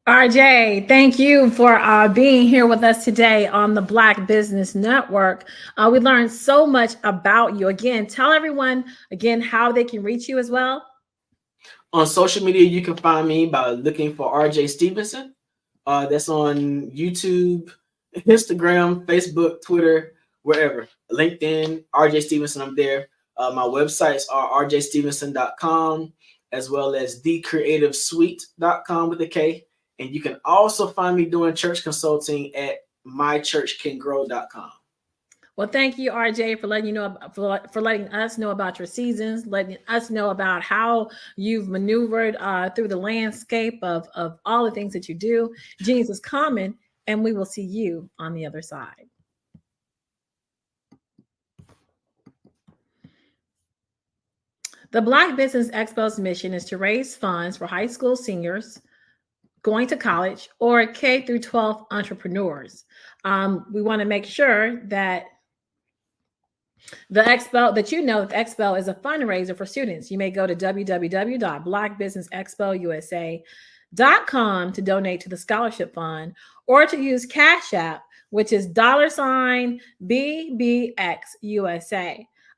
RJ, thank you for being here with us today on the Black Business Network. We learned so much about you. Again, tell everyone again how they can reach you as well. On social media, you can find me by looking for RJ Stevenson. That's on YouTube, Instagram, Facebook, Twitter, wherever. LinkedIn, RJ Stevenson, I'm there. My websites are rjstevenson.com as well as thecreativesuite.com with a K. And you can also find me doing church consulting at mychurchcangrow.com. Well, thank you, RJ, for letting letting us know about your seasons, letting us know about how you've maneuvered through the landscape of all the things that you do. Genius is common, and we will see you on the other side. The Black Business Expo's mission is to raise funds for high school seniors going to college or K through 12 entrepreneurs. We want to make sure that the Expo, that you know that the Expo is a fundraiser for students. You may go to www.blackbusinesseexpousa.com to donate to the scholarship fund or to use Cash App, which is $BBXUSA.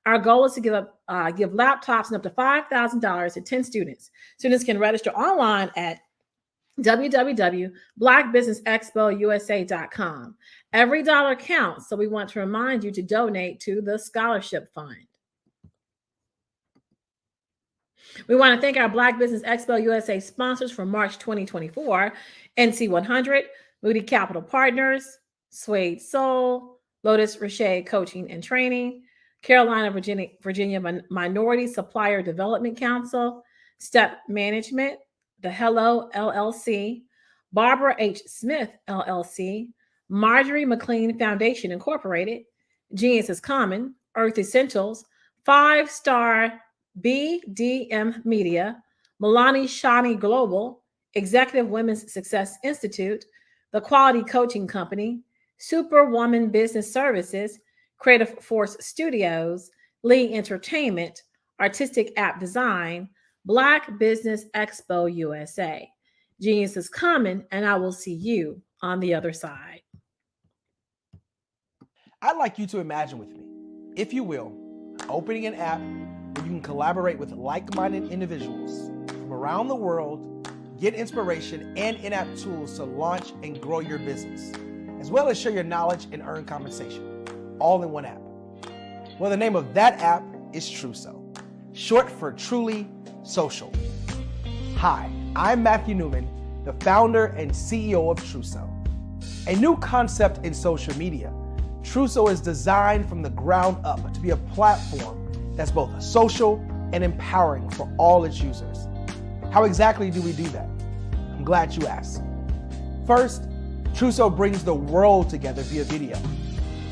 Our goal is to give laptops and up to $5,000 to 10 students. Students can register online at www.blackbusinesseexpousa.com. Every dollar counts, so we want to remind you to donate to the scholarship fund. We want to thank our Black Business Expo USA sponsors for March 2024, NC100, Moody Capital Partners, Suede Soul, Lotus Richey Coaching and Training, Carolina, Virginia Minority Supplier Development Council, Step Management, The Hello LLC, Barbara H. Smith LLC, Marjorie McLean Foundation Incorporated, Genius is Common, Earth Essentials, 5-Star BDM Media, Milani Shani Global, Executive Women's Success Institute, The Quality Coaching Company, Superwoman Business Services, Creative Force Studios, Lee Entertainment, Artistic App Design, Black Business Expo USA. Genius is Common, and I will see you on the other side. I'd like you to imagine with me, if you will, opening an app where you can collaborate with like-minded individuals from around the world, get inspiration and in-app tools to launch and grow your business, as well as share your knowledge and earn compensation, all in one app. Well, the name of that app is Truso, short for Truly Social. Hi, I'm Matthew Newman, the founder and CEO of Truso. A new concept in social media, Truso is designed from the ground up to be a platform that's both social and empowering for all its users. How exactly do we do that? I'm glad you asked. First, Truso brings the world together via video.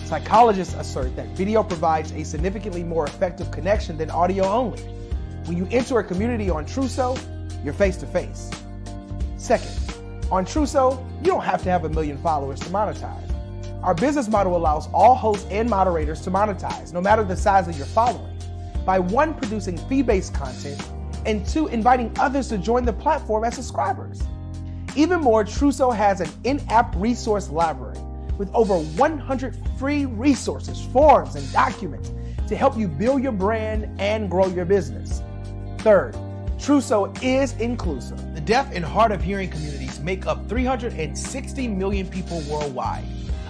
Psychologists assert that video provides a significantly more effective connection than audio only. When you enter a community on Truso, you're face-to-face. Second, on Truso, you don't have to have 1 million followers to monetize. Our business model allows all hosts and moderators to monetize, no matter the size of your following, by one, producing fee-based content, and 2, inviting others to join the platform as subscribers. Even more, Truso has an in-app resource library with over 100 free resources, forms, and documents to help you build your brand and grow your business. Third, Truso is inclusive. The deaf and hard of hearing communities make up 360 million people worldwide.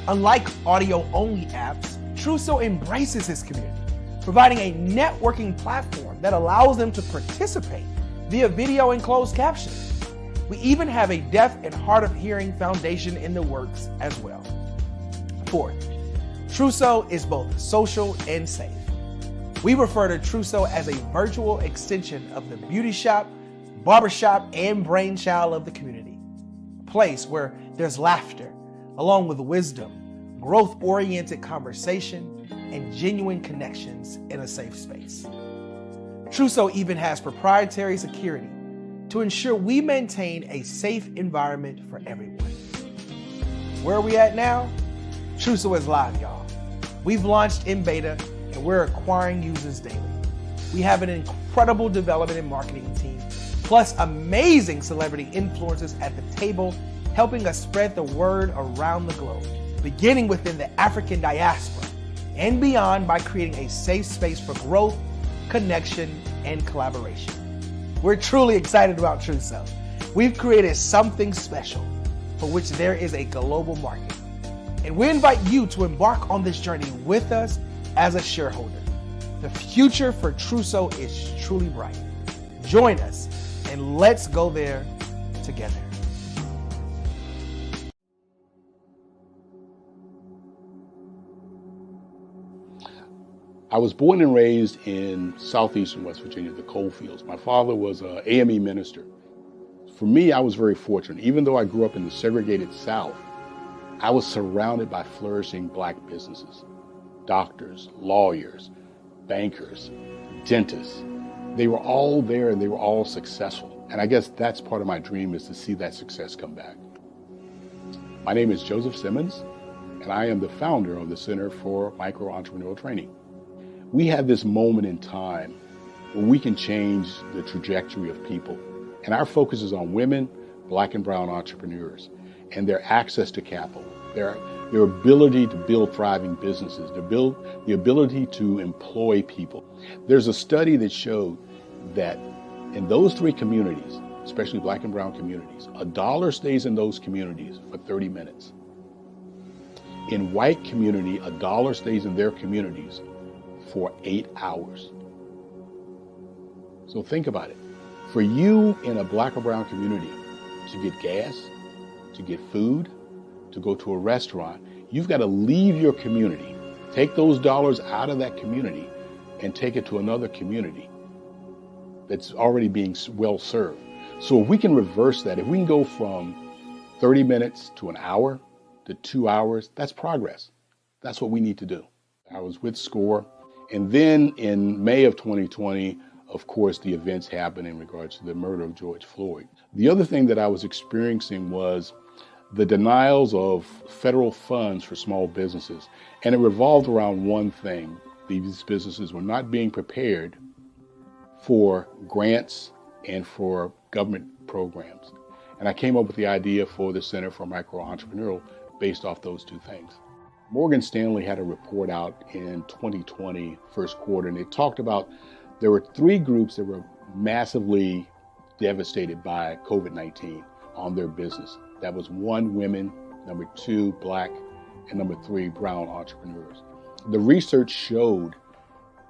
Unlike audio-only apps, Truso embraces this community, providing a networking platform that allows them to participate via video and closed captioning. We even have a deaf and hard of hearing foundation in the works as well. Fourth, Truso is both social and safe. We refer to Truso as a virtual extension of the beauty shop, barbershop, and brainchild of the community. A place where there's laughter, along with wisdom, growth-oriented conversation, and genuine connections in a safe space. Truso even has proprietary security to ensure we maintain a safe environment for everyone. Where are we at now? Truso is live, y'all. We've launched in beta and we're acquiring users daily. We have an incredible development and marketing team, plus amazing celebrity influencers at the table, helping us spread the word around the globe, beginning within the African diaspora and beyond by creating a safe space for growth, connection, and collaboration. We're truly excited about Truso. We've created something special for which there is a global market. And we invite you to embark on this journey with us as a shareholder. The future for Truso is truly bright. Join us and let's go there together. I was born and raised in southeastern West Virginia, the coal fields. My father was an AME minister. For me, I was very fortunate. Even though I grew up in the segregated South, I was surrounded by flourishing Black businesses. Doctors, lawyers, bankers, dentists. They were all there and they were all successful. And I guess that's part of my dream, is to see that success come back. My name is Joseph Simmons, and I am the founder of the Center for Micro-Entrepreneurial Training. We have this moment in time where we can change the trajectory of people. And our focus is on women, Black and brown entrepreneurs, and their access to capital, their ability to build thriving businesses, the ability to employ people. There's a study that showed that in those three communities, especially Black and brown communities, $1 stays in those communities for 30 minutes. In white community, $1 stays in their communities for 8 hours. So think about it. For you in a Black or brown community to get gas, to get food, to go to a restaurant, you've got to leave your community, take those dollars out of that community and take it to another community that's already being well served. So if we can reverse that, if we can go from 30 minutes to an hour to 2 hours, that's progress. That's what we need to do. I was with SCORE. And then in May of 2020, of course, the events happened in regards to the murder of George Floyd. The other thing that I was experiencing was the denials of federal funds for small businesses. And it revolved around one thing. These businesses were not being prepared for grants and for government programs. And I came up with the idea for the Center for Micro-Entrepreneurial based off those two things. Morgan Stanley had a report out in 2020, first quarter, and it talked about there were 3 groups that were massively devastated by COVID-19 on their business. That was 1, women, number 2, Black, and number 3, brown entrepreneurs. The research showed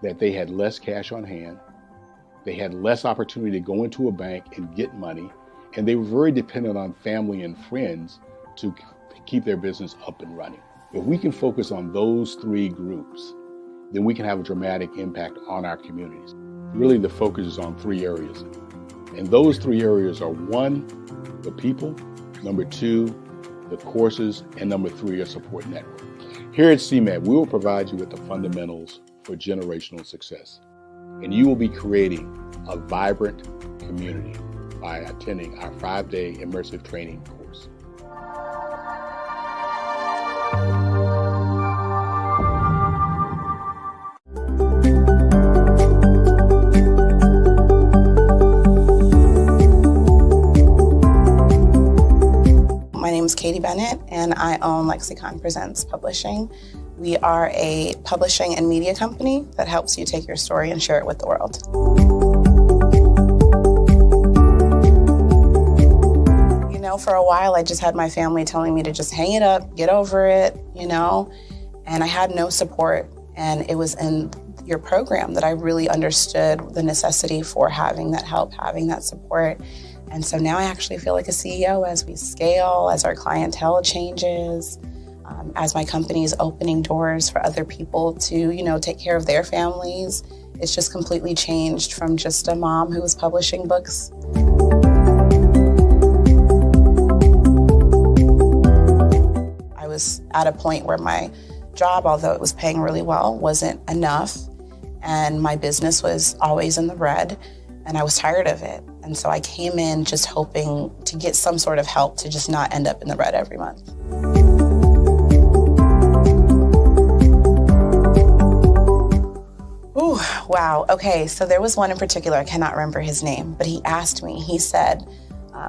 that they had less cash on hand, they had less opportunity to go into a bank and get money, and they were very dependent on family and friends to keep their business up and running. If we can focus on those 3 groups, then we can have a dramatic impact on our communities. Really, the focus is on 3 areas. And those 3 areas are 1, the people, number 2, the courses, and number 3, a support network. Here at CMAT, we will provide you with the fundamentals for generational success. And you will be creating a vibrant community by attending our 5-day immersive training course. Katie Bennett, and I own Lexicon Presents Publishing. We are a publishing and media company that helps you take your story and share it with the world. You know, for a while, I just had my family telling me to just hang it up, get over it, you know, and I had no support. And it was in your program that I really understood the necessity for having that help, having that support. And so now I actually feel like a CEO as we scale, as our clientele changes, as my company is opening doors for other people to, you know, take care of their families. It's just completely changed from just a mom who was publishing books. I was at a point where my job, although it was paying really well, wasn't enough. And my business was always in the red, and I was tired of it. And so I came in just hoping to get some sort of help to just not end up in the red every month. Ooh, wow. Okay, so there was one in particular, I cannot remember his name, but he asked me, he said,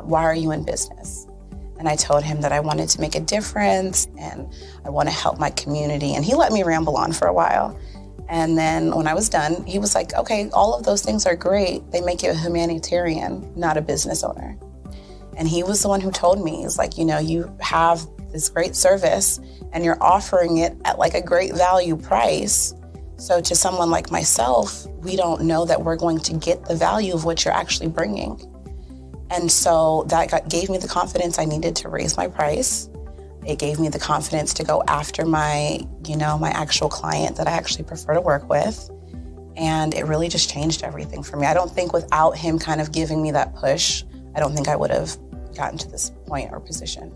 why are you in business? And I told him that I wanted to make a difference and I want to help my community. And he let me ramble on for a while. And then when I was done, he was like, okay, all of those things are great. They make you a humanitarian, not a business owner. And he was the one who told me, he's like, you know, you have this great service and you're offering it at like a great value price. So to someone like myself, we don't know that we're going to get the value of what you're actually bringing. And so that gave me the confidence I needed to raise my price. It gave me the confidence to go after my actual client that I actually prefer to work with. And it really just changed everything for me. I don't think without him kind of giving me that push, I don't think I would have gotten to this point or position.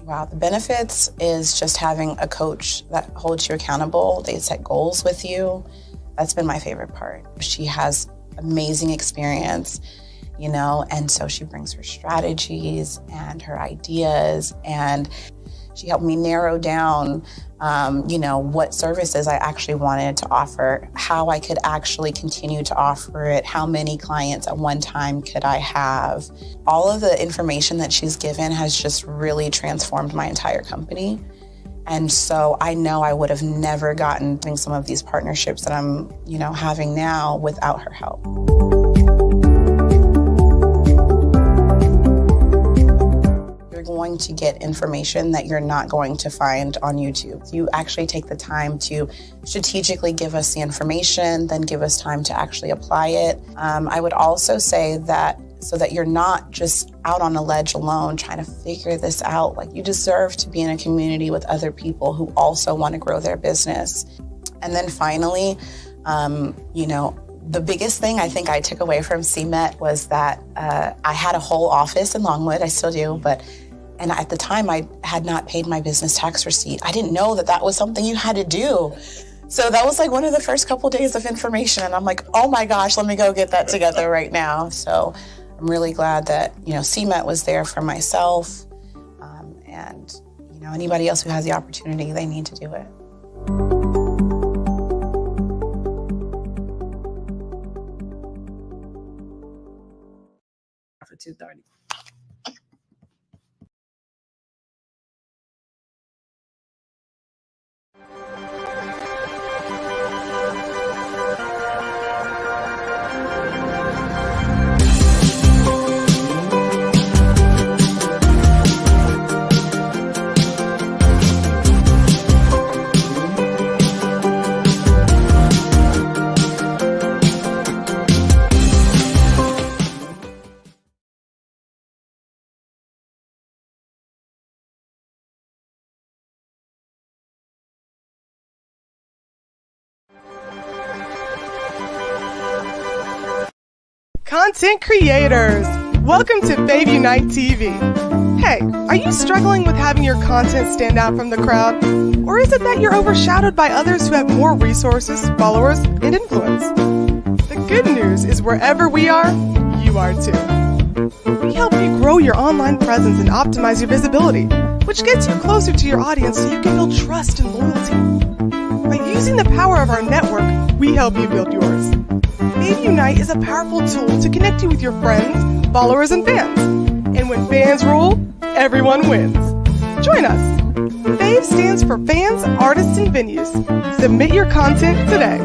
Wow, the benefits is just having a coach that holds you accountable. They set goals with you. That's been my favorite part. She has amazing experience, you know, and so she brings her strategies and her ideas, and she helped me narrow down, what services I actually wanted to offer, how I could actually continue to offer it, how many clients at one time could I have. All of the information that she's given has just really transformed my entire company. And so I know I would have never gotten some of these partnerships that I'm, having now without her help. You're going to get information that you're not going to find on YouTube. You actually take the time to strategically give us the information, then give us time to actually apply it. I would also say that so that you're not just out on a ledge alone trying to figure this out. Like, you deserve to be in a community with other people who also want to grow their business. And then finally, the biggest thing I think I took away from CMET was that I had a whole office in Longwood, I still do, and at the time I had not paid my business tax receipt. I didn't know that that was something you had to do. So that was like one of the first couple days of information, and I'm like, oh my gosh, let me go get that together right now. So I'm really glad that, CMET was there for myself, and anybody else who has the opportunity, they need to do it. For 2:30. Content creators, welcome to Fave Unite TV. Hey, are you struggling with having your content stand out from the crowd? Or is it that you're overshadowed by others who have more resources, followers, and influence? The good news is wherever we are, you are too. We help you grow your online presence and optimize your visibility, which gets you closer to your audience so you can build trust and loyalty. By using the power of our network, we help you build yours. Baby Unite is a powerful tool to connect you with your friends, followers, and fans. And when fans rule, everyone wins. Join us. FAVE stands for Fans, Artists, and Venues. Submit your content today.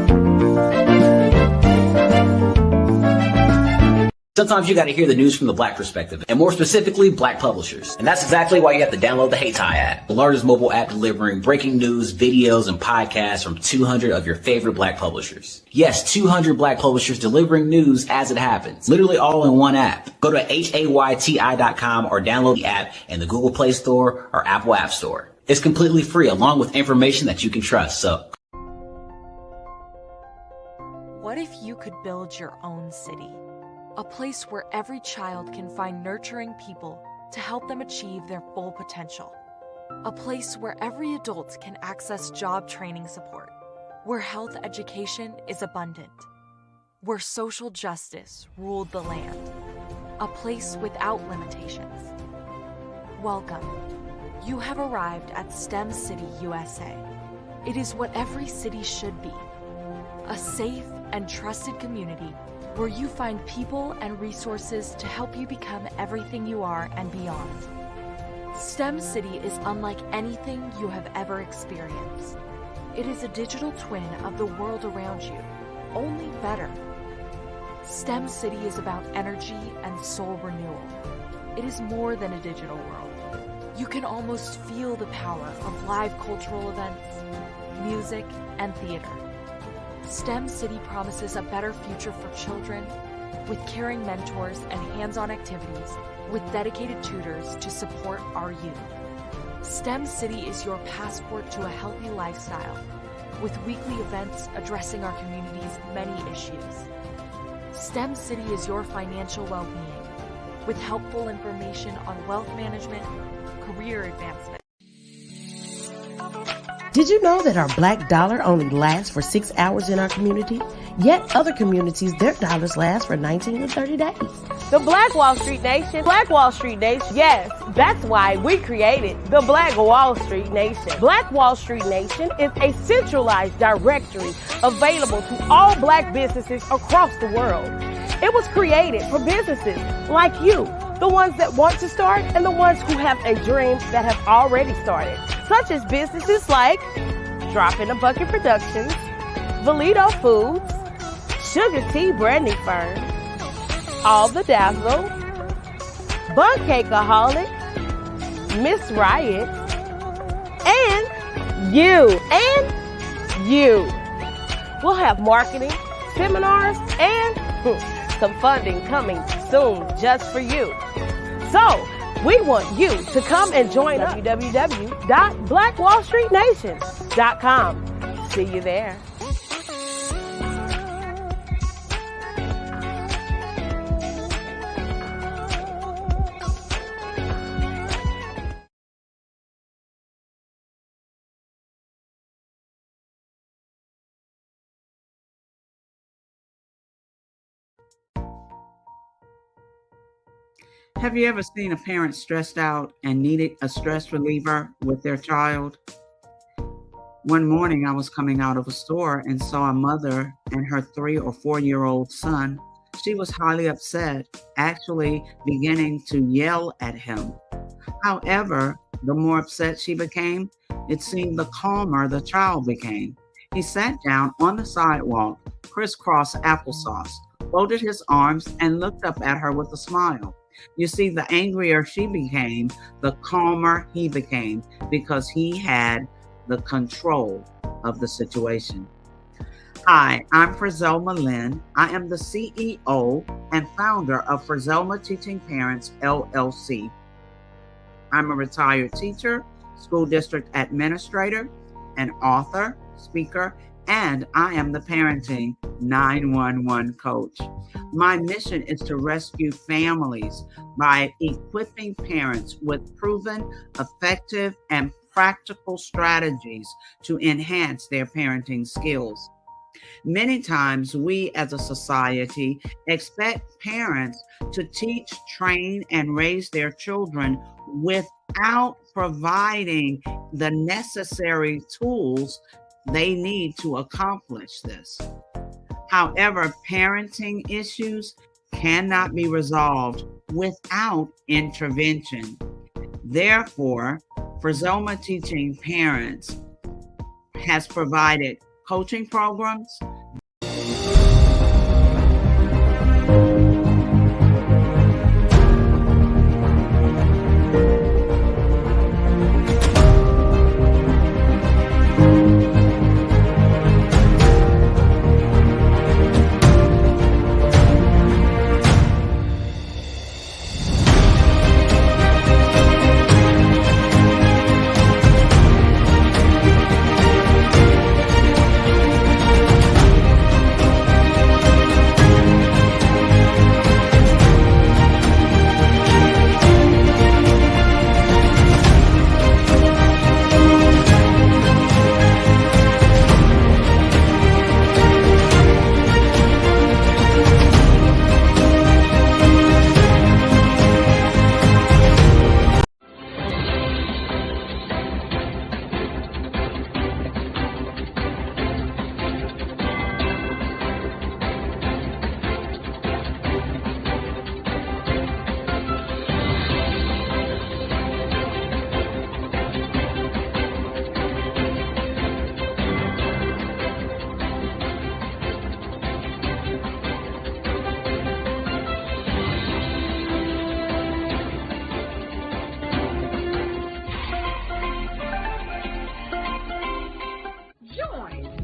Sometimes you got to hear the news from the Black perspective, and more specifically, Black publishers. And that's exactly why you have to download the HeyTie app, the largest mobile app delivering breaking news, videos, and podcasts from 200 of your favorite Black publishers. Yes, 200 Black publishers delivering news as it happens, literally all in one app. Go to HAYTI.com or download the app in the Google Play Store or Apple App Store. It's completely free, along with information that you can trust. So, what if you could build your own city? A place where every child can find nurturing people to help them achieve their full potential. A place where every adult can access job training support. Where health education is abundant. Where social justice ruled the land. A place without limitations. Welcome. You have arrived at STEM City USA. It is what every city should be. A safe and trusted community where you find people and resources to help you become everything you are and beyond. STEM City is unlike anything you have ever experienced. It is a digital twin of the world around you, only better. STEM City is about energy and soul renewal. It is more than a digital world. You can almost feel the power of live cultural events, music, and theater. STEM City promises a better future for children with caring mentors and hands-on activities with dedicated tutors to support our youth. STEM City is your passport to a healthy lifestyle with weekly events addressing our community's many issues. STEM City is your financial well-being with helpful information on wealth management, career advancement. Did you know that our black dollar only lasts for 6 hours in our community? Yet other communities, their dollars last for 19 to 30 days. The Black Wall Street Nation. Black Wall Street Nation. Yes, that's why we created the Black Wall Street Nation. Black Wall Street Nation is a centralized directory available to all Black businesses across the world. It was created for businesses like you, the ones that want to start and the ones who have a dream that have already started, such as businesses like Drop in a Bucket Productions, Valito Foods, Sugar Tea Brandy Firm, All the Dazzle, Bun Cakeaholic, Miss Riot, and you. We'll have marketing, seminars, and some funding coming soon just for you. So, we want you to come and join us. www.blackwallstreetnation.com. See you there. Have you ever seen a parent stressed out and needed a stress reliever with their child? One morning I was coming out of a store and saw a mother and her 3 or 4-year-old son. She was highly upset, actually beginning to yell at him. However, the more upset she became, it seemed the calmer the child became. He sat down on the sidewalk, crisscross applesauce, folded his arms, and looked up at her with a smile. You see, the angrier she became, the calmer he became, because he had the control of the situation. Hi, I'm Frizelma Lynn. I am the CEO and founder of Frizelma Teaching Parents, LLC. I'm a retired teacher, school district administrator, an author, speaker, and I am the parenting 911 coach. My mission is to rescue families by equipping parents with proven, effective, and practical strategies to enhance their parenting skills. Many times we as a society expect parents to teach, train, and raise their children without providing the necessary tools they need to accomplish this. However, parenting issues cannot be resolved without intervention. Therefore, Frizoma Teaching Parents has provided coaching programs,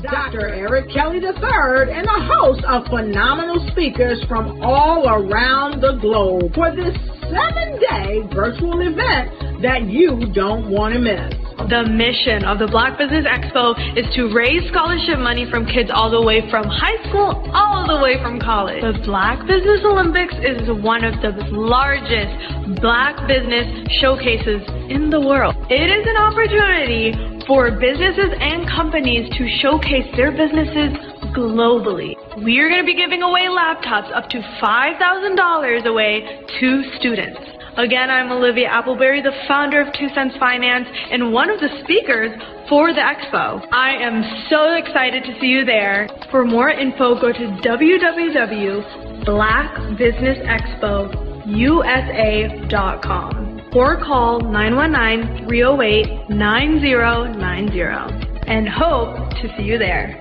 Dr. Eric Kelly III and a host of phenomenal speakers from all around the globe for this 7-day virtual event that you don't want to miss. The mission of the Black Business Expo is to raise scholarship money from kids all the way from high school, all the way from college. The Black Business Olympics is one of the largest Black business showcases in the world. It is an opportunity for businesses and companies to showcase their businesses globally. We are going to be giving away laptops up to $5,000 away to students. Again, I'm Olivia Appleberry, the founder of 2 Cents Finance and one of the speakers for the expo. I am so excited to see you there. For more info, go to www.blackbusinessexpousa.com or call 919-308-9090 and hope to see you there.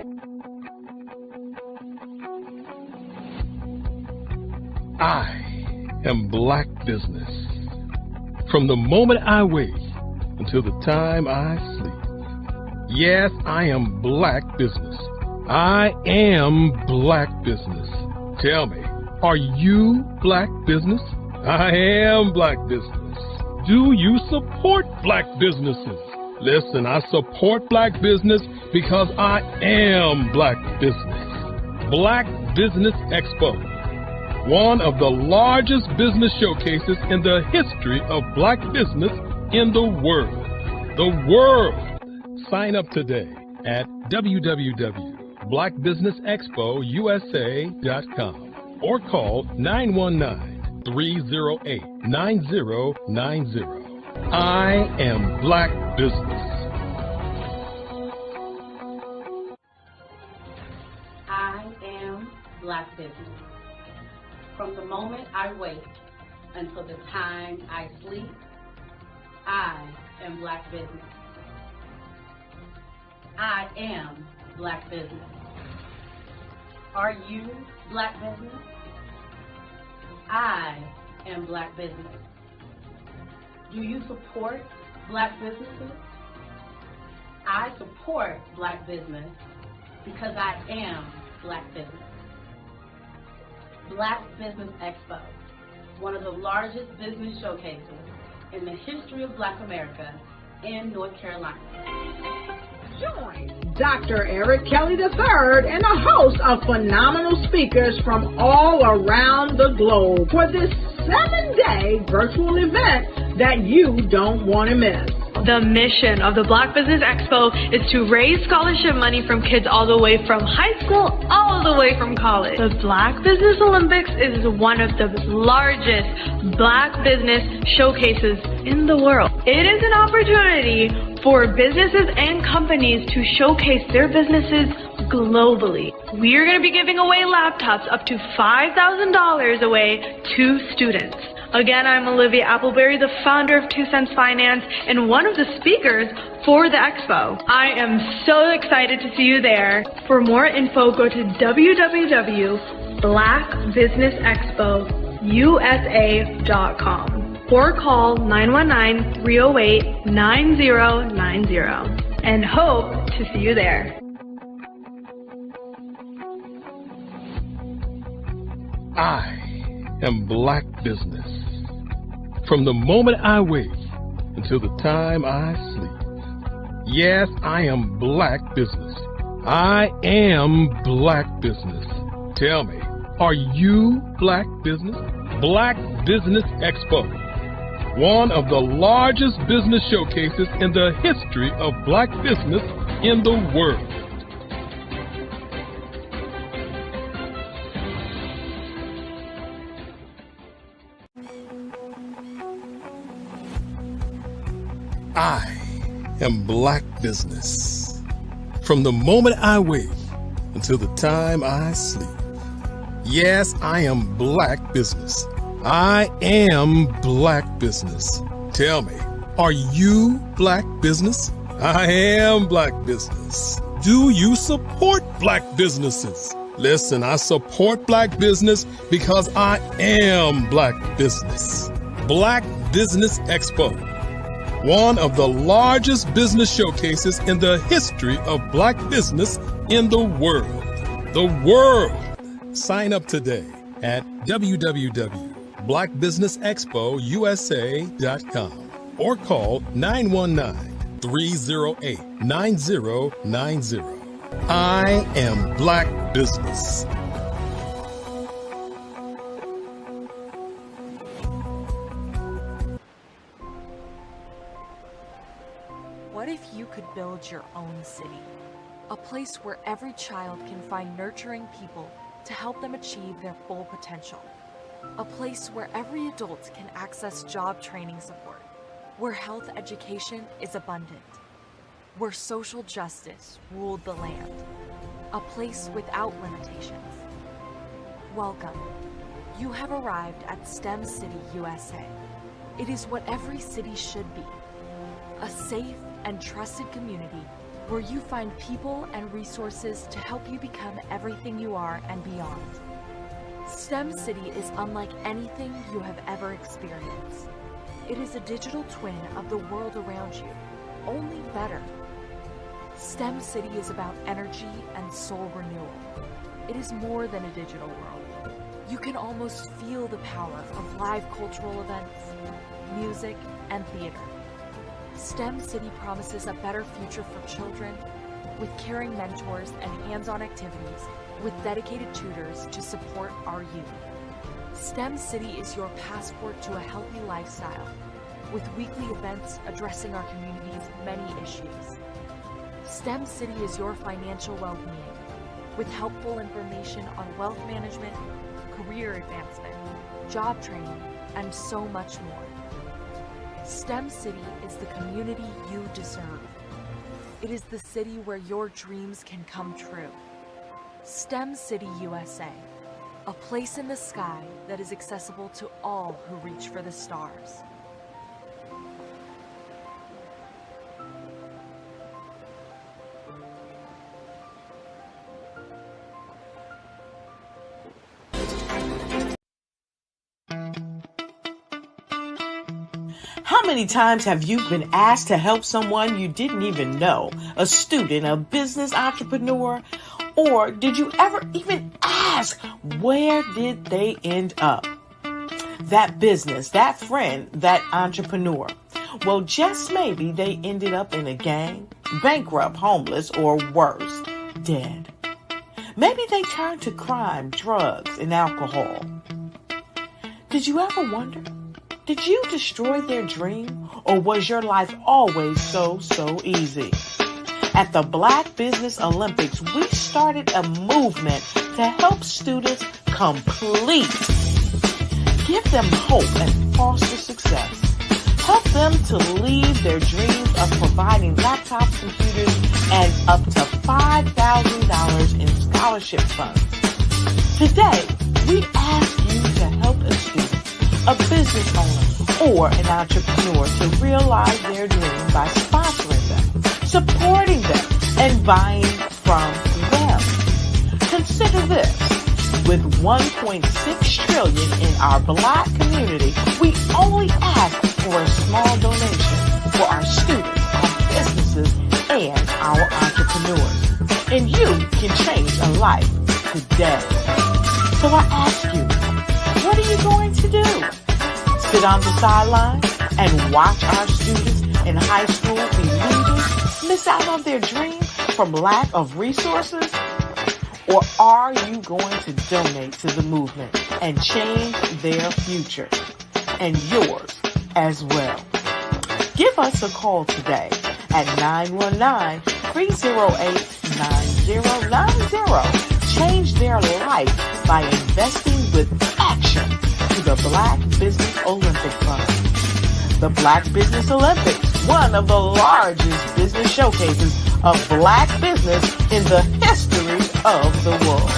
I am Black Business. From the moment I wake until the time I sleep. Yes, I am Black Business. I am Black Business. Tell me, are you Black Business? I am Black Business. Do you support Black businesses? Listen, I support Black business because I am Black Business. Black Business Expo, one of the largest business showcases in the history of Black business in the world. The world! Sign up today at www.blackbusinessexpousa.com or call 919-308-9090. I am Black Business. I am Black Business. From the moment I wake until the time I sleep, I am Black Business. I am Black Business. Are you Black Business? I am Black Business. Do you support Black businesses? I support Black business because I am Black Business. Black Business Expo, one of the largest business showcases in the history of Black America in North Carolina. Join Dr. Eric Kelly III and a host of phenomenal speakers from all around the globe for this 7-day virtual event that you don't want to miss. The mission of the Black Business Expo is to raise scholarship money from kids all the way from high school, all the way from college. The Black Business Olympics is one of the largest Black business showcases in the world. It is an opportunity for businesses and companies to showcase their businesses globally. We are going to be giving away laptops up to $5,000 away to students. Again, I'm Olivia Appleberry, the founder of 2 Cents Finance and one of the speakers for the expo. I am so excited to see you there. For more info, go to www.blackbusinessexpousa.com or call 919-308-9090 and hope to see you there. I am Black Business. From the moment I wake until the time I sleep. Yes, I am Black Business. I am Black Business. Tell me, are you Black Business? Black Business Expo, one of the largest business showcases in the history of Black business in the world. I am Black Business. From the moment I wake until the time I sleep. Yes, I am Black Business. I am Black Business. Tell me, are you Black Business? I am Black Business. Do you support Black businesses? Listen, I support Black business because I am Black Business. Black Business Expo, one of the largest business showcases in the history of Black business in the world. The world! Sign up today at www.blackbusinessexpousa.com or call 919-308-9090. I am Black Business. What if you could build your own city? A place where every child can find nurturing people to help them achieve their full potential. A place where every adult can access job training support, where health education is abundant, where social justice ruled the land. A place without limitations. Welcome. You have arrived at STEM City USA. It is what every city should be. A safe and trusted community where you find people and resources to help you become everything you are and beyond. STEM City is unlike anything you have ever experienced. It is a digital twin of the world around you, only better. STEM City is about energy and soul renewal. It is more than a digital world. You can almost feel the power of live cultural events, music, and theater. STEM City promises a better future for children with caring mentors and hands-on activities with dedicated tutors to support our youth. STEM City is your passport to a healthy lifestyle with weekly events addressing our community's many issues. STEM City is your financial well-being with helpful information on wealth management, career advancement, job training, and so much more. STEM City is the community you deserve. It is the city where your dreams can come true. STEM City USA, a place in the sky that is accessible to all who reach for the stars. How many times have you been asked to help someone you didn't even know, a student, a business entrepreneur, or did you ever even ask, where did they end up? That business, that friend, that entrepreneur. Well, just maybe they ended up in a gang, bankrupt, homeless, or worse, dead. Maybe they turned to crime, drugs, and alcohol. Did you ever wonder? Did you destroy their dream, or was your life always so easy? At the Black Business Olympics, we started a movement to help students complete, give them hope and foster success. Help them to leave their dreams of providing laptops, computers, and up to $5,000 in scholarship funds. Today, we ask you to help a student, a business owner, or an entrepreneur to realize their dream by sponsoring them, supporting them, and buying from them. Consider this. With $1.6 trillion in our Black community, we only ask for a small donation for our students, our businesses, and our entrepreneurs. And you can change a life today. So I ask you, what are you going to do? Sit on the sidelines and watch our students in high school be leaders, miss out on their dreams from lack of resources? Or are you going to donate to the movement and change their future and yours as well? Give us a call today at 919-308-9090. Change their life by investing with action to the Black Business Olympic Fund. The Black Business Olympics, one of the largest business showcases of Black business in the history of the world.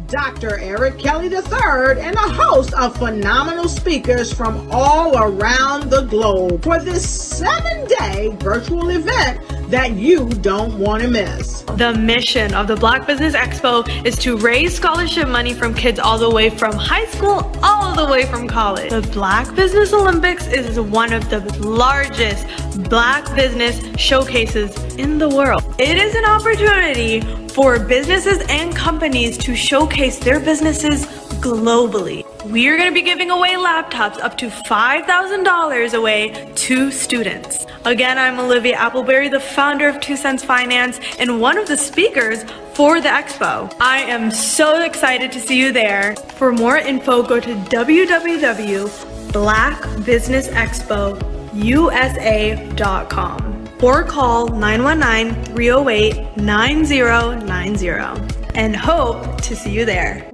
Dr. Eric Kelly III and a host of phenomenal speakers from all around the globe for this 7-day virtual event that you don't want to miss. The mission of the Black Business Expo is to raise scholarship money from kids all the way from high school all the way from college. The Black Business Olympics is one of the largest Black business showcases in the world. It is an opportunity for businesses and companies to showcase their businesses globally. We are going to be giving away laptops up to $5,000 away to students. Again, I'm Olivia Appleberry, the founder of 2 Cents Finance and one of the speakers for the expo. I am so excited to see you there. For more info, go to www.blackbusinessexpousa.com or call 919-308-9090 and hope to see you there.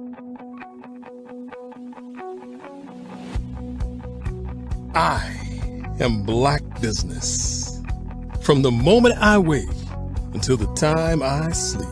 I am Black Business. From the moment I wake until the time I sleep.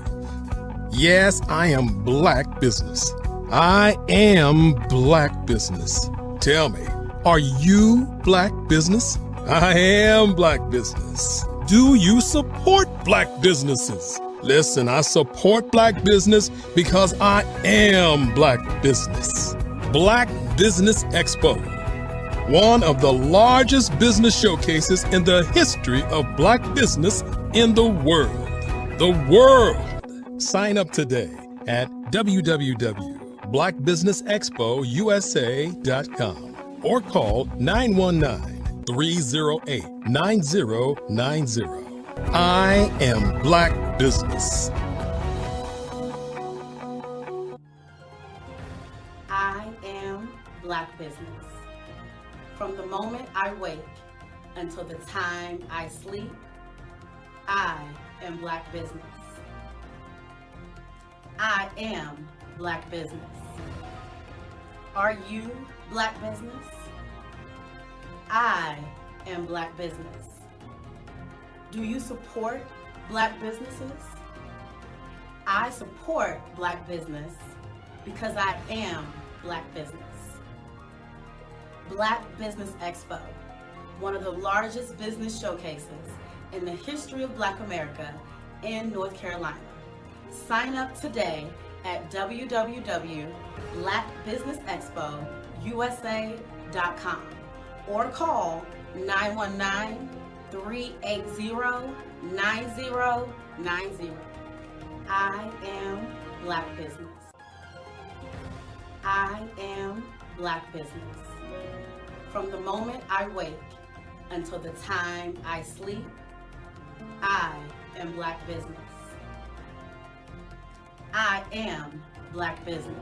Yes, I am Black Business. I am Black Business. Tell me, are you Black Business? I am Black Business. Do you support Black businesses? Listen, I support Black business because I am Black Business. Black Business Expo, one of the largest business showcases in the history of Black business in the world. The world. Sign up today at www.blackbusinessexpousa.com or call 919-308-9090. I am Black Business. I am Black Business. From the moment I wake until the time I sleep, I am Black Business. I am Black Business. Are you Black Business? I am Black Business. Do you support Black businesses? I support Black business because I am Black business. Black Business Expo, one of the largest business showcases in the history of Black America in North Carolina. Sign up today at www.blackbusinessexpousa.com or call 919-380-9090. I am Black Business. I am Black Business. From the moment I wake until the time I sleep, I am Black Business. I am Black Business.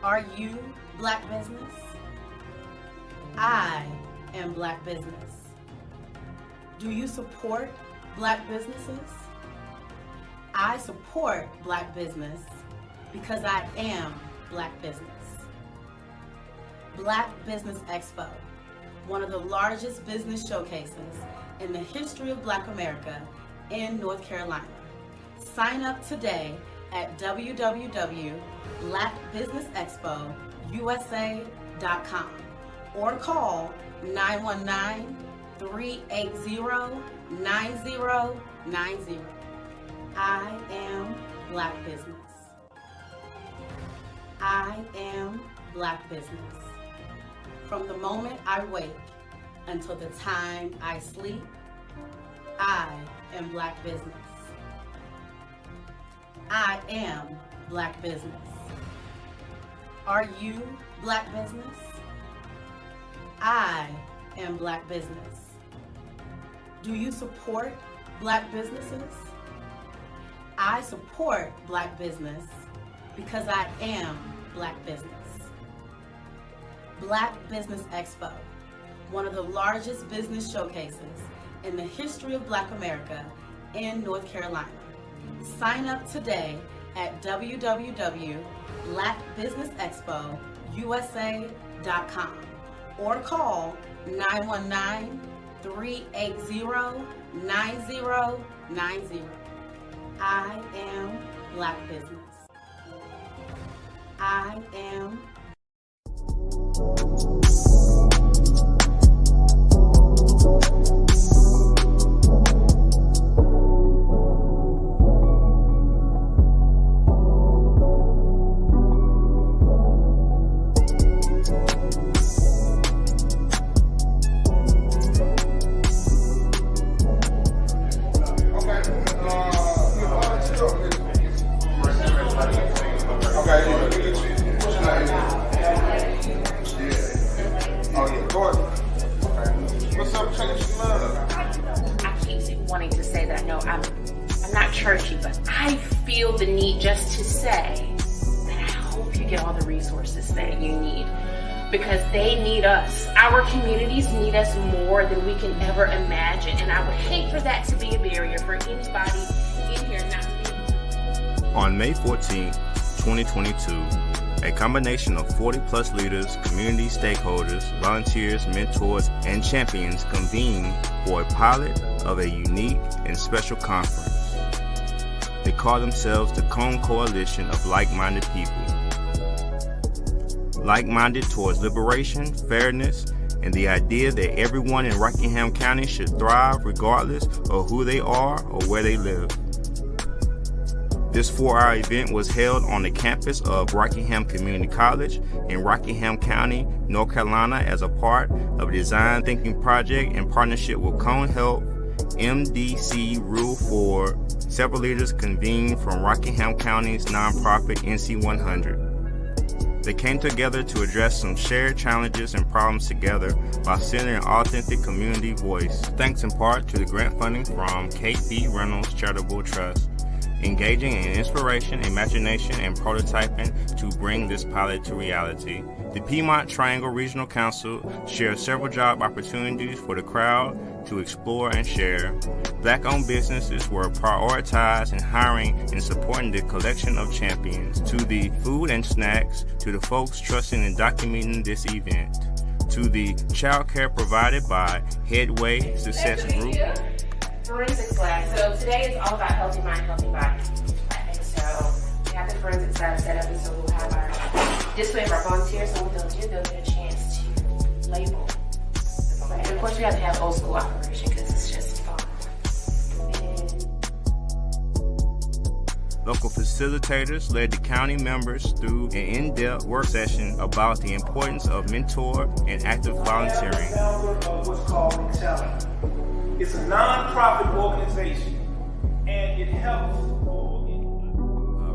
Are you Black Business? I am Black Business. Do you support Black businesses? I support Black business because I am Black Business. Black Business Expo, one of the largest business showcases in the history of Black America in North Carolina. Sign up today at www.blackbusinessexpousa.com or call 919-380-9090. I am Black Business. I am Black Business. From the moment I wake until the time I sleep, I am Black Business. I am Black Business. Are you Black Business? I am Black Business. Do you support Black businesses? I support Black business because I am Black Business. Black Business Expo, one of the largest business showcases in the history of Black America in North Carolina. Sign up today at www.blackbusinessexpousa.com or call 919-380-9090. I am Black Business. I am wanting to say that, no, I'm not churchy, but I feel the need just to say that I hope you get all the resources that you need, because they need us. Our communities need us more than we can ever imagine, and I would hate for that to be a barrier for anybody in here not to be able to. On May 14, 2022, a combination of 40-plus leaders, community stakeholders, volunteers, mentors, and champions convened for a pilot of a unique and special conference. They call themselves the Cone Coalition of Like-Minded People. Like-minded towards liberation, fairness, and the idea that everyone in Rockingham County should thrive regardless of who they are or where they live. This 4-hour event was held on the campus of Rockingham Community College in Rockingham County, North Carolina, as a part of a design thinking project in partnership with Cone Health, MDC Rule 4. Several leaders convened from Rockingham County's nonprofit NC100. They came together to address some shared challenges and problems together while centering an authentic community voice, thanks in part to the grant funding from Kate B. Reynolds Charitable Trust, engaging in inspiration, imagination, and prototyping to bring this pilot to reality. The Piedmont Triangle Regional Council shared several job opportunities for the crowd to explore and share. Black-owned businesses were prioritized in hiring and supporting the collection of champions, to the food and snacks, to the folks trusting and documenting this event, to the childcare provided by Headway Success Group. Forensics lab. So today is all about healthy mind, healthy body. And so we have the forensics lab set up, and so we'll have our display of our volunteers. And what they'll do, they'll get a chance to label. And of course, we have to have old school operation because it's just fun. Local facilitators led the county members through an in-depth work session about the importance of mentor and active volunteering. What's called Intelling. It's a non-profit organization, and it helps.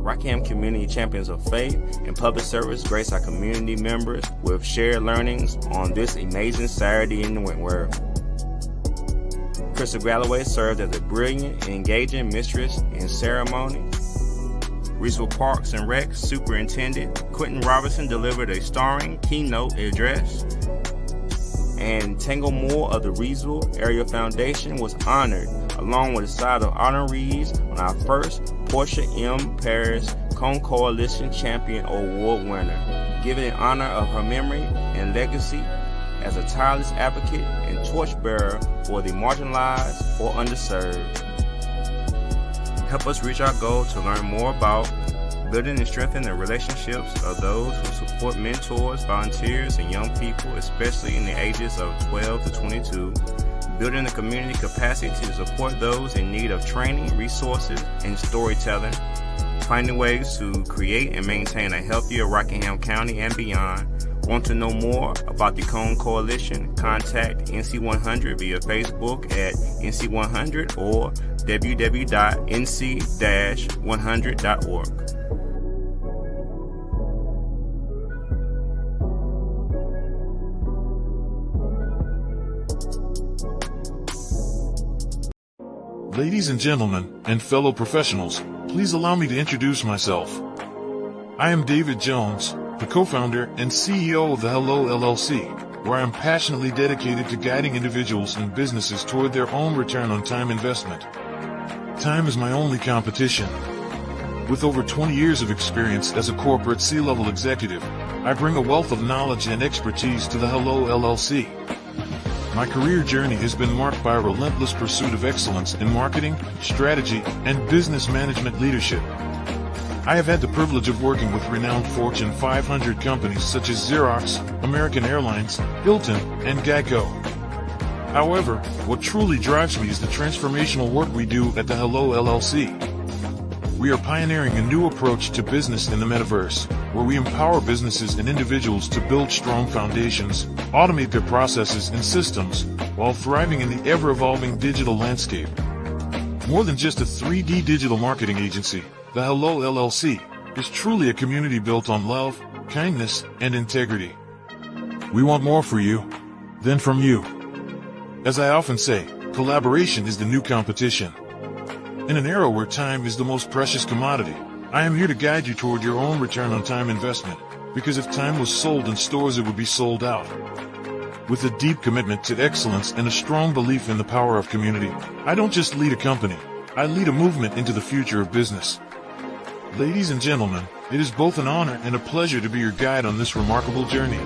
Rockingham Community Champions of Faith and Public Service grace our community members with shared learnings on this amazing Saturday in Wentworth. Crystal Galloway served as a brilliant and engaging mistress in ceremony. Reesville Parks and Rec Superintendent Quentin Robinson delivered a starring keynote address. And Tangle Moore of the Reesville Area Foundation was honored, along with a side of honorees on our first Portia M. Paris Cone Coalition Champion Award winner, given in honor of her memory and legacy as a tireless advocate and torchbearer for the marginalized or underserved. Help us reach our goal to learn more about building and strengthening the relationships of those who support mentors, volunteers, and young people, especially in the ages of 12 to 22, building the community capacity to support those in need of training, resources, and storytelling, finding ways to create and maintain a healthier Rockingham County and beyond. Want to know more about the Cone Coalition? Contact NC100 via Facebook at NC100 or www.nc-100.org. Ladies and gentlemen, and fellow professionals, please allow me to introduce myself. I am David Jones, the co-founder and CEO of the Hello LLC, where I am passionately dedicated to guiding individuals and businesses toward their own return on time investment. Time is my only competition. With over 20 years of experience as a corporate C-level executive, I bring a wealth of knowledge and expertise to the Hello LLC. My career journey has been marked by a relentless pursuit of excellence in marketing, strategy, and business management leadership. I have had the privilege of working with renowned Fortune 500 companies such as Xerox, American Airlines, Hilton, and Geico. However, what truly drives me is the transformational work we do at the Hello LLC. We are pioneering a new approach to business in the metaverse, where we empower businesses and individuals to build strong foundations, automate their processes and systems, while thriving in the ever-evolving digital landscape. More than just a 3D digital marketing agency, the Hello LLC is truly a community built on love, kindness, and integrity. We want more for you than from you. As I often say, collaboration is the new competition. In an era where time is the most precious commodity, I am here to guide you toward your own return on time investment, because if time was sold in stores, it would be sold out. With a deep commitment to excellence and a strong belief in the power of community, I don't just lead a company, I lead a movement into the future of business. Ladies and gentlemen, it is both an honor and a pleasure to be your guide on this remarkable journey.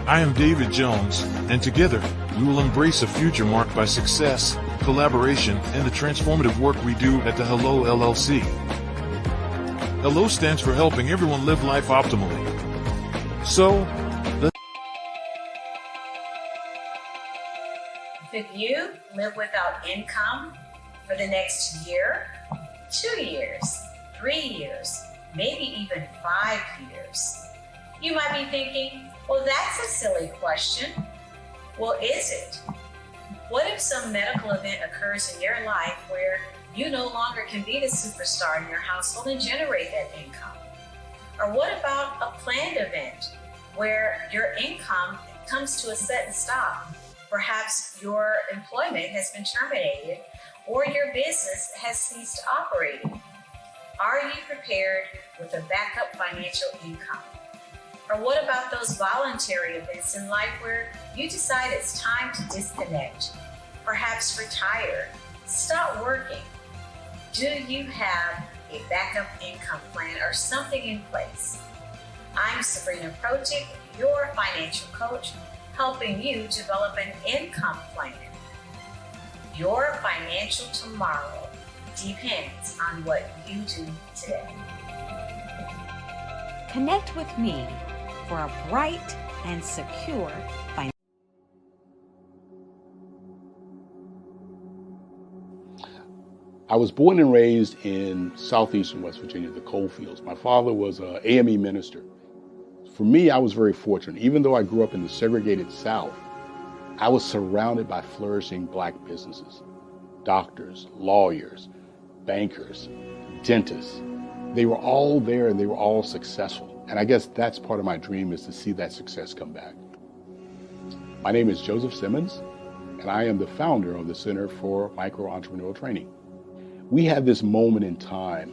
I am David Jones, and together, we will embrace a future marked by success, collaboration, and the transformative work we do at the Hello LLC. Hello stands for helping everyone live life optimally. So, Could you live without income for the next year, 2 years, 3 years, maybe even 5 years? You might be thinking, well, that's a silly question. Well, is it? What if some medical event occurs in your life where you no longer can be the superstar in your household and generate that income? Or what about a planned event where your income comes to a sudden stop? Perhaps your employment has been terminated or your business has ceased operating. Are you prepared with a backup financial income? Or what about those voluntary events in life where you decide it's time to disconnect, perhaps retire, stop working? Do you have a backup income plan or something in place? I'm Sabrina Protic, your financial coach, helping you develop an income plan. Your financial tomorrow depends on what you do today. Connect with me for a bright and secure financial. I was born and raised in southeastern West Virginia, the coal fields. My father was an AME minister. For me, I was very fortunate. Even though I grew up in the segregated South, I was surrounded by flourishing Black businesses, doctors, lawyers, bankers, dentists. They were all there and they were all successful. And I guess that's part of my dream, is to see that success come back. My name is Joseph Simmons, and I am the founder of the Center for Micro Entrepreneurial Training. We have this moment in time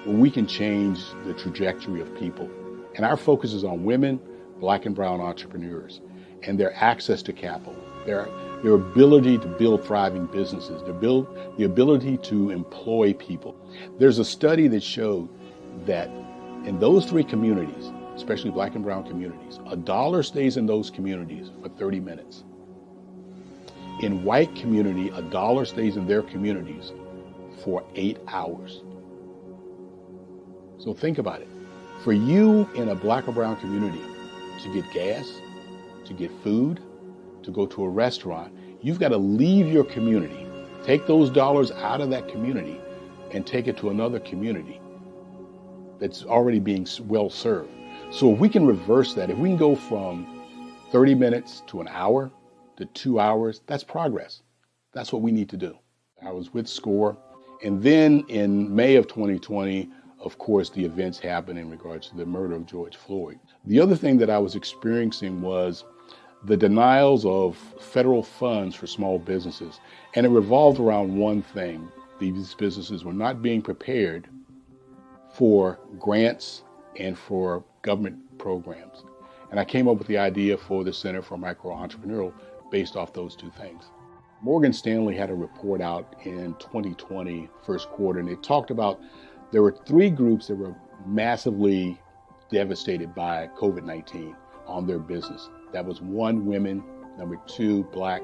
where we can change the trajectory of people. And our focus is on women, Black and brown entrepreneurs, and their access to capital, their ability to build thriving businesses, the ability to employ people. There's a study that showed that in those three communities, especially Black and brown communities, $1 stays in those communities for 30 minutes. In white community, $1 stays in their communities for 8 hours. So think about it. For you in a Black or brown community to get gas, to get food, to go to a restaurant, you've got to leave your community, take those dollars out of that community and take it to another community that's already being well served. So if we can reverse that, if we can go from 30 minutes to an hour to 2 hours, that's progress. That's what we need to do. I was with SCORE. And then in May of 2020, of course, the events happened in regards to the murder of George Floyd. The other thing that I was experiencing was the denials of federal funds for small businesses. And it revolved around one thing. These businesses were not being prepared for grants and for government programs. And I came up with the idea for the Center for Micro Entrepreneurial based off those two things. Morgan Stanley had a report out in 2020, first quarter, and it talked about there were three groups that were massively devastated by COVID-19 on their business. That was 1, women, number 2, Black,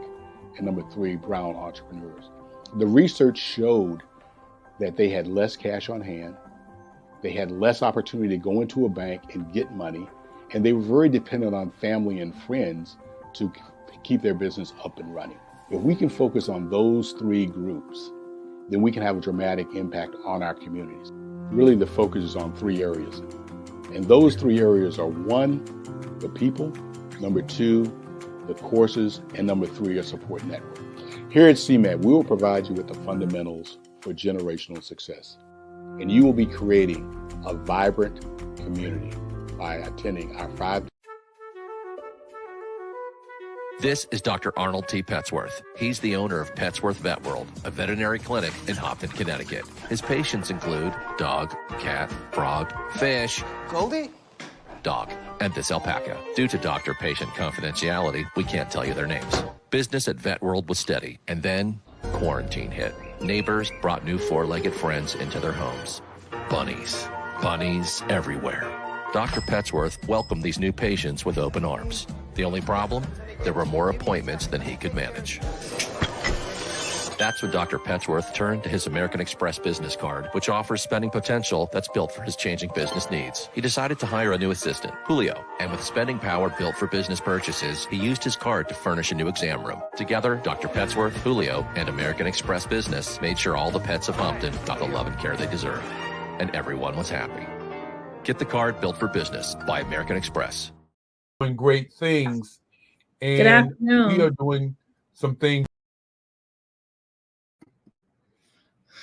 and number 3, brown entrepreneurs. The research showed that they had less cash on hand, they had less opportunity to go into a bank and get money, and they were very dependent on family and friends to keep their business up and running. If we can focus on those three groups, then we can have a dramatic impact on our communities. Really, the focus is on 3 areas. And those 3 areas are 1, the people, number 2, the courses, and number 3, a support network. Here at CMAT, we will provide you with the fundamentals for generational success. And you will be creating a vibrant community by attending our 5. This is Dr. Arnold T. Petsworth. He's the owner of Petsworth Vet World, a veterinary clinic in Hopton, Connecticut. His patients include dog, cat, frog, fish, Goldie, dog, and this alpaca. Due to doctor-patient confidentiality, we can't tell you their names. Business at Vet World was steady, and then quarantine hit. Neighbors brought new 4-legged friends into their homes. Bunnies. Bunnies everywhere. Dr. Petsworth welcomed these new patients with open arms. The only problem? There were more appointments than he could manage. That's when Dr. Petsworth turned to his American Express business card, which offers spending potential that's built for his changing business needs. He decided to hire a new assistant, Julio, and with spending power built for business purchases, he used his card to furnish a new exam room. Together, Dr. Petsworth, Julio, and American Express Business made sure all the pets of Hopton got the love and care they deserve. And everyone was happy. Get the card built for business by American Express. Doing great things, and Good afternoon. we are doing some things.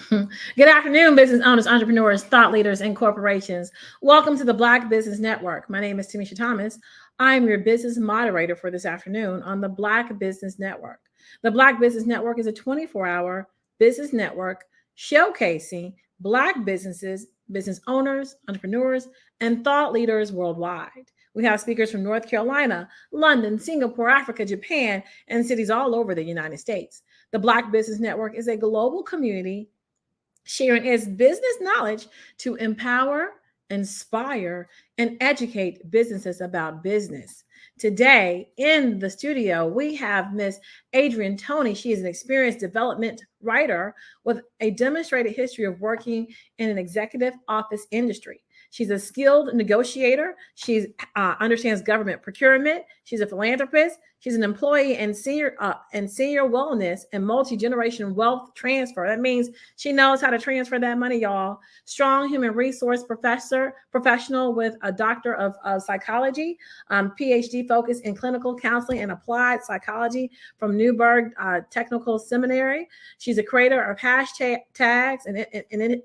Good afternoon, business owners, entrepreneurs, thought leaders, and corporations. Welcome to the Black Business Network. My name is Tamisha Thomas. I'm your business moderator for this afternoon on the Black Business Network. The Black Business Network is a 24-hour business network showcasing Black businesses, business owners, entrepreneurs, and thought leaders worldwide. We have speakers from North Carolina, London, Singapore, Africa, Japan, and cities all over the United States. The Black Business Network is a global community sharing its business knowledge to empower, inspire, and educate businesses about business. Today in the studio, we have Miss Adrienne Toney. She is an experienced development writer with a demonstrated history of working in an executive office industry. She's a skilled negotiator. She understands government procurement. She's a philanthropist. She's an employee and senior wellness and multi-generation wealth transfer. That means she knows how to transfer that money, y'all. Strong human resource professional with a doctor of psychology, PhD focus in clinical counseling and applied psychology from Newburgh Technical Seminary. She's a creator of hashtags and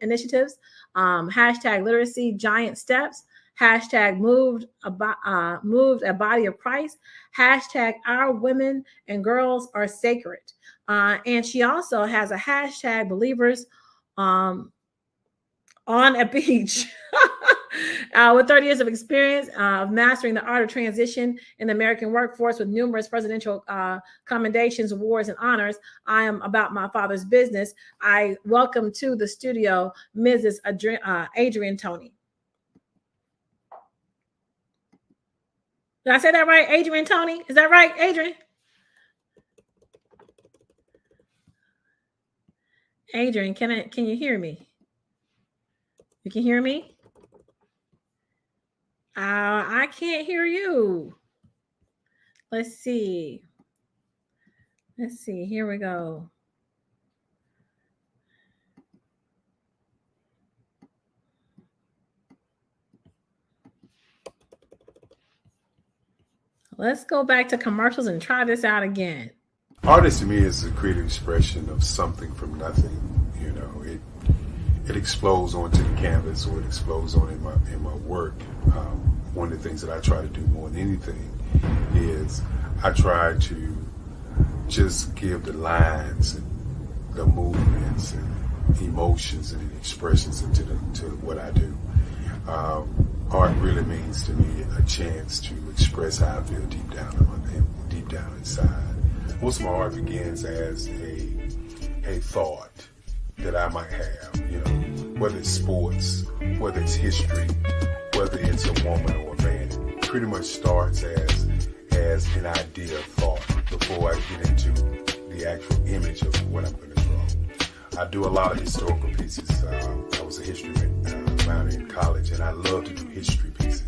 initiatives, hashtag literacy giant steps, hashtag moved a body of Christ, hashtag our women and girls are sacred. And she also has a hashtag believers on a beach with 30 years of experience of mastering the art of transition in the American workforce with numerous presidential commendations, awards, and honors. I am about my father's business. I welcome to the studio, Mrs. Adrienne Toney. Did I say that right? Adrienne Toney? Is that right, Adrienne? Adrienne, can you hear me? You can hear me? I can't hear you. Let's see. Here we go. Let's go back to commercials and try this out again. Artist to me is a creative expression of something from nothing. You know, it explodes onto the canvas, or it explodes on in my work. One of the things that I try to do more than anything is I try to just give the lines and the movements and emotions and the expressions into what I do. Art really means to me a chance to express how I feel deep down inside. Most of my art begins as a thought that I might have, you know, whether it's sports, whether it's history, whether it's a woman or a man. It pretty much starts as an idea of thought before I get into the actual image of what I'm going to draw. I do a lot of historical pieces. I was a history minor in college, and I love to do history pieces.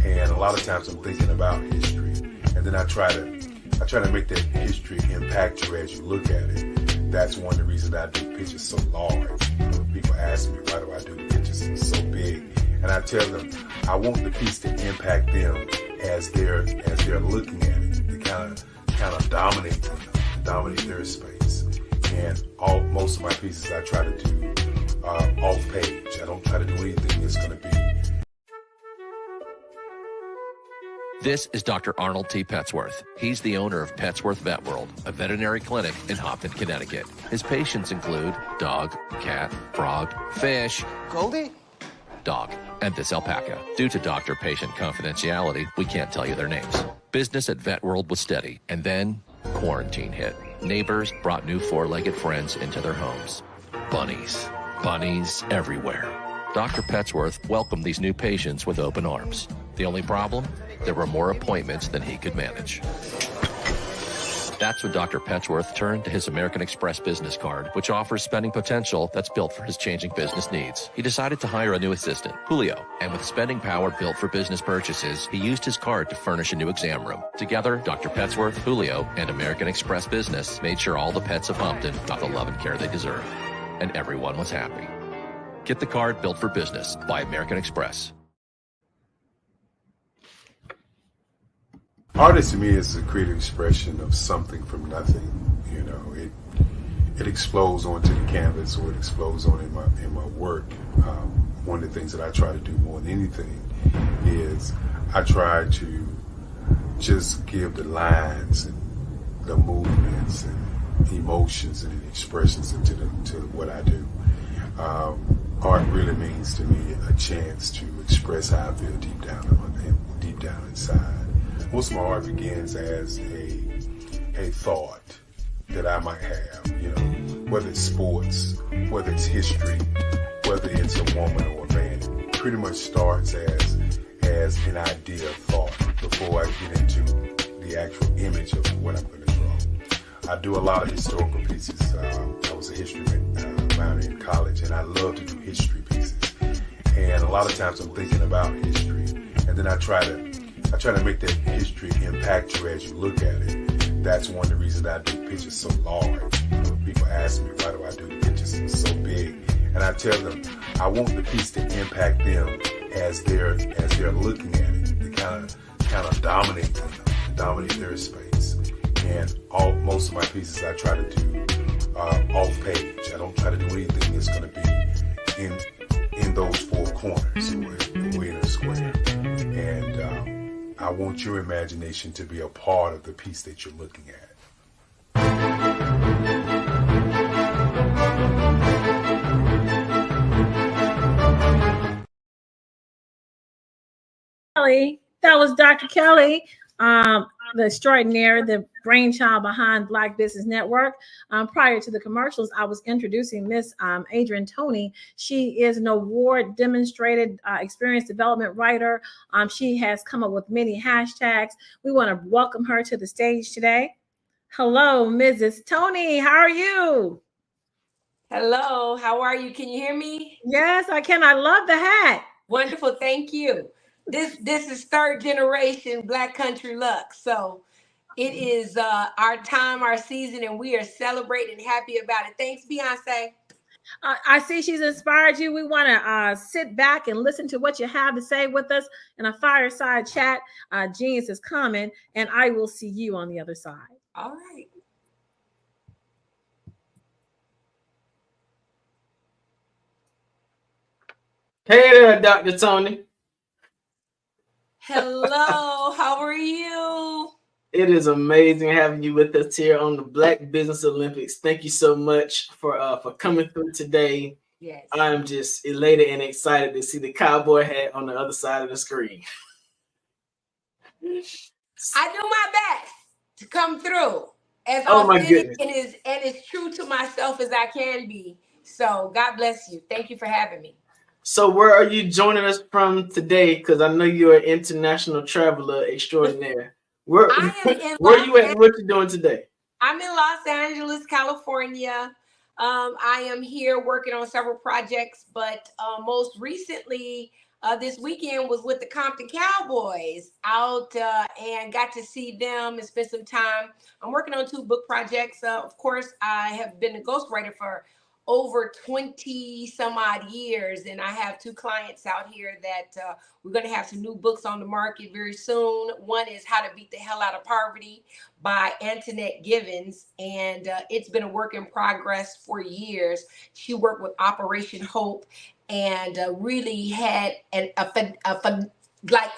And a lot of times I'm thinking about history, and then I try to make that history impact you as you look at it. That's one of the reasons I do pictures so large. People ask me, why do I do the pictures so big? And I tell them, I want the piece to impact them as they're looking at it, to kind of dominate their space. And most of my pieces I try to do off page. I don't try to do anything that's going to be. This is Dr. Arnold T. Petsworth. He's the owner of Petsworth Vet World, a veterinary clinic in Hopton, Connecticut. His patients include dog, cat, frog, fish, Goldie, dog, and this alpaca. Due to doctor-patient confidentiality, we can't tell you their names. Business at Vet World was steady, and then quarantine hit. Neighbors brought new four-legged friends into their homes. Bunnies everywhere. Dr. Petsworth welcomed these new patients with open arms. The only problem? There were more appointments than he could manage. That's when Dr. Petsworth turned to his American Express business card, which offers spending potential that's built for his changing business needs. He decided to hire a new assistant, Julio, and with spending power built for business purchases, he used his card to furnish a new exam room. Together, Dr. Petsworth, Julio, and American Express Business made sure all the pets of Hopton got the love and care they deserve. And everyone was happy. Get the card built for business by American Express. Artist to me is a creative expression of something from nothing. You know, it explodes onto the canvas, or it explodes on in my work. One of the things that I try to do more than anything is I try to just give the lines and the movements and emotions and the expressions into what I do. Art really means to me a chance to express how I feel deep down inside. Most of my art begins as a thought that I might have, you know, whether it's sports, whether it's history, whether it's a woman or a man. It pretty much starts as an idea of thought before I get into the actual image of what I'm going to draw. I do a lot of historical pieces. I was a history minor in college, and I love to do history pieces. And a lot of times I'm thinking about history, and then I try to I try to make that history impact you as you look at it. That's one of the reasons I do pictures so large. People ask me, why do I do the pictures so big? And I tell them, I want the piece to impact them as they're looking at it, to kind of dominate them, dominate their space. And most of my pieces I try to do off page. I don't try to do anything that's going to be in those four corners or in a square. And I want your imagination to be a part of the piece that you're looking at. Kelly, that was Dr. Kelly, the extraordinaire, the brainchild behind Black Business Network. Prior to the commercials, I was introducing Miss Adrienne Toney. She is an award demonstrated experience development writer. She has come up with many hashtags. We want to welcome her to the stage today. Hello, Mrs. Toney. How are you? Hello, how are you? Can you hear me? Yes, I can. I love the hat. Wonderful, thank you. This is third generation Black Country Luck. So it is our time, our season, and we are celebrating, happy about it. Thanks, Beyonce. I see she's inspired you. We want to sit back and listen to what you have to say with us in a fireside chat. Genius is coming, and I will see you on the other side. All right. Hey there, Dr. Toney. Hello, how are you? It is amazing having you with us here on the Black Business Olympics. Thank you so much for coming through today. Yes. I'm just elated and excited to see the cowboy hat on the other side of the screen. I do my best to come through as authentic and as true to myself as I can be. So God bless you. Thank you for having me. So where are you joining us from today? Because I know you're an international traveler extraordinaire. Where are you at and what you doing today? I'm in Los Angeles, California. I am here working on several projects, but most recently, this weekend was with the Compton Cowboys out and got to see them and spend some time. I'm working on 2 book projects. Of course, I have been a ghostwriter for over 20 some odd years, and I have 2 clients out here that we're going to have some new books on the market very soon. One is How to Beat the Hell Out of Poverty by Antoinette Givens, and it's been a work in progress for years. She worked with Operation Hope and really had a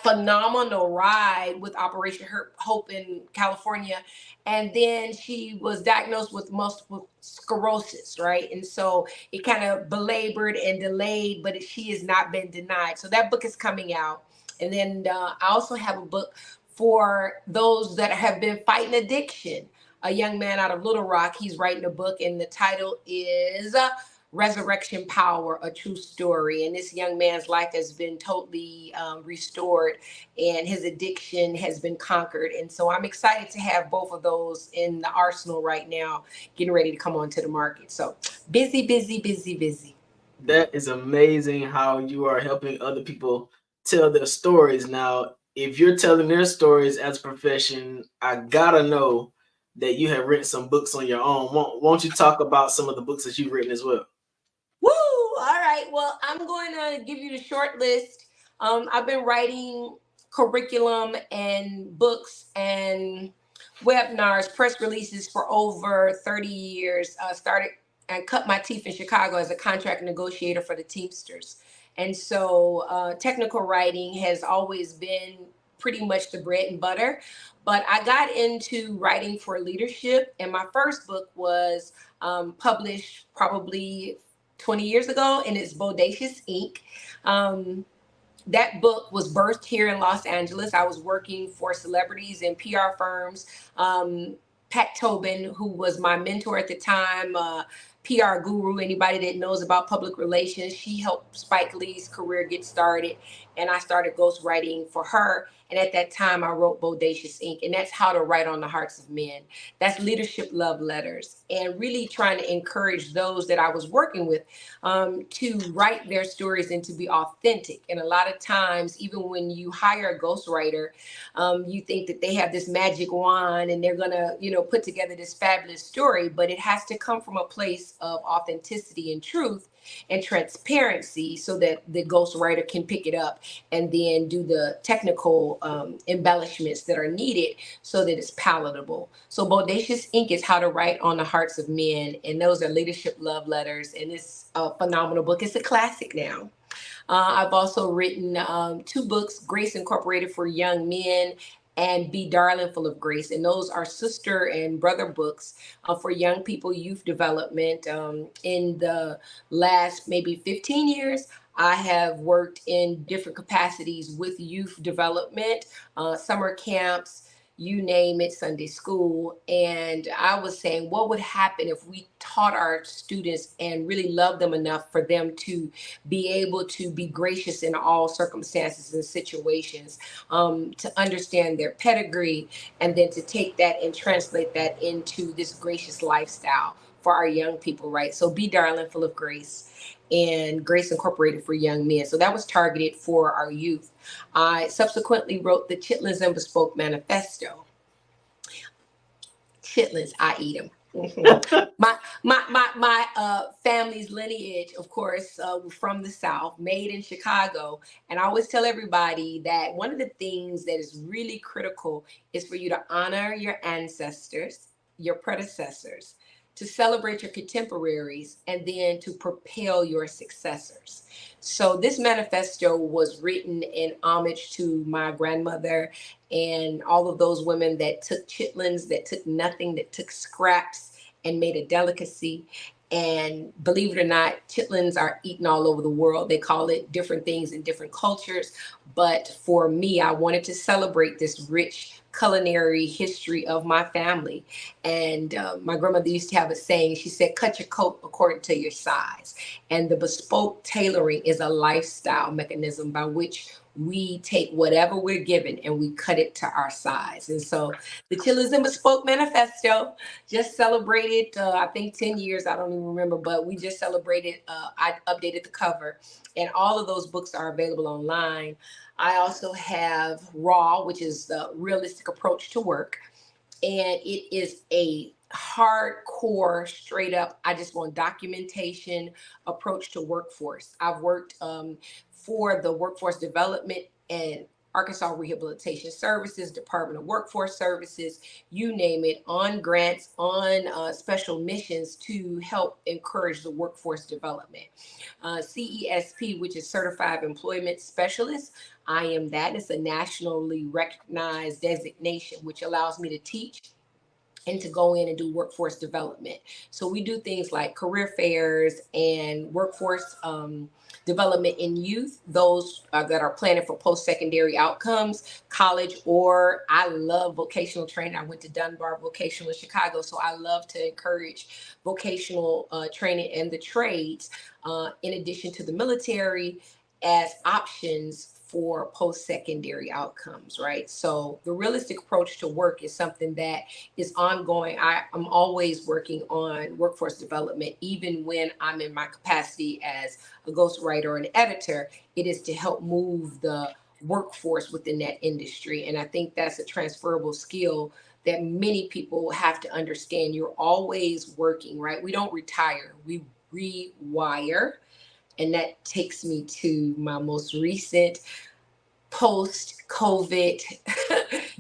phenomenal ride with Operation Hope in California. And then she was diagnosed with multiple sclerosis, right? And so it kind of belabored and delayed, but she has not been denied. So that book is coming out. And then I also have a book for those that have been fighting addiction. A young man out of Little Rock, he's writing a book, and the title is Resurrection Power, a True Story. And this young man's life has been totally restored, and his addiction has been conquered. And so I'm excited to have both of those in the arsenal right now, getting ready to come onto the market. So busy, busy, busy, busy. That is amazing how you are helping other people tell their stories. Now, if you're telling their stories as a profession, I gotta know that you have written some books on your own. Won't you talk about some of the books that you've written as well? Woo! All right. Well, I'm going to give you the short list. I've been writing curriculum and books and webinars, press releases for over 30 years. Started and cut my teeth in Chicago as a contract negotiator for the Teamsters. And so technical writing has always been pretty much the bread and butter. But I got into writing for leadership, and my first book was published probably 20 years ago, and it's Bodacious Inc. That book was birthed here in Los Angeles. I was working for celebrities and PR firms. Pat Tobin, who was my mentor at the time, PR guru. Anybody that knows about public relations, she helped Spike Lee's career get started, and I started ghostwriting for her. And at that time, I wrote Bodacious Inc., and that's how to write on the hearts of men. That's leadership love letters, and really trying to encourage those that I was working with to write their stories and to be authentic. And a lot of times, even when you hire a ghostwriter, you think that they have this magic wand and they're gonna, put together this fabulous story, but it has to come from a place of authenticity and truth and transparency so that the ghostwriter can pick it up and then do the technical embellishments that are needed so that it's palatable. So Bodacious Inc. is how to write on the hearts of men, and those are leadership love letters, and it's a phenomenal book. It's a classic now. I've also written 2 books, Grace Incorporated for Young Men and Be Darling Full of Grace. And those are sister and brother books for young people, youth development. In the last maybe 15 years, I have worked in different capacities with youth development, summer camps, you name it, Sunday school. And I was saying, what would happen if we taught our students and really loved them enough for them to be able to be gracious in all circumstances and situations, to understand their pedigree, and then to take that and translate that into this gracious lifestyle for our young people, right? So Be Darling Full of Grace and Grace Incorporated for Young Men. So that was targeted for our youth. I subsequently wrote the Chitlins and Bespoke Manifesto. Chitlins, I eat them. My family's lineage, of course, from the South, made in Chicago. And I always tell everybody that one of the things that is really critical is for you to honor your ancestors, your predecessors, to celebrate your contemporaries, and then to propel your successors. So this manifesto was written in homage to my grandmother and all of those women that took chitlins, that took nothing, that took scraps and made a delicacy. And believe it or not, chitlins are eaten all over the world. They call it different things in different cultures. But for me, I wanted to celebrate this rich culinary history of my family. And my grandmother used to have a saying. She said, cut your coat according to your size. And the bespoke tailoring is a lifestyle mechanism by which we take whatever we're given and we cut it to our size. And so the Chitlins and Bespoke Manifesto just celebrated, I think 10 years, I don't even remember, but we just celebrated, I updated the cover, and all of those books are available online. I also have Raw, which is the realistic approach to work. And it is a hardcore, straight up, I just want documentation approach to workforce. I've worked for the Workforce Development and Arkansas Rehabilitation Services, Department of Workforce Services, you name it, on grants, on special missions to help encourage the workforce development. CESP, which is Certified Employment Specialist, I am that. It's a nationally recognized designation, which allows me to teach and to go in and do workforce development. So we do things like career fairs and workforce development in youth, those that are planning for post-secondary outcomes, college, or I love vocational training. I went to Dunbar Vocational in Chicago, so I love to encourage vocational training and the trades in addition to the military as options for post-secondary outcomes, right? So the realistic approach to work is something that is ongoing. I'm always working on workforce development, even when I'm in my capacity as a ghostwriter or an editor. It is to help move the workforce within that industry. And I think that's a transferable skill that many people have to understand. You're always working, right? We don't retire, we rewire. And that takes me to my most recent post-COVID,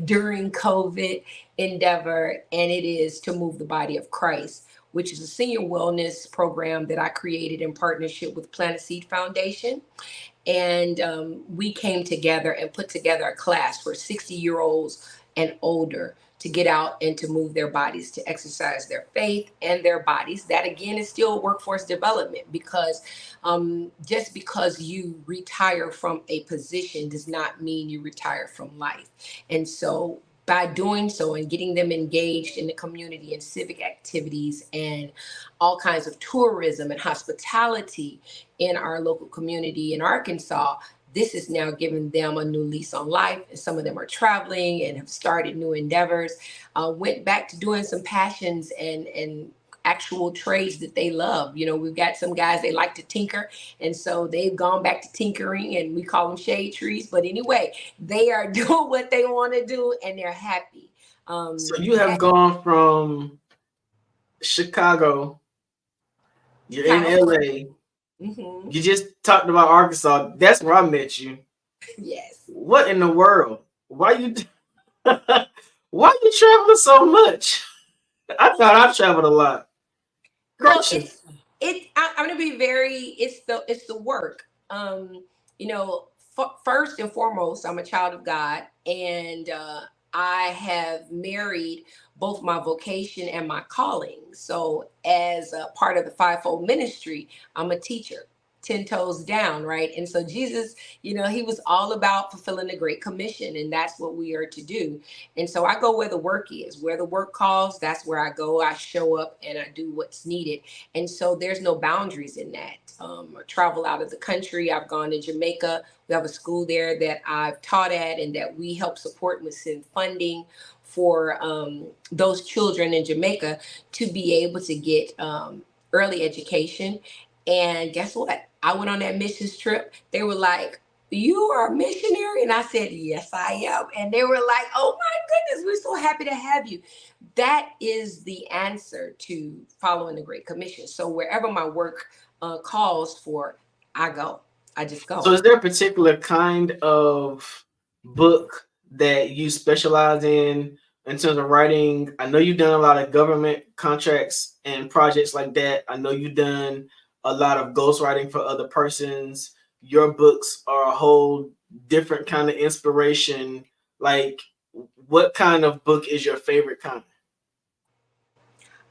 during COVID endeavor, and it is to move the body of Christ, which is a senior wellness program that I created in partnership with Planet Seed Foundation. And we came together and put together a class for 60-year-olds and older to get out and to move their bodies, to exercise their faith and their bodies. That again is still workforce development, because just because you retire from a position does not mean you retire from life. And so by doing so and getting them engaged in the community and civic activities and all kinds of tourism and hospitality in our local community in Arkansas, this is now giving them a new lease on life. And some of them are traveling and have started new endeavors, went back to doing some passions and actual trades that they love. You know, we've got some guys, they like to tinker. And so they've gone back to tinkering, and we call them shade trees. But anyway, they are doing what they want to do and they're happy. So you have gone from Chicago, you're in LA. Mm-hmm. You just talked about Arkansas. That's where I met you. Yes. What in the world? Why you traveling so much? I thought I traveled a lot. Well, I'm gonna be it's the work. You know, first and foremost, I'm a child of God, and I have married both my vocation and my calling. So as a part of the fivefold ministry, I'm a teacher, 10 toes down, right? And so Jesus, you know, he was all about fulfilling the Great Commission, and that's what we are to do. And so I go where the work is, where the work calls, that's where I go. I show up and I do what's needed. And so there's no boundaries in that. I travel out of the country. I've gone to Jamaica. We have a school there that I've taught at and that we help support and send funding for those children in Jamaica to be able to get early education. And guess what? I went on that missions trip. They were like, "You are a missionary?" And I said, "Yes, I am." And they were like, "Oh my goodness, we're so happy to have you." That is the answer to following the Great Commission. So wherever my work calls for, I go. I just go. So is there a particular kind of book that you specialize in terms of writing? I know you've done a lot of government contracts and projects like that. I know you've done a lot of ghostwriting for other persons. Your books are a whole different kind of inspiration. Like, what kind of book is your favorite kind?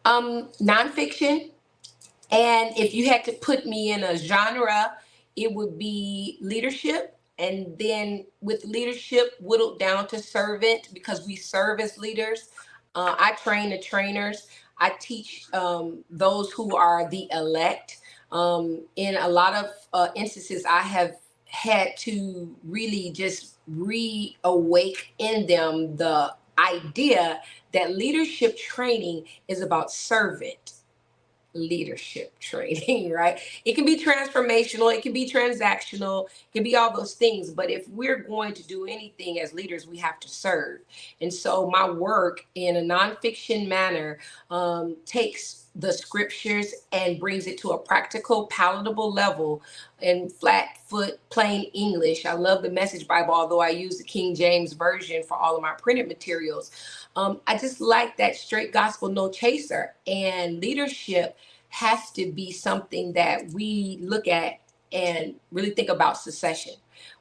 Nonfiction. And if you had to put me in a genre, it would be leadership. And then with leadership whittled down to servant, because we serve as leaders. I train the trainers. I teach those who are the elect. In a lot of instances, I have had to really just reawake in them the idea that leadership training is about servant leadership training, right? It can be transformational, it can be transactional, it can be all those things. But if we're going to do anything as leaders, we have to serve. And so my work in a nonfiction manner takes the scriptures and brings it to a practical, palatable level in flat foot, plain English. I love the Message Bible, although I use the King James Version for all of my printed materials. I just like that straight gospel, no chaser. And leadership has to be something that we look at and really think about succession.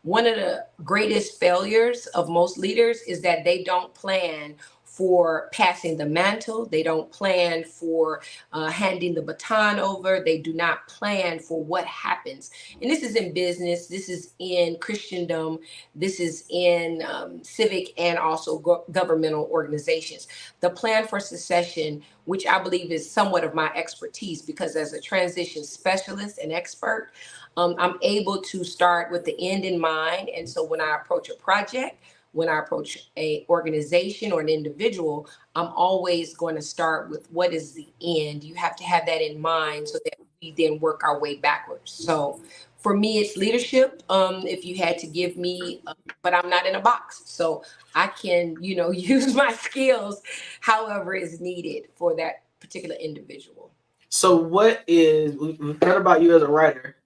One of the greatest failures of most leaders is that they don't plan for passing the mantle. They don't plan for handing the baton over. They do not plan for what happens. And this is in business. This is in Christendom. This is in civic and also governmental organizations. The plan for succession, which I believe is somewhat of my expertise, because as a transition specialist and expert, I'm able to start with the end in mind. And so when I approach a project, when I approach a organization or an individual, I'm always going to start with what is the end. You have to have that in mind so that we then work our way backwards. So for me, it's leadership. If you had to give me, but I'm not in a box. So I can, use my skills however is needed for that particular individual. So we've heard about you as a writer.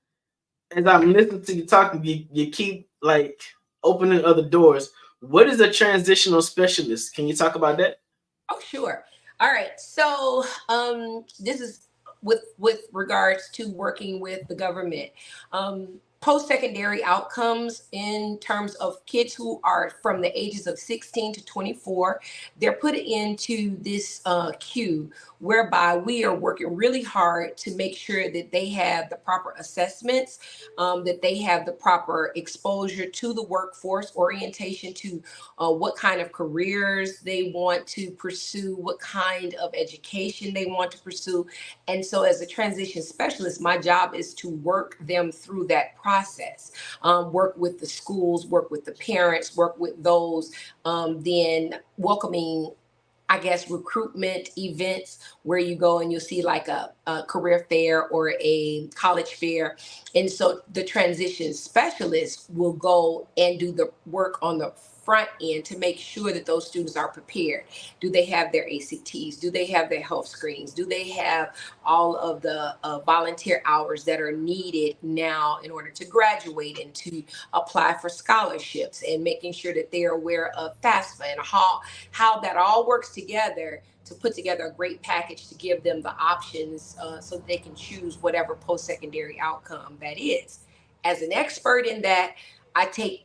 As I'm listening to you talking, you keep like opening other doors. What is a transitional specialist? Can you talk about that? Oh, sure. All right. So this is with regards to working with the government. post-secondary outcomes in terms of kids who are from the ages of 16 to 24. They're put into this queue whereby we are working really hard to make sure that they have the proper assessments, that they have the proper exposure to the workforce, orientation to what kind of careers they want to pursue, what kind of education they want to pursue. And so as a transition specialist, my job is to work them through that process, work with the schools, work with the parents, work with those then welcoming, I guess, recruitment events where you go and you'll see like a career fair or a college fair. And so the transition specialist will go and do the work on the front end to make sure that those students are prepared. Do they have their ACTs? Do they have their health screens? Do they have all of the volunteer hours that are needed now in order to graduate and to apply for scholarships, and making sure that they're aware of FAFSA and how that all works together to put together a great package to give them the options so that they can choose whatever post-secondary outcome that is. As an expert in that, I take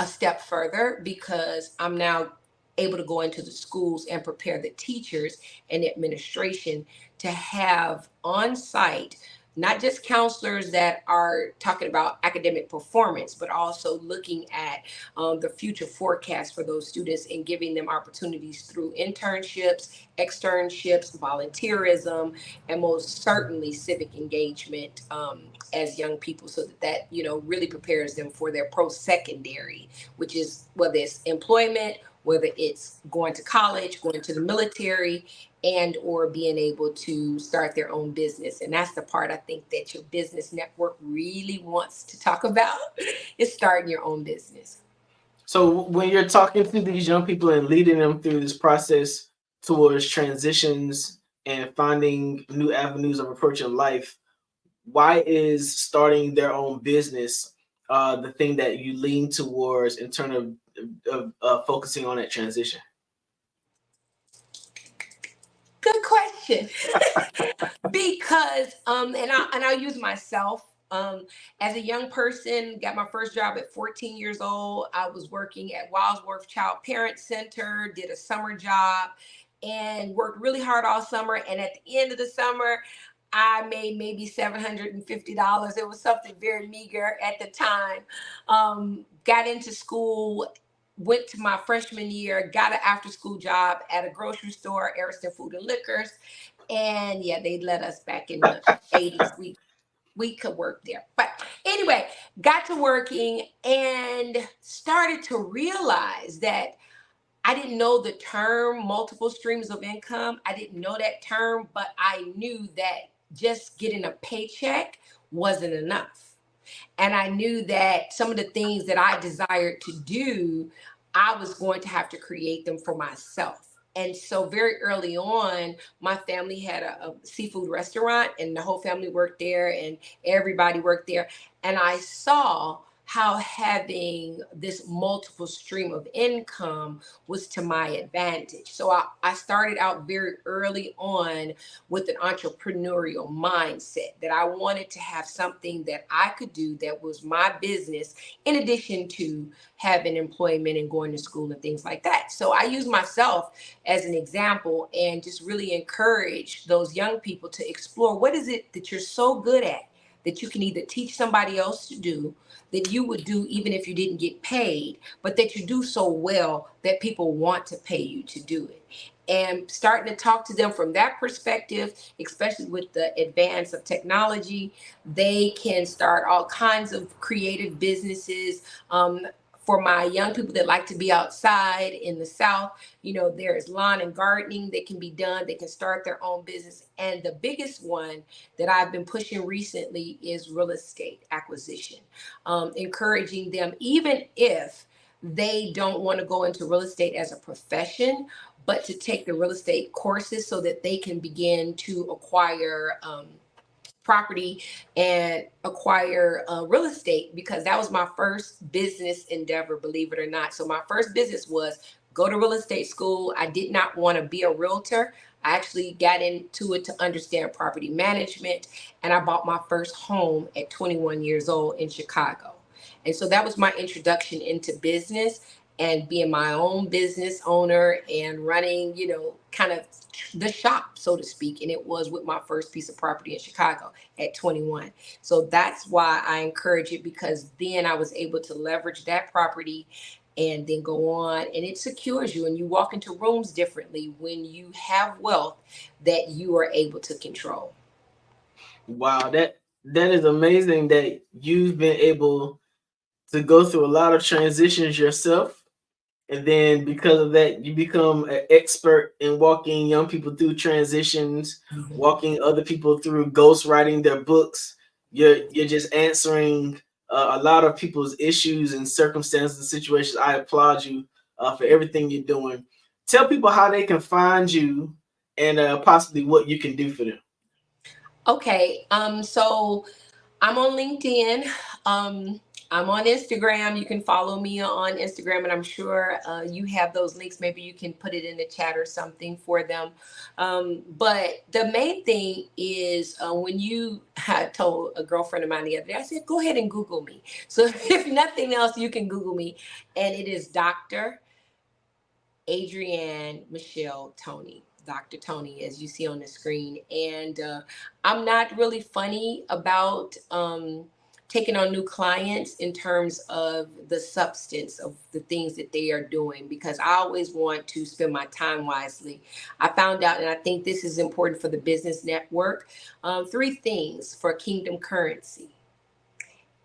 a step further because I'm now able to go into the schools and prepare the teachers and administration to have on site not just counselors that are talking about academic performance, but also looking at the future forecast for those students and giving them opportunities through internships, externships, volunteerism, and most certainly civic engagement as young people, so that really prepares them for their post-secondary, which is whether it's employment, whether it's going to college, going to the military, and or being able to start their own business. And that's the part I think that your business network really wants to talk about, is starting your own business. So when you're talking to these young people and leading them through this process towards transitions and finding new avenues of approaching life, why is starting their own business the thing that you lean towards in terms of focusing on that transition? Good question. Because and I'll use myself as a young person. Got my first job at 14 years old. I was working at Wadsworth Child Parent Center, did a summer job, and worked really hard all summer. And at the end of the summer, I made maybe $750. It was something very meager at the time. Got into school, went to my freshman year, got an after-school job at a grocery store, Ariston Food and Liquors. And yeah, they let us back in the 80s. We could work there. But anyway, got to working and started to realize that I didn't know the term multiple streams of income. I didn't know that term, but I knew that just getting a paycheck wasn't enough. And I knew that some of the things that I desired to do, I was going to have to create them for myself. And so very early on, my family had a seafood restaurant, and the whole family worked there and everybody worked there. And I saw how having this multiple stream of income was to my advantage. So I started out very early on with an entrepreneurial mindset that I wanted to have something that I could do that was my business, in addition to having employment and going to school and things like that. So I use myself as an example and just really encourage those young people to explore what is it that you're so good at that you can either teach somebody else to do, that you would do even if you didn't get paid, but that you do so well that people want to pay you to do it. And starting to talk to them from that perspective, especially with the advance of technology, they can start all kinds of creative businesses. For my young people that like to be outside in the South, there's lawn and gardening that can be done. They can start their own business. And the biggest one that I've been pushing recently is real estate acquisition, encouraging them, even if they don't want to go into real estate as a profession, but to take the real estate courses so that they can begin to acquire property and acquire real estate, because that was my first business endeavor, believe it or not. So my first business was go to real estate school. I did not want to be a realtor. I actually got into it to understand property management, and I bought my first home at 21 years old in Chicago. And so that was my introduction into business and being my own business owner and running, kind of the shop, so to speak. And it was with my first piece of property in Chicago at 21. So that's why I encourage it, because then I was able to leverage that property and then go on, and it secures you, and you walk into rooms differently when you have wealth that you are able to control. Wow, that is amazing that you've been able to go through a lot of transitions yourself, and then because of that, you become an expert in walking young people through transitions, walking other people through ghostwriting their books. You're just answering a lot of people's issues and circumstances and situations. I applaud you for everything you're doing. Tell people how they can find you and possibly what you can do for them. Okay, so I'm on LinkedIn. I'm on Instagram. You can follow me on Instagram, and I'm sure you have those links. Maybe you can put it in the chat or something for them. But the main thing is when you had told a girlfriend of mine the other day, I said, go ahead and Google me. So if nothing else, you can Google me. And it is Dr. Adrienne Michelle Tony. Dr. Tony, as you see on the screen. And I'm not really funny about taking on new clients in terms of the substance of the things that they are doing, because I always want to spend my time wisely. I found out, and I think this is important for the business network, 3 things for Kingdom Currency.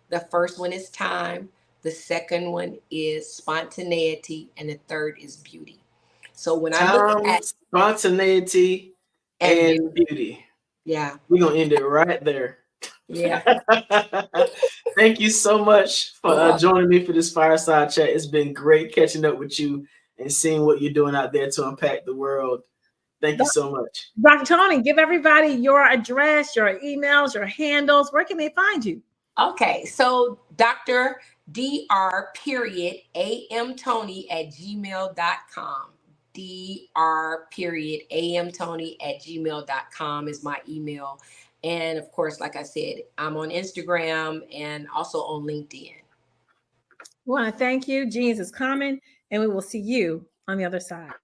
The first one is time. The second one is spontaneity. And the third is beauty. So when I look at spontaneity and beauty. Yeah. We're going to end it right there. Yeah. Thank you so much for joining me for this fireside chat. It's been great catching up with you and seeing what you're doing out there to impact the world. Thank you so much. Dr. Tony, give everybody your address, your emails, your handles. Where can they find you? Okay, so Dr. Dr.amtony@gmail.com. Dr.amtony@gmail.com is my email. And of course, like I said, I'm on Instagram and also on LinkedIn. We want to thank you. Jeans is coming, and we will see you on the other side.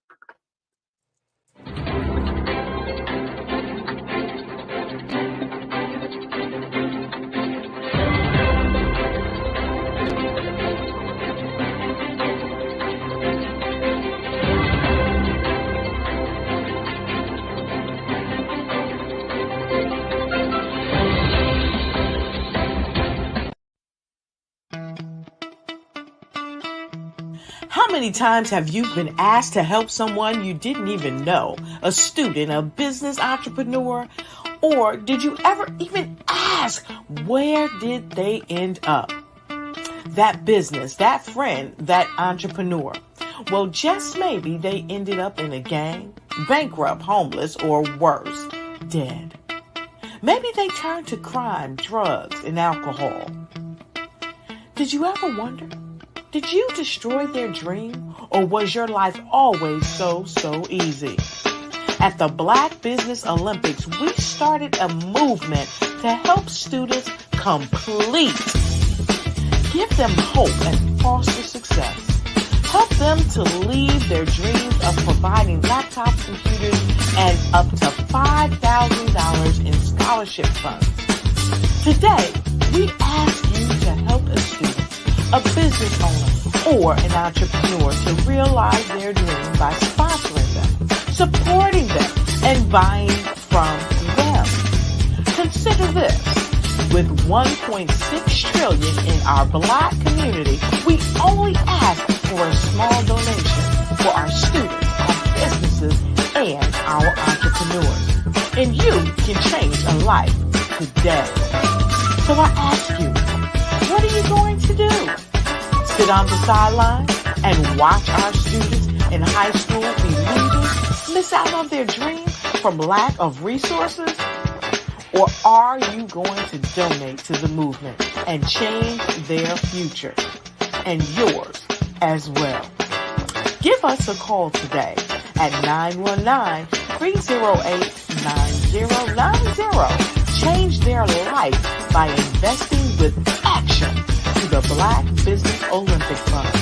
How many times have you been asked to help someone you didn't even know, a student, a business entrepreneur? Or did you ever even ask, where did they end up? That business, that friend, that entrepreneur. Well, just maybe they ended up in a gang, bankrupt, homeless, or worse, dead. Maybe they turned to crime, drugs, and alcohol. Did you ever wonder? Did you destroy their dream, or was your life always so easy? At the Black Business Olympics, we started a movement to help students complete. Give them hope and foster success. Help them to leave their dreams of providing laptops, computers, and up to $5,000 in scholarship funds. Today, we ask you to help a student, a business owner, or an entrepreneur to realize their dream by sponsoring them, supporting them, and buying from them. Consider this. With $1.6 trillion in our Black community, we only ask for a small donation for our students, our businesses, and our entrepreneurs. And you can change a life today. So I ask you, what are you going to do? Sit on the sideline and watch our students in high school be leaders, miss out on their dream from lack of resources? Or are you going to donate to the movement and change their future and yours as well? Give us a call today at 308-9090. Change their life by investing with action to the Black Business Olympic Fund.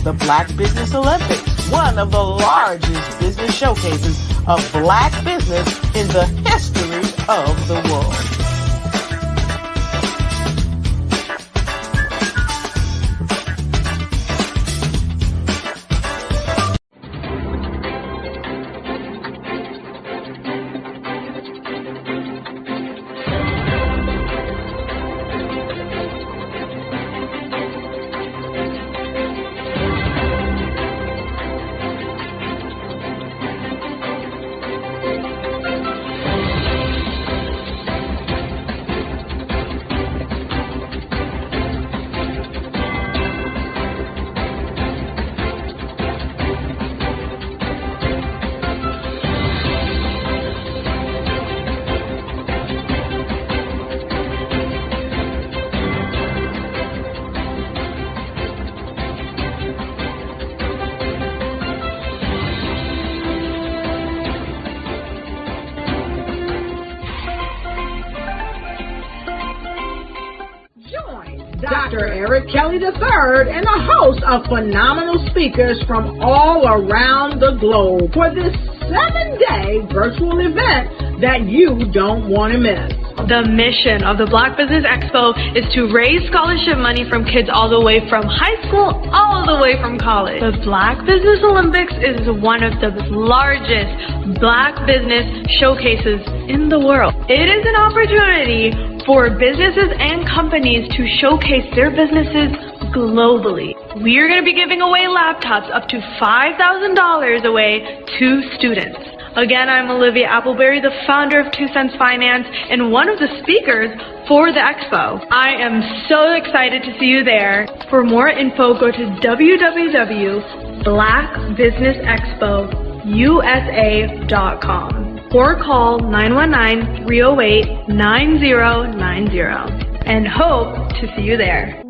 The Black Business Olympics, one of the largest business showcases of Black business in the history of the world. Dr. Eric Kelly III and a host of phenomenal speakers from all around the globe for this 7-day virtual event that you don't want to miss. The mission of the Black Business Expo is to raise scholarship money from kids all the way from high school all the way from college. The Black Business Olympics is one of the largest Black business showcases in the world. It is an opportunity for businesses and companies to showcase their businesses globally. We are going to be giving away laptops up to $5,000 away to students. Again, I'm Olivia Appleberry, the founder of 2 Cents Finance and one of the speakers for the expo. I am so excited to see you there. For more info, go to www.blackbusinessexpousa.com or call 919-308-9090 and hope to see you there.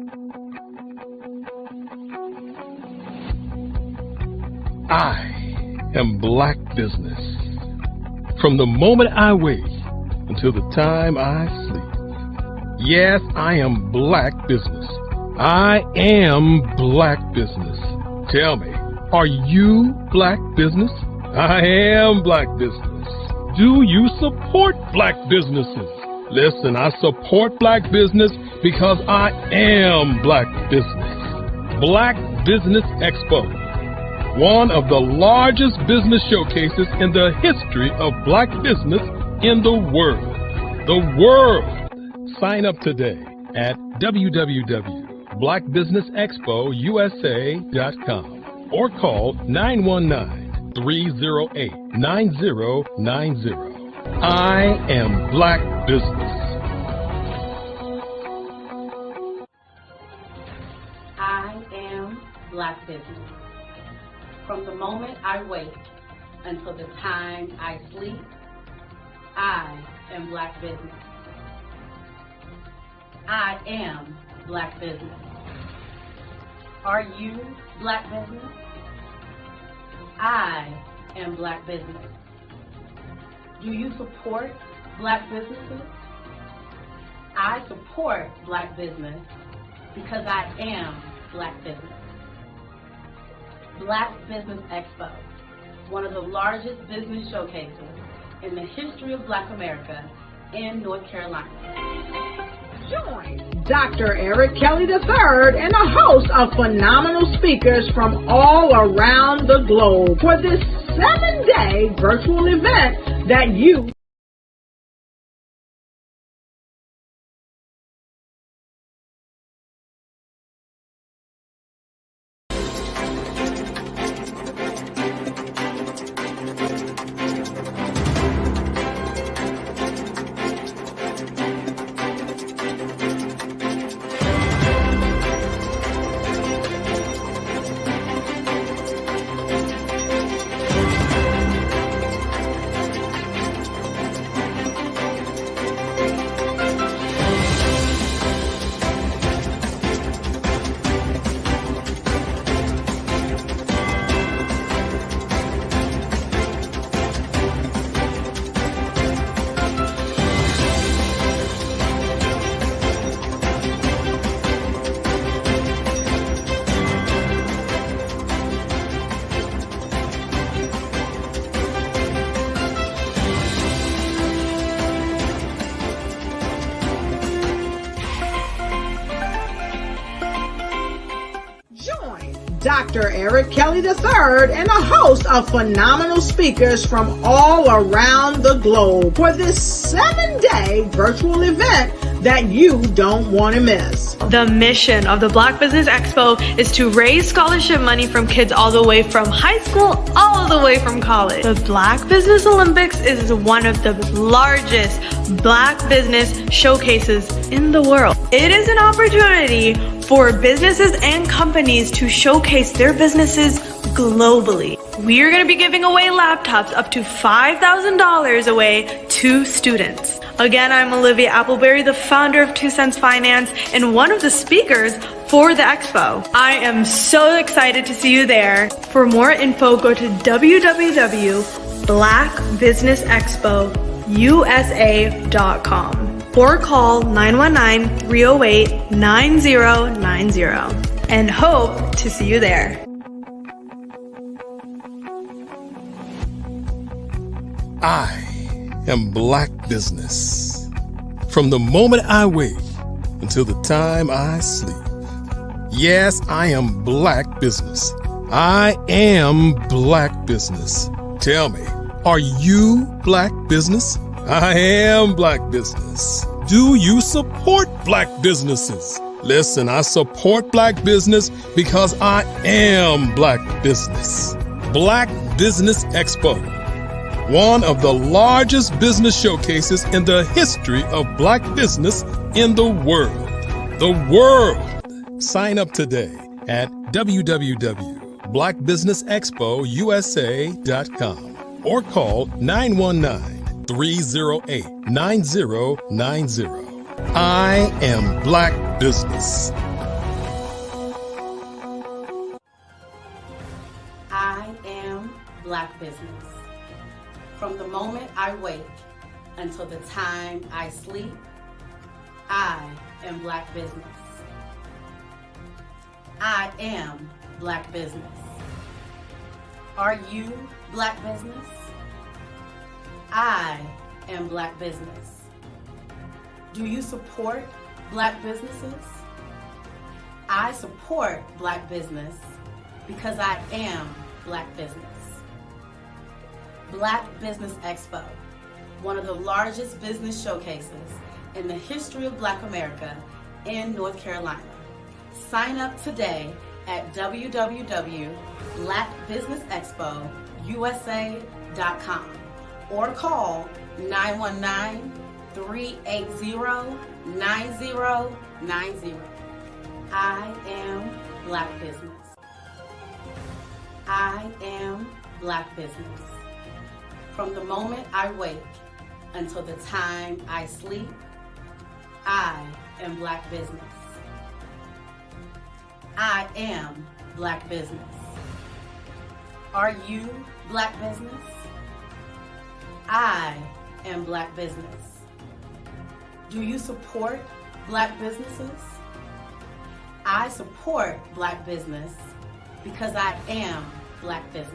I am Black Business. From the moment I wake until the time I sleep. Yes, I am Black Business. I am Black Business. Tell me, are you Black Business? I am Black Business. Do you support Black businesses? Listen, I support Black business because I am Black Business. Black Business Expo, one of the largest business showcases in the history of Black business in the world. The world! Sign up today at www.blackbusinessexpousa.com or call 919-308-9090. I am Black Business. I am Black Business. From the moment I wake until the time I sleep, I am Black Business. I am Black Business. Are you Black Business? I am Black Business. Do you support Black businesses? I support Black business because I am Black business. Black Business Expo, one of the largest business showcases in the history of Black America in North Carolina. Join Dr. Eric Kelly III and a host of phenomenal speakers from all around the globe for this 7-day virtual event that you Dr. Eric Kelly III, and a host of phenomenal speakers from all around the globe for this 7-day virtual event that you don't want to miss. The mission of the Black Business Expo is to raise scholarship money from kids all the way from high school, all the way from college. The Black Business Olympics is one of the largest Black business showcases in the world. It is an opportunity for businesses and companies to showcase their businesses globally. We are going to be giving away laptops up to $5,000 away to students. Again, I'm Olivia Appleberry, the founder of 2 Cents Finance and one of the speakers for the expo. I am so excited to see you there. For more info, go to www.blackbusinessexpousa.com or call 919-308-9090 and hope to see you there. I am Black Business. From the moment I wake until the time I sleep. Yes, I am Black Business. I am Black Business. Tell me, are you Black Business? I am Black Business. Do you support Black businesses? Listen, I support Black business because I am Black Business. Black Business Expo, one of the largest business showcases in the history of Black business in the world. The world! Sign up today at www.blackbusinessexpousa.com or call 919-308-9090. I am Black Business. I am Black Business. From the moment I wake until the time I sleep, I am Black Business. I am Black Business. Are you Black Business? I am Black Business. Do you support Black businesses? I support Black business because I am Black Business. Black Business Expo, one of the largest business showcases in the history of Black America in North Carolina. Sign up today at www.blackbusinessexpousa.com or call 919-380-9090. I am Black Business. I am Black Business. From the moment I wake until the time I sleep, I am Black Business. I am Black Business. Are you Black Business? I am Black Business. Do you support Black businesses? I support Black business because I am Black Business.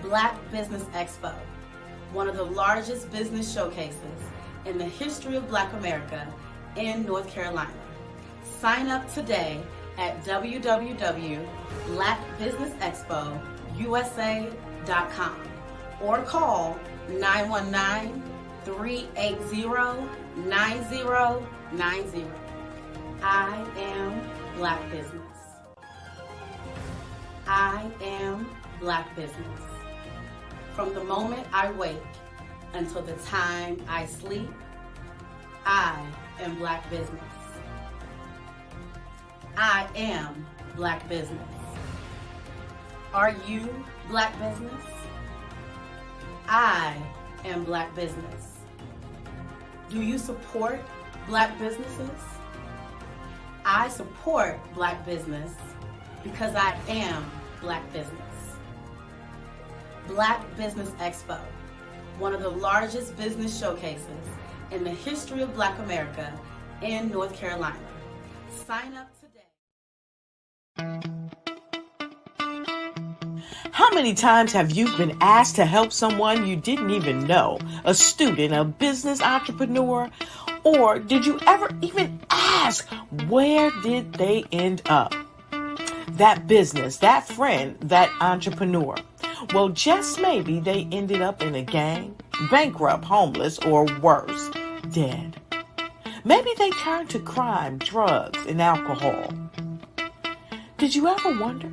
Black Business Expo, one of the largest business showcases in the history of Black America in North Carolina. Sign up today at www.blackbusinessexpousa.com or call 919-380-9090. I am Black Business. I am Black Business. From the moment I wake until the time I sleep, I am Black Business. I am Black Business. Are you Black Business? I am Black Business. Do you support Black businesses? I support Black business because I am Black Business. Black Business Expo, one of the largest business showcases in the history of Black America in North Carolina. Sign up today. How many times have you been asked to help someone you didn't even know, a student, a business entrepreneur, or did you ever even ask, where did they end up? that business, that friend, that entrepreneur. Well, just maybe they ended up in a gang, bankrupt, homeless, or worse, dead. Maybe they turned to crime, drugs, and alcohol. Did you ever wonder?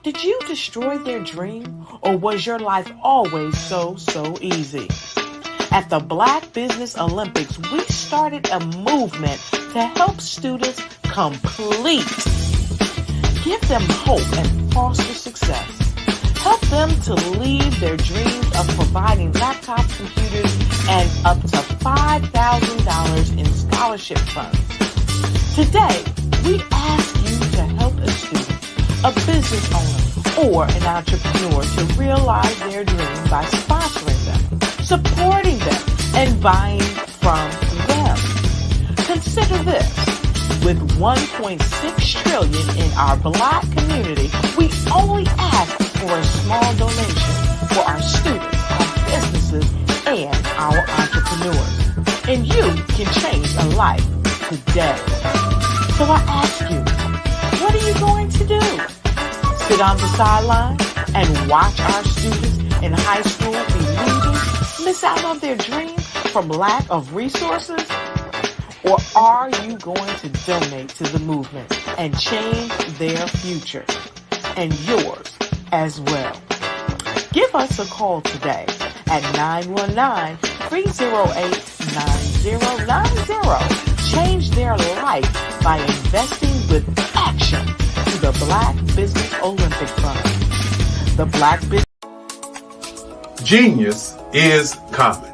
Did you destroy their dream, or was your life always so easy? At the Black Business Olympics, we started a movement to help students complete. Give them hope and foster success. Help them to leave their dreams of providing laptops, computers, and up to $5,000 in scholarship funds. Today, we ask you to help a student, a business owner, or an entrepreneur to realize their dream by sponsoring them, supporting them, and buying from them. Consider this. With $1.6 trillion in our Black community, we only ask for a small donation for our students, our businesses, and our entrepreneurs. And you can change a life today. So I ask you, what are you going to do? Sit on the sideline and watch our students in high school be losers, miss out on their dream from lack of resources? Or are you going to donate to the movement and change their future and yours as well? Give us a call today at 919-308-9090. Change their life by investing with action to the Black Business Olympic Fund. The Black Business Genius is common.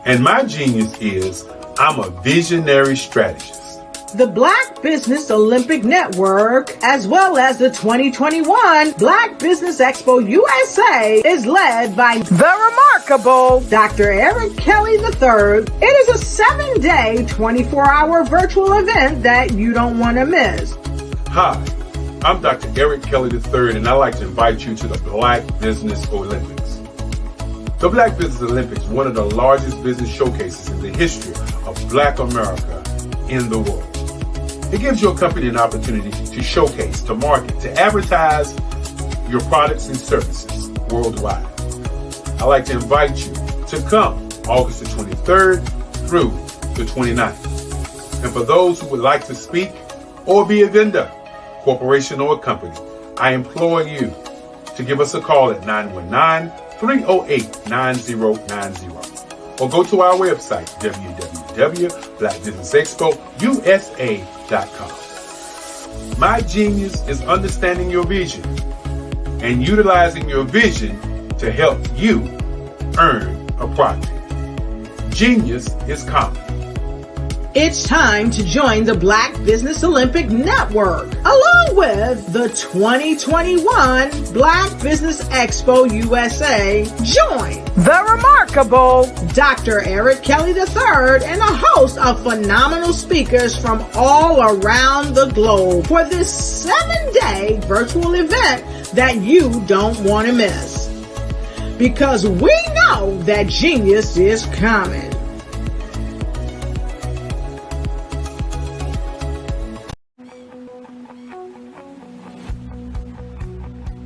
And my genius is I'm a visionary strategist. The Black Business Olympic Network, as well as the 2021 Black Business Expo USA, is led by the remarkable Dr. Eric Kelly III. It is a 7-day, 24-hour virtual event that you don't want to miss. Hi, I'm Dr. Eric Kelly III, and I'd like to invite you to the Black Business Olympics. The Black Business Olympics is one of the largest business showcases in the history of Black America in the world. It gives your company an opportunity to showcase, to market, to advertise your products and services worldwide. I'd like to invite you to come August the 23rd through the 29th. And for those who would like to speak or be a vendor, corporation or company, I implore you to give us a call at 919-308-9090 or go to our website, www.blackbusinessexpousa.com. My genius is understanding your vision and utilizing your vision to help you earn a profit. Genius is common. It's time to join the Black Business Olympic Network, along with the 2021 Black Business Expo USA. Join the remarkable Dr. Eric Kelly III and a host of phenomenal speakers from all around the globe for this 7-day virtual event that you don't want to miss. Because we know that genius is coming.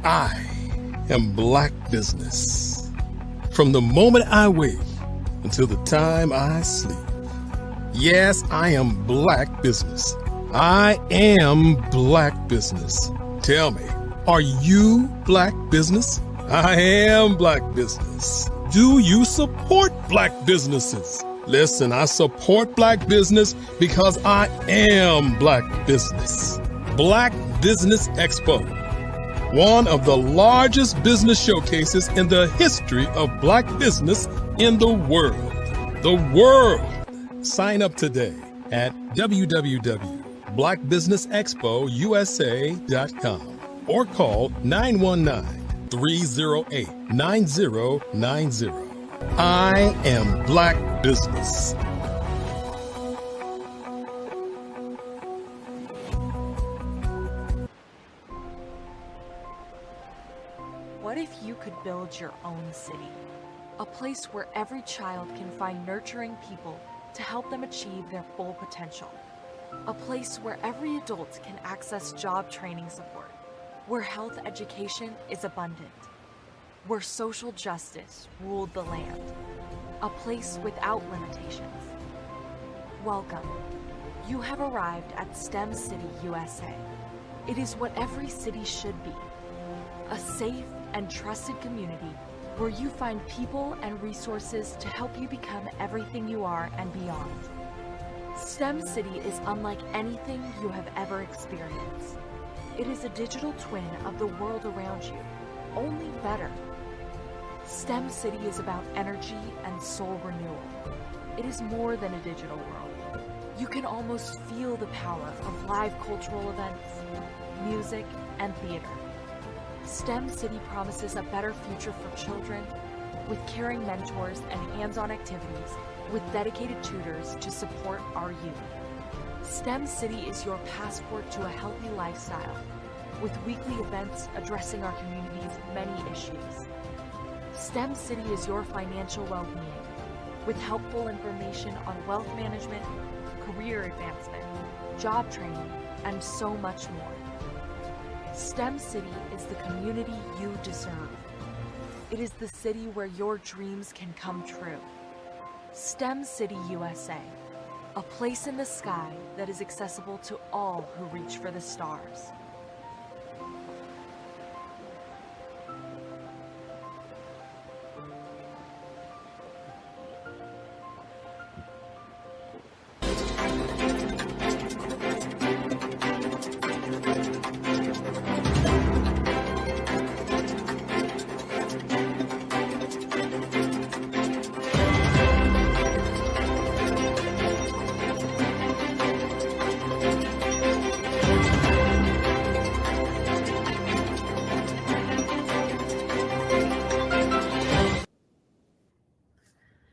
I am Black Business. From the moment I wake until the time I sleep. Yes, I am Black Business. I am Black Business. Tell me, are you Black Business? I am Black Business. Do you support Black businesses? Listen, I support Black business because I am Black Business. Black Business Expo, one of the largest business showcases in the history of Black business in the world. The world! Sign up today at www.blackbusinessexpousa.com or call 919-308-9090. I am Black Business. What if you could build your own city? A place where every child can find nurturing people to help them achieve their full potential. A place where every adult can access job training support, where health education is abundant, where social justice ruled the land, a place without limitations. Welcome. You have arrived at STEM City, USA. It is what every city should be, a safe and trusted community where you find people and resources to help you become everything you are and beyond. STEM City is unlike anything you have ever experienced. It is a digital twin of the world around you, only better. STEM City is about energy and soul renewal. It is more than a digital world. You can almost feel the power of live cultural events, music, and theater. STEM City promises a better future for children with caring mentors and hands-on activities with dedicated tutors to support our youth. STEM City is your passport to a healthy lifestyle with weekly events addressing our community's many issues. STEM City is your financial well-being with helpful information on wealth management, career advancement, job training, and so much more. STEM City is the community you deserve. It is the city where your dreams can come true. STEM City USA, a place in the sky that is accessible to all who reach for the stars.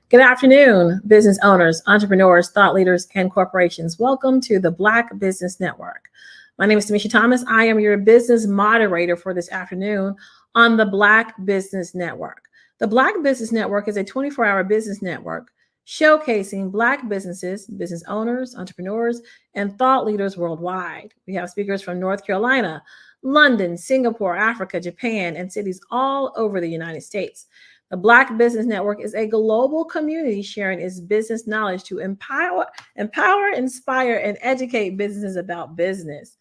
Good afternoon, business owners, entrepreneurs, thought leaders, and corporations. Welcome to the Black Business Network. My name is Tamisha Thomas. I am your business moderator for this afternoon on the Black Business Network. The Black Business Network is a 24-hour business network showcasing Black businesses, business owners, entrepreneurs, and thought leaders worldwide. We have speakers from North Carolina, London, Singapore, Africa, Japan, and cities all over the United States. The Black Business Network is a global community sharing its business knowledge to empower, inspire, and educate businesses about business.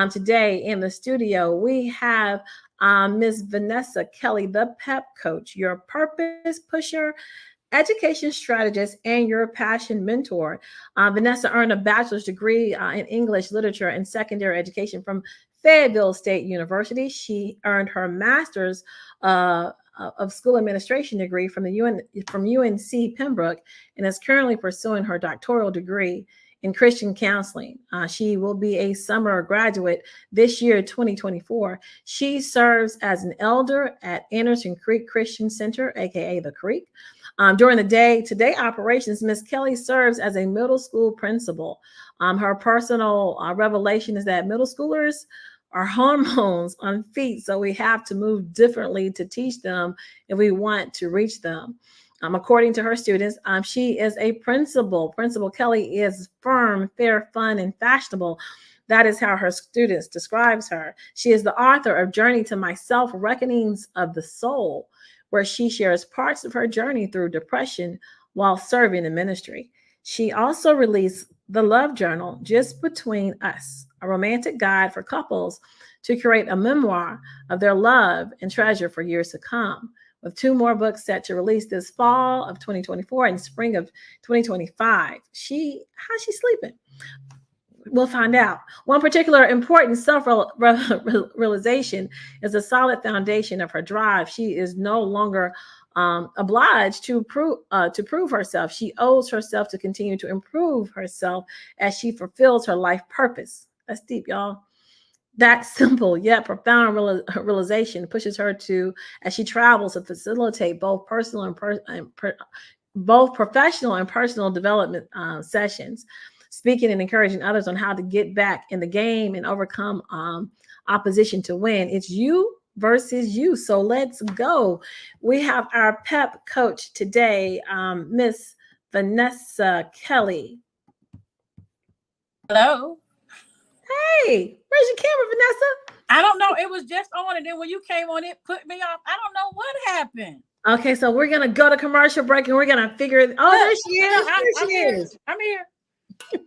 Today in the studio, we have Ms. Vanessa Kelly, the PEP coach, your purpose pusher, education strategist, and your passion mentor. Vanessa earned a bachelor's degree in English literature and secondary education from Fayetteville State University. She earned her master's of school administration degree from UNC Pembroke and is currently pursuing her doctoral degree in Christian counseling. She will be a summer graduate this year, 2024. She serves as an elder at Anderson Creek Christian Center, aka The Creek. During the day-to-day operations, Ms. Kelly serves as a middle school principal. Her personal revelation is that middle schoolers are hormones on feet, so we have to move differently to teach them if we want to reach them. According to her students, she is a principal. Principal Kelly is firm, fair, fun, and fashionable. That is how her students describes her. She is the author of Journey to Myself, Reckonings of the Soul, where she shares parts of her journey through depression while serving in ministry. She also released the Love Journal, Just Between Us, a romantic guide for couples to create a memoir of their love and treasure for years to come, with 2 more books set to release this fall of 2024 and spring of 2025. How's she sleeping? We'll find out. One particular important self-realization is a solid foundation of her drive. She is no longer obliged to prove herself. She owes herself to continue to improve herself as she fulfills her life purpose. That's deep, y'all. That simple yet profound realization pushes her to, as she travels, to facilitate both professional and personal development sessions, speaking and encouraging others on how to get back in the game and overcome opposition to win. It's you versus you. So let's go. We have our PEP coach today, Miss Vanessa Kelly. Hello. Hey, where's your camera, Vanessa? I don't know. It was just on, and then when you came on, it put me off. I don't know what happened. Okay, so we're gonna go to commercial break, and we're gonna figure it. Oh, there she is. I'm here. I'm here.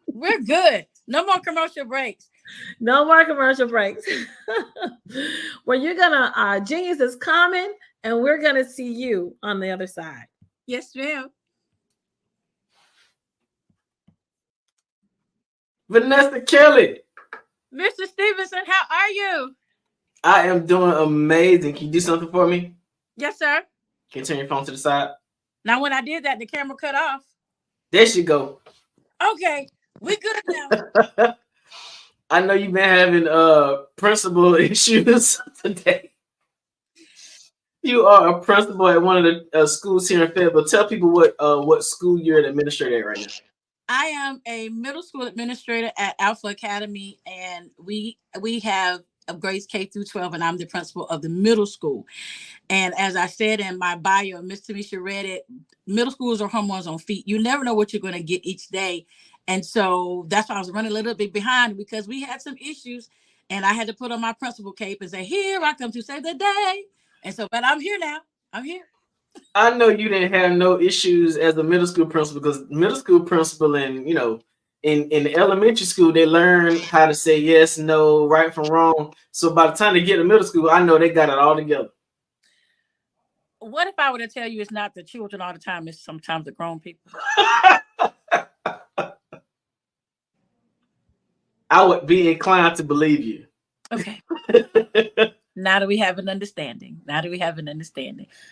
We're good. No more commercial breaks. No more commercial breaks. Well, you're gonna Genius is coming, and we're gonna see you on the other side. Yes, ma'am. Vanessa Kelly. Mr. Stevenson, how are you? I am doing amazing. Can you do something for me? Yes, sir. Can you turn your phone to the side? Now, when I did that, the camera cut off. There she go. Okay, we good now. I know you've been having principal issues today. You are a principal at one of the schools here in Fayetteville. Tell people what school you're an administrator at right now. I am a middle school administrator at Alpha Academy, and we have grades K through 12, and I'm the principal of the middle school. And as I said in my bio, Miss Tamisha read it, middle schools are hormones on feet. You never know what you're going to get each day. And so that's why I was running a little bit behind, because we had some issues, and I had to put on my principal cape and say, here I come to save the day. And so, but I'm here now. I'm here. I know you didn't have no issues as a middle school principal, because middle school principal and, in elementary school, they learn how to say yes, no, right from wrong. So by the time they get to middle school, I know they got it all together. What if I were to tell you it's not the children all the time, it's sometimes the grown people? I would be inclined to believe you. Okay. Now that we have an understanding. But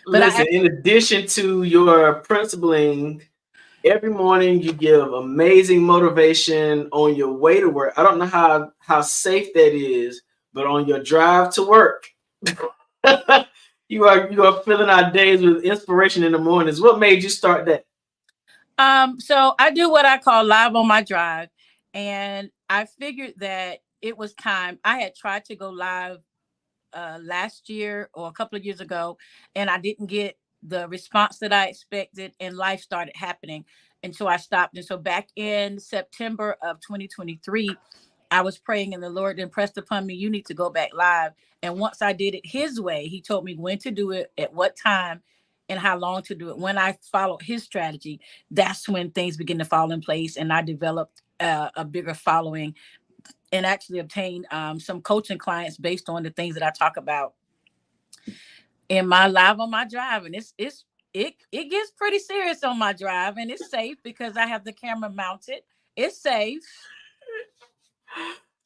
Listen, in addition to your principaling, every morning you give amazing motivation on your way to work. I don't know how safe that is, but on your drive to work, you are filling our days with inspiration in the mornings. What made you start that? So I do what I call live on my drive, and I figured that it was time. I had tried to go live last year or a couple of years ago, and I didn't get the response that I expected, and life started happening. And so I stopped. And so back in September of 2023, I was praying, and the Lord impressed upon me, you need to go back live. And once I did it his way, he told me when to do it, at what time, and how long to do it. When I followed his strategy, that's when things begin to fall in place. And I developed a bigger following, and actually obtained some coaching clients based on the things that I talk about in my live on my drive. And it gets pretty serious on my drive, and it's safe because I have the camera mounted. It's safe.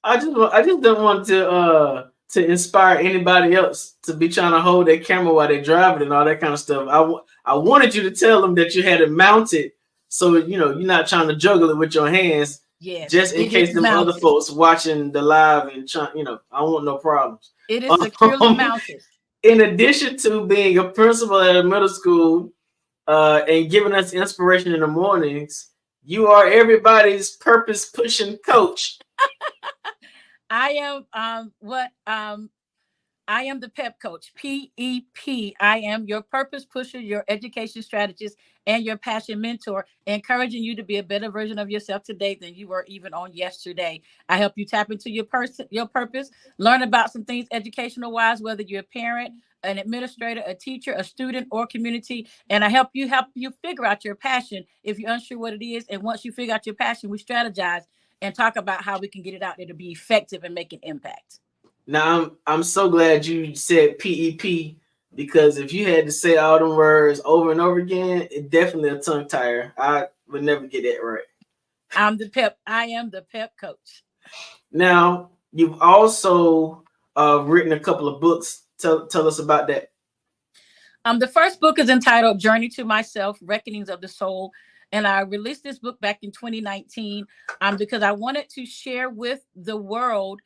I just don't want to inspire anybody else to be trying to hold their camera while they're driving and all that kind of stuff. I wanted you to tell them that you had it mounted, so you're not trying to juggle it with your hands. Yes, just in case them other folks watching the live and I don't want no problems. It is securely mounted. In addition to being a principal at a middle school and giving us inspiration in the mornings, you are everybody's purpose pushing coach. I am I am the PEP coach, PEP. I am your purpose pusher, your education strategist, and your passion mentor, encouraging you to be a better version of yourself today than you were even on yesterday. I help you tap into your purpose, learn about some things educational wise, whether you're a parent, an administrator, a teacher, a student, or community. And I help you figure out your passion if you're unsure what it is. And once you figure out your passion, we strategize and talk about how we can get it out there to be effective and make an impact. Now, I'm so glad you said PEP, because if you had to say all them words over and over again, it definitely a tongue tire. I would never get that right. I am the PEP coach. Now, you've also written a couple of books. Tell us about that. The first book is entitled Journey to Myself, Reckonings of the Soul. And I released this book back in 2019 because I wanted to share with the world,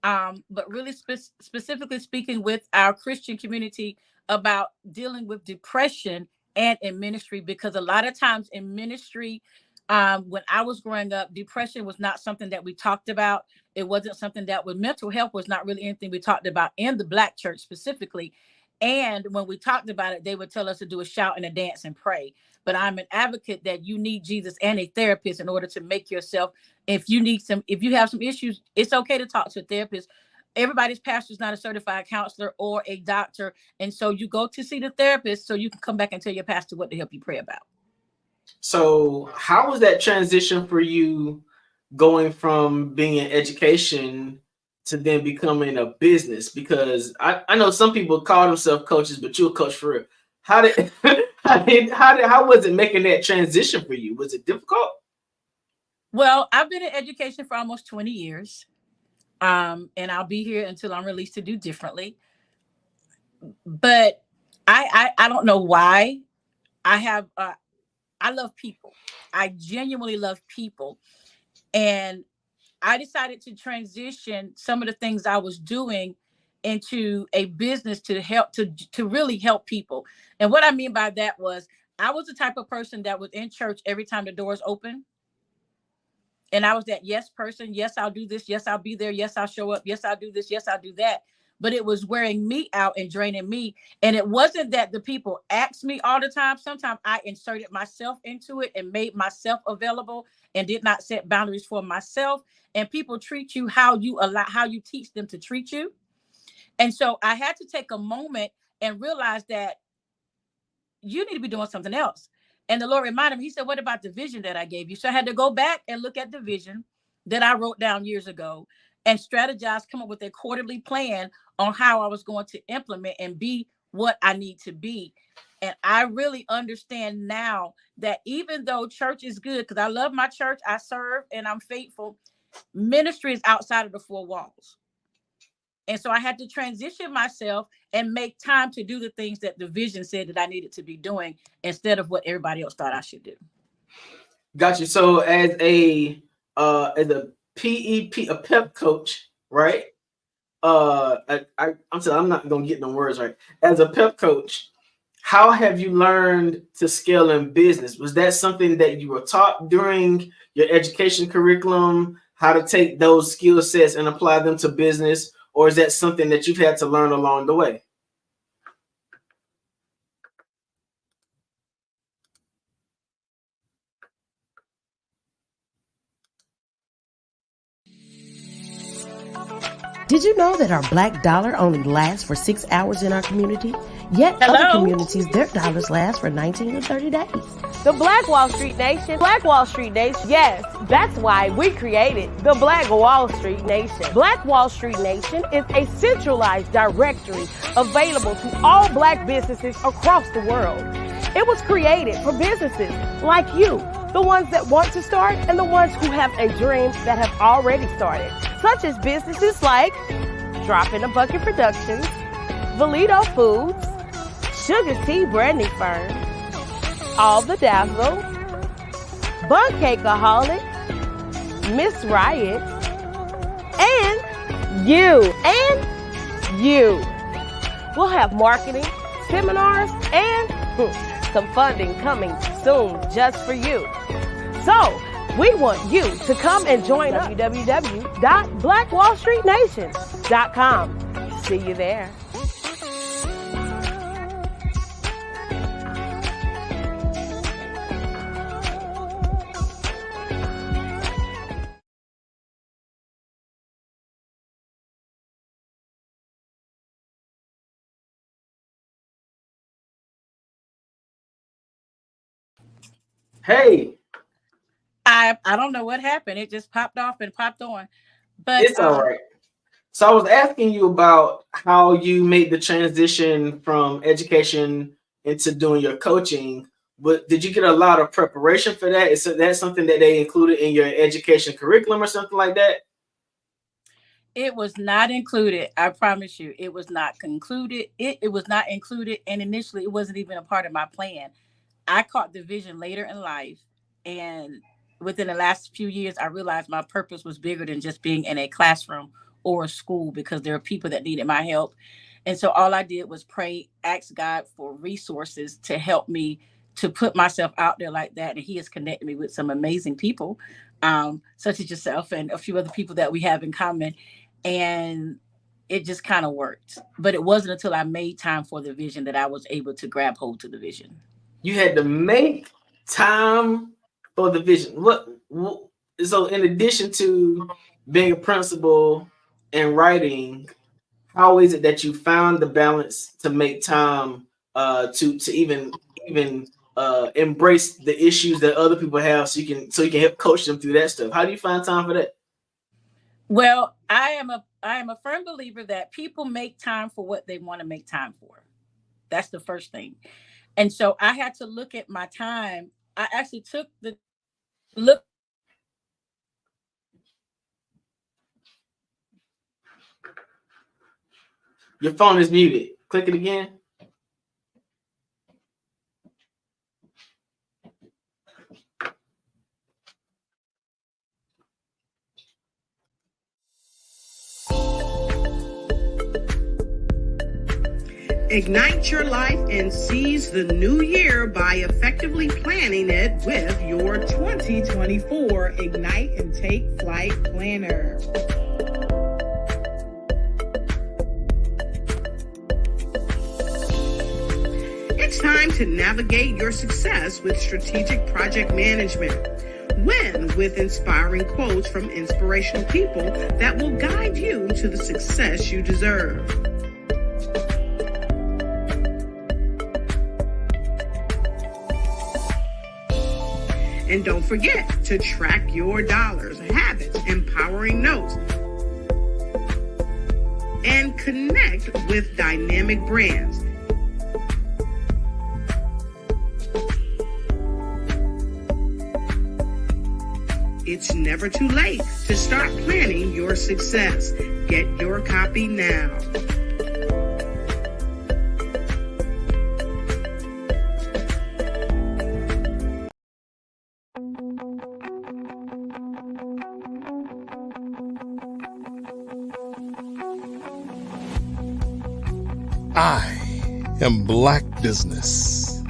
but really specifically speaking with our Christian community, about dealing with depression and in ministry. Because a lot of times in ministry, when I was growing up, depression was not something that we talked about. It wasn't something that mental health was not really anything we talked about in the Black church specifically. And when we talked about it, they would tell us to do a shout and a dance and pray. But I'm an advocate that you need Jesus and a therapist in order to make yourself, if you have some issues, it's okay to talk to a therapist. everybody's pastor is not a certified counselor or a doctor. And so you go to see the therapist so you can come back and tell your pastor what to help you pray about. So how was that transition for you going from being in education to then becoming a business? Because I know some people call themselves coaches, but you're a coach for real. How was it making that transition for you? Was it difficult? Well, I've been in education for almost 20 years. And I'll be here until I'm released to do differently. But I don't know why. I love people. I genuinely love people. And I decided to transition some of the things I was doing into a business to help to really help people. And what I mean by that was I was the type of person that was in church every time the doors open. And I was that yes person. Yes, I'll do this. Yes, I'll be there. Yes, I'll show up. Yes, I'll do this. Yes, I'll do that. But it was wearing me out and draining me. And it wasn't that the people asked me all the time. Sometimes I inserted myself into it and made myself available and did not set boundaries for myself. And people treat you how you teach them to treat you. And so I had to take a moment and realize that you need to be doing something else. And the Lord reminded me, he said, what about the vision that I gave you? So I had to go back and look at the vision that I wrote down years ago and strategize, come up with a quarterly plan on how I was going to implement and be what I need to be. And I really understand now that even though church is good, because I love my church, I serve and I'm faithful, ministry is outside of the four walls. And so I had to transition myself and make time to do the things that the vision said that I needed to be doing instead of what everybody else thought I should do. Got you. So as a pep coach, right? I'm not gonna get no words right. As a pep coach, how have you learned to scale in business? Was that something that you were taught during your education curriculum? How to take those skill sets and apply them to business? Or is that something that you've had to learn along the way? Did you know that our black dollar only lasts for 6 hours in our community? Yet other communities, their dollars last for 19 and 30 days. The Black Wall Street Nation. Black Wall Street Nation. Yes, that's why we created the Black Wall Street Nation. Black Wall Street Nation is a centralized directory available to all black businesses across the world. It was created for businesses like you, the ones that want to start and the ones who have a dream that have already started, such as businesses like Drop in a Bucket Productions, Valito Foods, Sugar Tea Branding Firm, All the Dazzle, Bun Cakeaholic, Miss Riot, and you. We'll have marketing, seminars, and some funding coming soon just for you. So, we want you to come and join us. www.blackwallstreetnation.com. See you there. Hey. I don't know what happened. It just popped off and popped on. But it's all right. So I was asking you about how you made the transition from education into doing your coaching. But did you get a lot of preparation for that? Is that something that they included in your education curriculum or something like that? It was not included. I promise you, it was not concluded. It was not included. And initially, it wasn't even a part of my plan. I caught the vision later in life. And within the last few years, I realized my purpose was bigger than just being in a classroom or a school, because there are people that needed my help. And so all I did was pray, ask God for resources to help me to put myself out there like that. And he has connected me with some amazing people, such as yourself and a few other people that we have in common. And it just kind of worked. But it wasn't until I made time for the vision that I was able to grab hold to the vision. You had to make time for the vision. So in addition to being a principal and writing, how is it that you found the balance to make time to even embrace the issues that other people have, so you can help coach them through that stuff? How do you find time for that? Well, I am a firm believer that people make time for what they want to make time for. That's the first thing. And so I had to look at my time. I actually took the look. Your phone is muted. Click it again. Ignite your life and seize the new year by effectively planning it with your 2024 Ignite and Take Flight Planner. It's time to navigate your success with strategic project management. Win with inspiring quotes from inspirational people that will guide you to the success you deserve. And don't forget to track your dollars, habits, empowering notes, and connect with dynamic brands. It's never too late to start planning your success. Get your copy now. I am Black Business.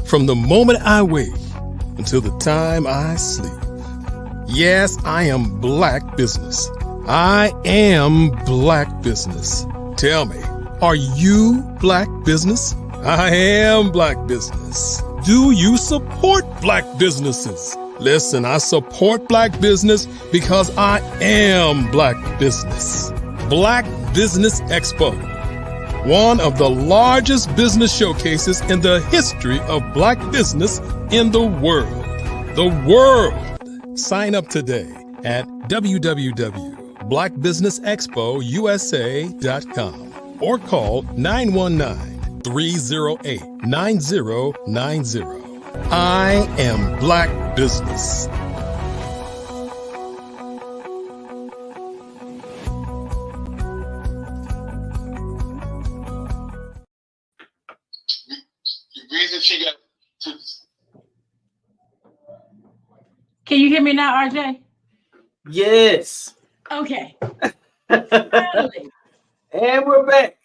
From the moment I wake until the time I sleep. Yes, I am Black Business. I am Black Business. Tell me, are you Black Business? I am Black Business. Do you support Black businesses? Listen, I support Black business because I am Black Business. Black Business Expo, one of the largest business showcases in the history of Black business in the world. The world. Sign up today at www.blackbusinessexpousa.com or call 919-308-9090. I am Black Business. Can you hear me now, RJ? Yes. Okay. And we're back.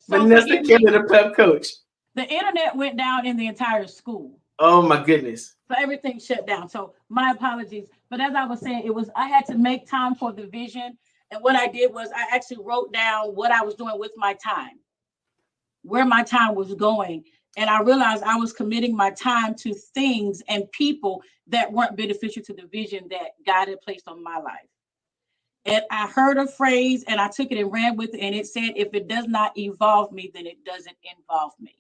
Vanessa Kelly, the pep coach. The internet went down in the entire school. Oh my goodness. So everything shut down. So my apologies. But as I was saying, I had to make time for the vision. And what I did was I actually wrote down what I was doing with my time, where my time was going. And I realized I was committing my time to things and people that weren't beneficial to the vision that God had placed on my life. And I heard a phrase and I took it and ran with it. And it said, if it does not evolve me, then it doesn't involve me.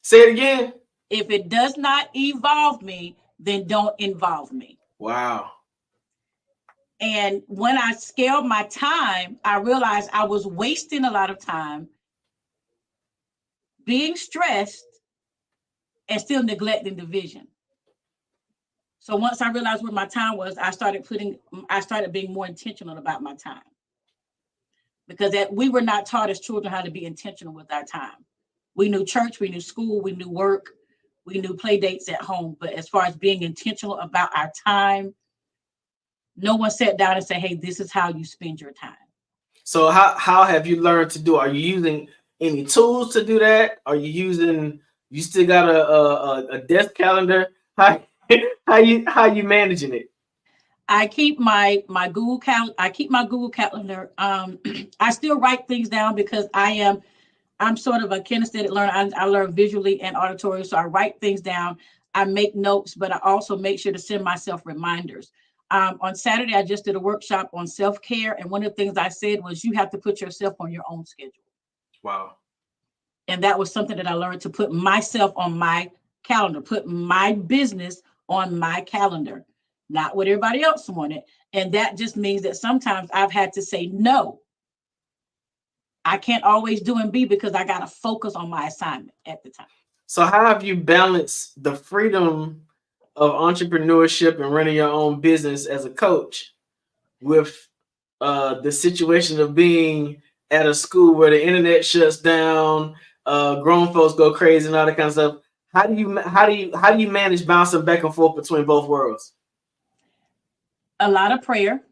Say it again. If it does not evolve me, then don't involve me. Wow. And when I scaled my time, I realized I was wasting a lot of time being stressed and still neglecting the vision. So once I realized where my time was, I started being more intentional about my time. Because we were not taught as children how to be intentional with our time. We knew church, we knew school, we knew work, we knew play dates at home. But as far as being intentional about our time, no one sat down and said, hey, this is how you spend your time. So how have you learned to do? Are you using any tools to do that? Are you still got a desk calendar? How you managing it? I keep my Google Calendar. I keep my Google Calendar. I still write things down because I'm sort of a kinesthetic learner. I learn visually and auditory, so I write things down. I make notes, but I also make sure to send myself reminders. On Saturday, I just did a workshop on self-care. And one of the things I said was you have to put yourself on your own schedule. Wow. And that was something that I learned, to put myself on my calendar, put my business on my calendar, not what everybody else wanted. And that just means that sometimes I've had to say no. I can't always do and be, because I got to focus on my assignment at the time. So how have you balanced the freedom of entrepreneurship and running your own business as a coach with the situation of being at a school where the internet shuts down, grown folks go crazy and all that kind of stuff? How do you manage bouncing back and forth between both worlds? A lot of prayer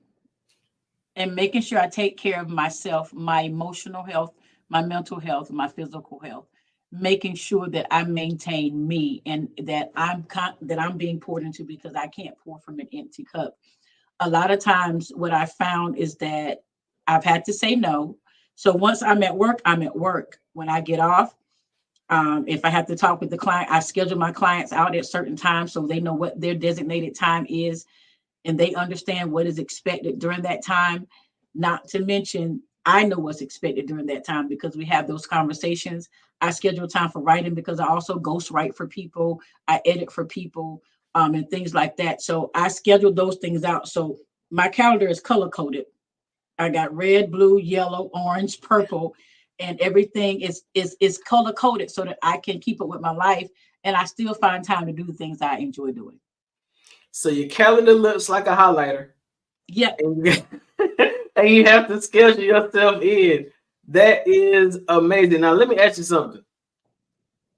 and making sure I take care of myself, my emotional health, my mental health, my physical health, making sure that I maintain me and that I'm being poured into, because I can't pour from an empty cup. A lot of times what I found is that I've had to say no. So once I'm at work, I'm at work. When I get off, if I have to talk with the client, I schedule my clients out at certain times so they know what their designated time is and they understand what is expected during that time. Not to mention, I know what's expected during that time because we have those conversations. I schedule time for writing because I also ghostwrite for people. I edit for people and things like that. So I schedule those things out. So my calendar is color coded. I got red, blue, yellow, orange, purple, and everything is color coded so that I can keep up with my life and I still find time to do the things I enjoy doing. So your calendar looks like a highlighter. Yeah. And you have to schedule yourself in. That is amazing. Now, let me ask you something.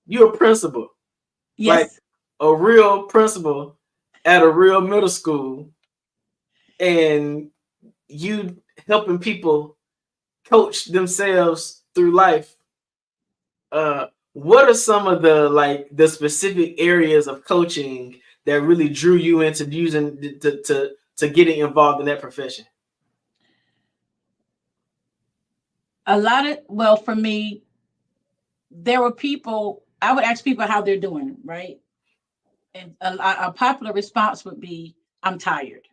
You're a principal. Yes. Like a real principal at a real middle school, and you helping people coach themselves through life. What are some of the specific areas of coaching that really drew you into using to getting involved in that profession? For me, there were people, I would ask people how they're doing, right? And a popular response would be, I'm tired.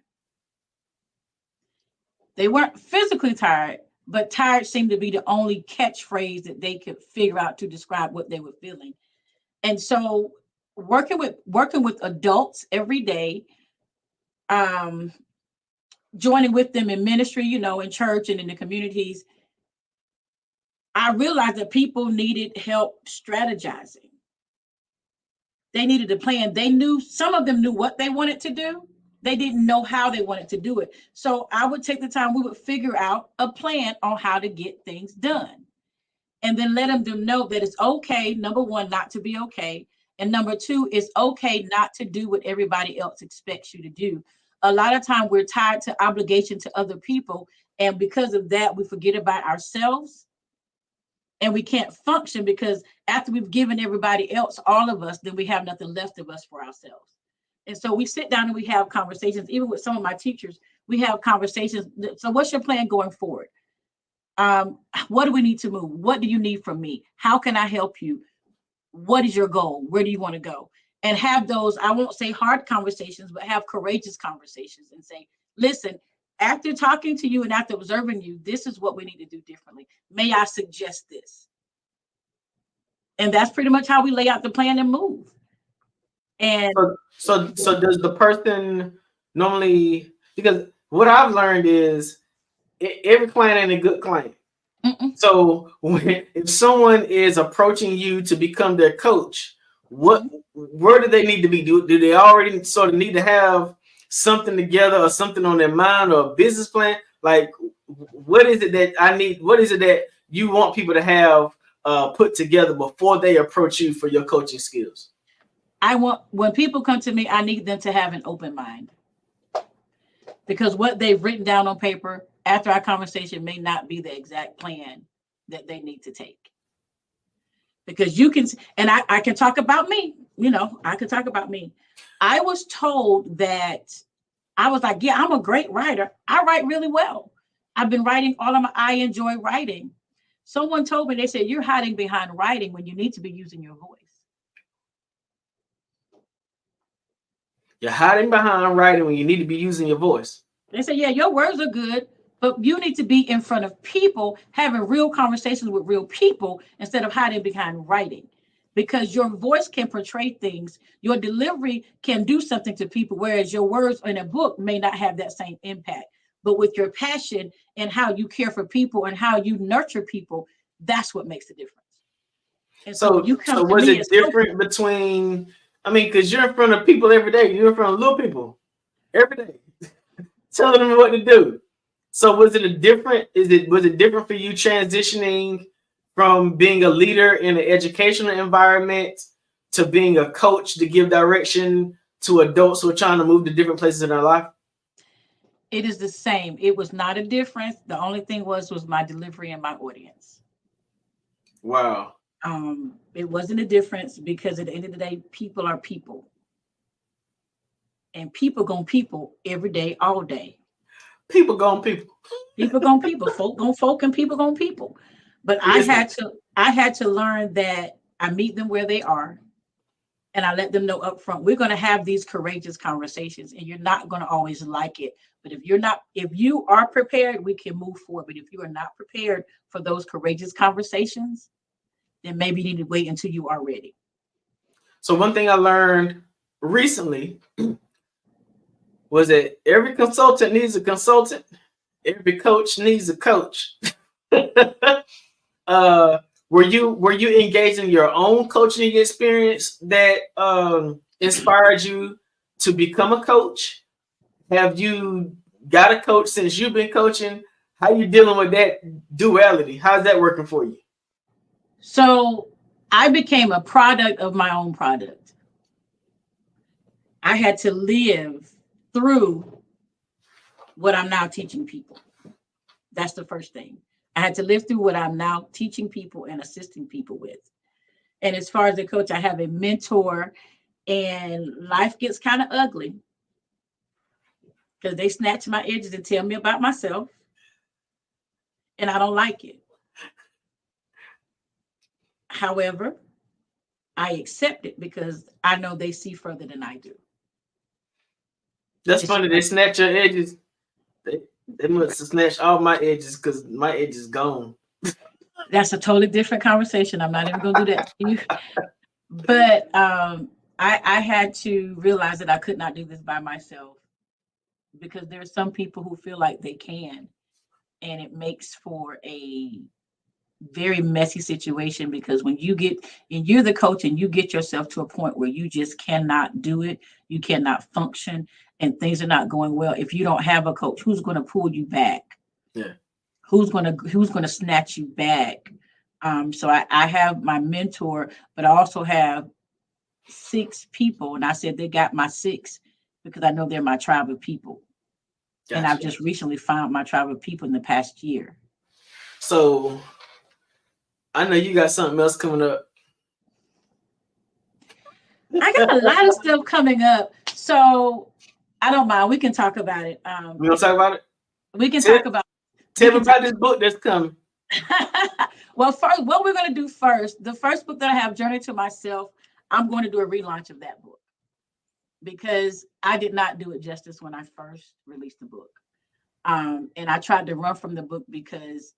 They weren't physically tired, but tired seemed to be the only catchphrase that they could figure out to describe what they were feeling. And so working with adults every day, joining with them in ministry, in church and in the communities, I realized that people needed help strategizing. They needed a plan. Some of them knew what they wanted to do. They didn't know how they wanted to do it. So I would take the time, we would figure out a plan on how to get things done. And then let them know that it's okay, number one, not to be okay. And number two, it's okay not to do what everybody else expects you to do. A lot of time we're tied to obligation to other people. And because of that, we forget about ourselves. And we can't function because after we've given everybody else, all of us, then we have nothing left of us for ourselves. And so we sit down and we have conversations, even with some of my teachers, we have conversations. So what's your plan going forward? What do we need to move? What do you need from me? How can I help you? What is your goal? Where do you want to go? And have those, I won't say hard conversations, but have courageous conversations and say, listen, after talking to you and after observing you, this is what we need to do differently. May I suggest this? And that's pretty much how we lay out the plan and move. And so does the person normally, because what I've learned is every client ain't a good client. So if someone is approaching you to become their coach, where do they need to be? Do they already sort of need to have something together or something on their mind or a business plan? Like, what is it that I need? What is it that you want people to have put together before they approach you for your coaching skills? When people come to me, I need them to have an open mind, because what they've written down on paper after our conversation may not be the exact plan that they need to take. Because you can, and I can talk about me, I could talk about me. I was told that I was like, yeah, I'm a great writer. I write really well. I've been writing I enjoy writing. Someone told me, they said, you're hiding behind writing when you need to be using your voice. You're hiding behind writing when you need to be using your voice. They say, yeah, your words are good, but you need to be in front of people, having real conversations with real people instead of hiding behind writing. Because your voice can portray things, your delivery can do something to people, whereas your words in a book may not have that same impact. But with your passion and how you care for people and how you nurture people, that's what makes the difference. And so you come so to was me it as different between, I mean, because you're in front of people every day, you're in front of little people every day, telling them what to do. So was it different for you transitioning from being a leader in an educational environment to being a coach to give direction to adults who are trying to move to different places in their life? It is the same. It was not a difference. The only thing was my delivery and my audience. Wow. It wasn't a difference because at the end of the day, people are people. And people gon' people every day, all day. People gon' people. People gon' people. Folk gon' folk and people gon' people. But I had to learn that I meet them where they are. And I let them know up front, we're going to have these courageous conversations and you're not going to always like it. But if you are prepared, we can move forward. But if you are not prepared for those courageous conversations, then maybe you need to wait until you are ready. So one thing I learned recently was that every consultant needs a consultant. Every coach needs a coach. Were you engaged in your own coaching experience that inspired you to become a coach? Have you got a coach since you've been coaching? How you dealing with that duality? How's that working for you? So I became a product of my own product. I had to live through what I'm now teaching people. That's the first thing. I had to live through what I'm now teaching people and assisting people with. And as far as a coach, I have a mentor, and life gets kind of ugly because they snatch my edges and tell me about myself, and I don't like it. However, I accept it because I know they see further than I do. That's funny. They snatch your edges. They must have snatched all my edges because my edge is gone. That's a totally different conversation. I'm not even going to do that to you. But I had to realize that I could not do this by myself because there are some people who feel like they can. And it makes for a very messy situation because when you get, and you're the coach and you get yourself to a point where you just cannot do it, you cannot function, and things are not going well. If you don't have a coach, who's going to pull you back? Yeah. Who's going to snatch you back? So I have my mentor, but I also have 6 people, and I said they got my 6 because I know they're my tribe of people. Gotcha. And I've just recently found my tribe of people in the past year. So I know you got something else coming up. I got a lot of stuff coming up, so I don't mind. We can talk about it. We gonna talk about it? We can talk about it. Tell me about this book that's coming. Well, first, what we're going to do first, the first book that I have, Journey to Myself, I'm going to do a relaunch of that book because I did not do it justice when I first released the book. And I tried to run from the book because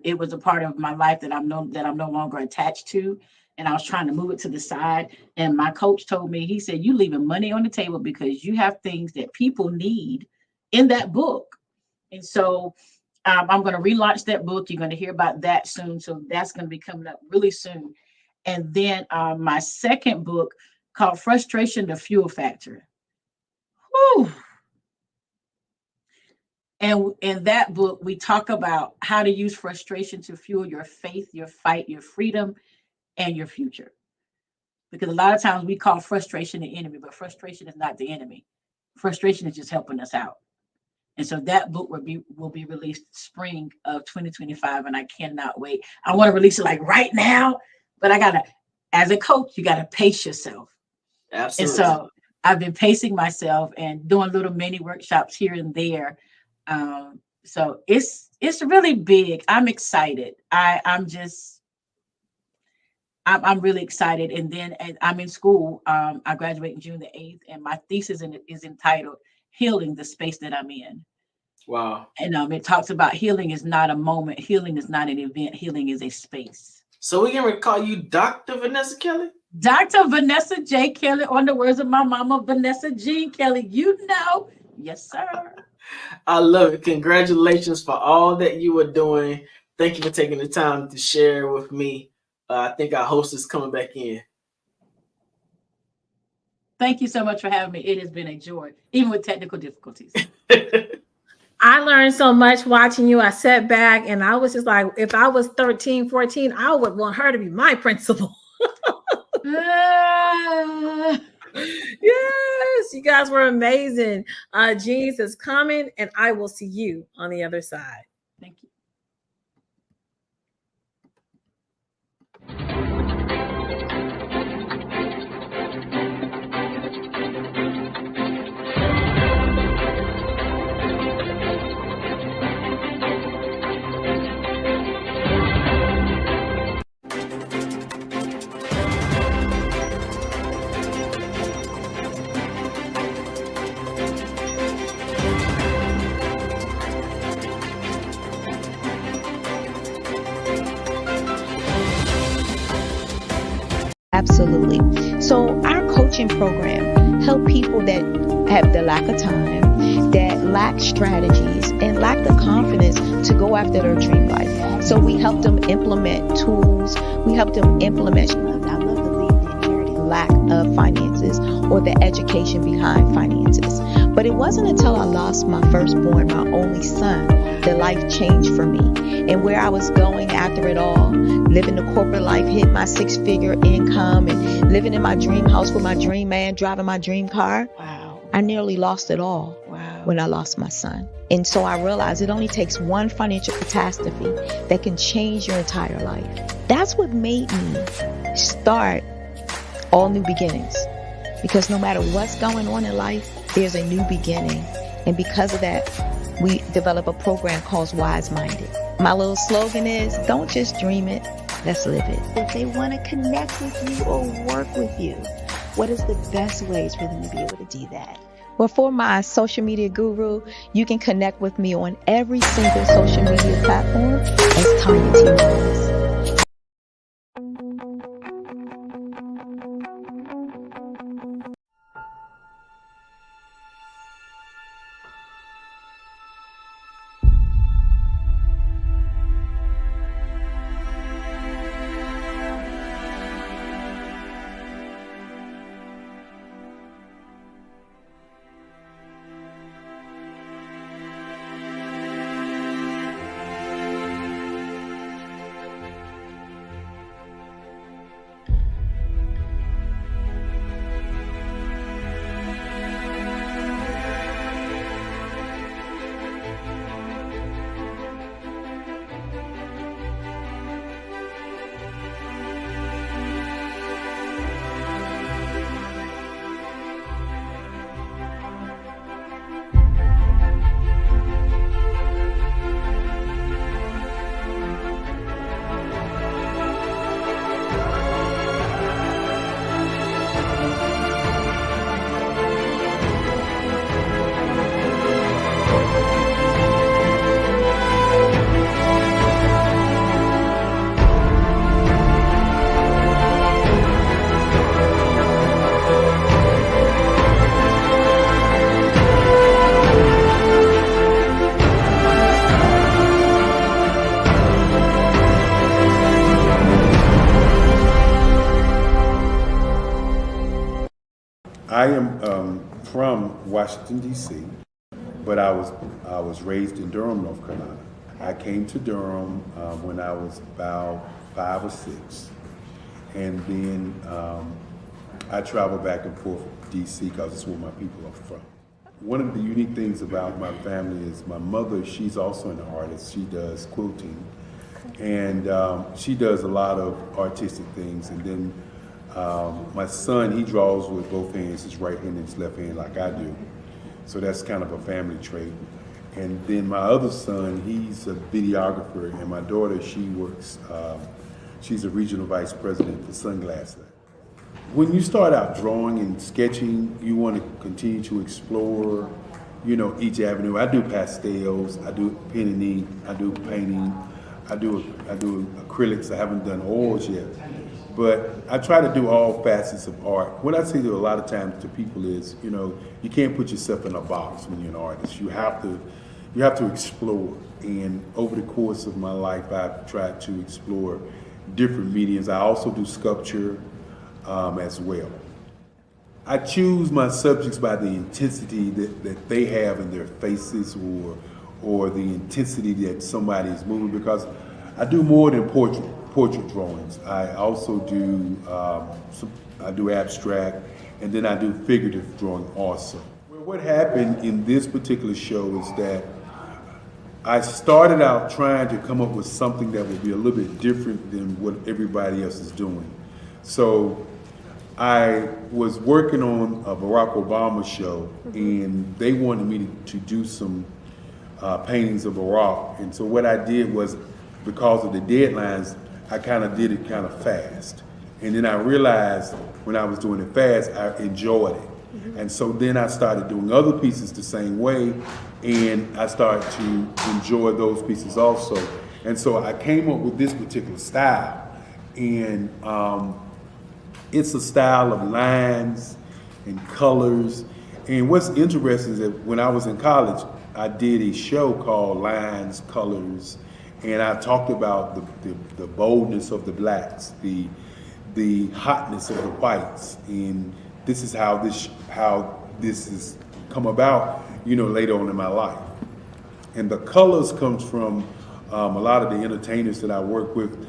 it was a part of my life that I'm no longer attached to. And I was trying to move it to the side. And my coach told me, he said, you leaving money on the table because you have things that people need in that book. And so I'm going to relaunch that book. You're going to hear about that soon. So that's going to be coming up really soon. And then my second book called Frustration, the Fuel Factor. Whew. And in that book, we talk about how to use frustration to fuel your faith, your fight, your freedom, and your future. Because a lot of times we call frustration the enemy, but frustration is not the enemy. Frustration is just helping us out. And so that book will be released spring of 2025, and I cannot wait. I want to release it like right now, but I gotta, as a coach, you gotta pace yourself. Absolutely. And so I've been pacing myself and doing little mini workshops here and there. So it's really big. I'm excited. I'm just, I'm really excited. And then I'm in school. I graduate in June the 8th, and my thesis is entitled "Healing the Space That I'm In." Wow. And it talks about healing is not a moment. Healing is not an event. Healing is a space. So we're going to call you Dr. Vanessa Kelly? Dr. Vanessa J. Kelly, on the words of my mama, Vanessa Jean Kelly. You know. Yes, sir. I love it. Congratulations for all that you are doing. Thank you for taking the time to share with me. I think our host is coming back in. Thank you so much for having me. It has been a joy, even with technical difficulties. I learned so much watching you. I sat back and I was just like, if I was 13, 14, I would want her to be my principal. Yes, you guys were amazing. Jeans is coming, and I will see you on the other side. Thank you. Absolutely. So our coaching program help people that have the lack of time, that lack strategies, and lack the confidence to go after their dream life. So we help them implement tools. We help them implement, I love to leave the inherited lack of finances or the education behind finances. But it wasn't until I lost my firstborn, my only son, that life changed for me. And where I was going after it all, living the corporate life, hitting my 6-figure income and living in my dream house with my dream man, driving my dream car. Wow. I nearly lost it all when I lost my son. And so I realized it only takes one financial catastrophe that can change your entire life. That's what made me start All New Beginnings. Because no matter what's going on in life, there's a new beginning. And because of that, we develop a program called Wise Minded. My little slogan is, don't just dream it, let's live it. If they want to connect with you or work with you, what is the best ways for them to be able to do that? Well, for my social media guru, you can connect with me on every single social media platform as Tanya T. Morris. I am from Washington, D.C., but I was raised in Durham, North Carolina. I came to Durham when I was about 5 or 6, and then I traveled back and forth to D.C. because it's where my people are from. One of the unique things about my family is my mother, she's also an artist. She does quilting, and she does a lot of artistic things. And then my son, he draws with both hands, his right hand and his left hand like I do. So that's kind of a family trait. And then my other son, he's a videographer, and my daughter, she works, She's a regional vice president for Sunglass Lab. When you start out drawing and sketching, you want to continue to explore, each avenue. I do pastels, I do pen and ink, I do painting, I do acrylics. I haven't done oils yet, but I try to do all facets of art. What I say to a lot of times to people is, you can't put yourself in a box when you're an artist. You have to explore. And over the course of my life, I've tried to explore different mediums. I also do sculpture as well. I choose my subjects by the intensity that they have in their faces or the intensity that somebody is moving, because I do more than portrait drawings. I also do I do abstract, and then I do figurative drawing also. What happened in this particular show is that I started out trying to come up with something that would be a little bit different than what everybody else is doing. So I was working on a Barack Obama show, and they wanted me to do some paintings of Barack. And so what I did was, because of the deadlines, I kind of did it kind of fast. And then I realized when I was doing it fast, I enjoyed it. And so then I started doing other pieces the same way, and I started to enjoy those pieces also. And so I came up with this particular style, and it's a style of lines and colors. And what's interesting is that when I was in college, I did a show called Lines, Colors, and I talked about the boldness of the blacks, the hotness of the whites, and this is how this has come about, later on in my life. And the colors comes from a lot of the entertainers that I work with,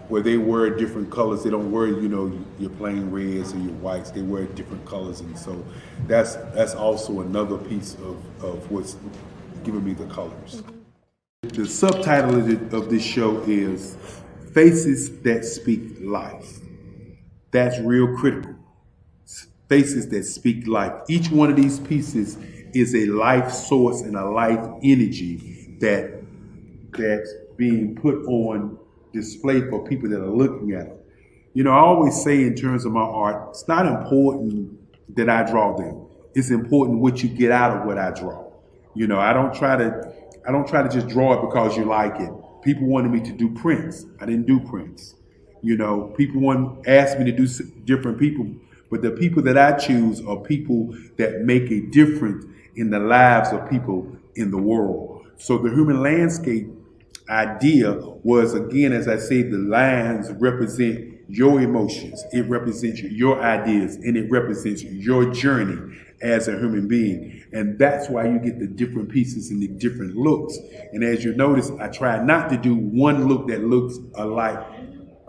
where they wear different colors. They don't wear, your plain reds or your whites. They wear different colors, and so that's also another piece of what's giving me the colors. The subtitle of this show is Faces That Speak Life. That's real critical. Faces that speak life. Each one of these pieces is a life source and a life energy that's being put on display for people that are looking at it. I always say in terms of my art, it's not important that I draw them. It's important what you get out of what I draw. I don't try to just draw it because you like it. People wanted me to do prints. I didn't do prints. People asked me to do different people, but the people that I choose are people that make a difference in the lives of people in the world. So the human landscape idea was, again, as I said, the lines represent your emotions, it represents your ideas, and it represents your journey as a human being. And that's why you get the different pieces and the different looks. And as you notice, I try not to do one look that looks alike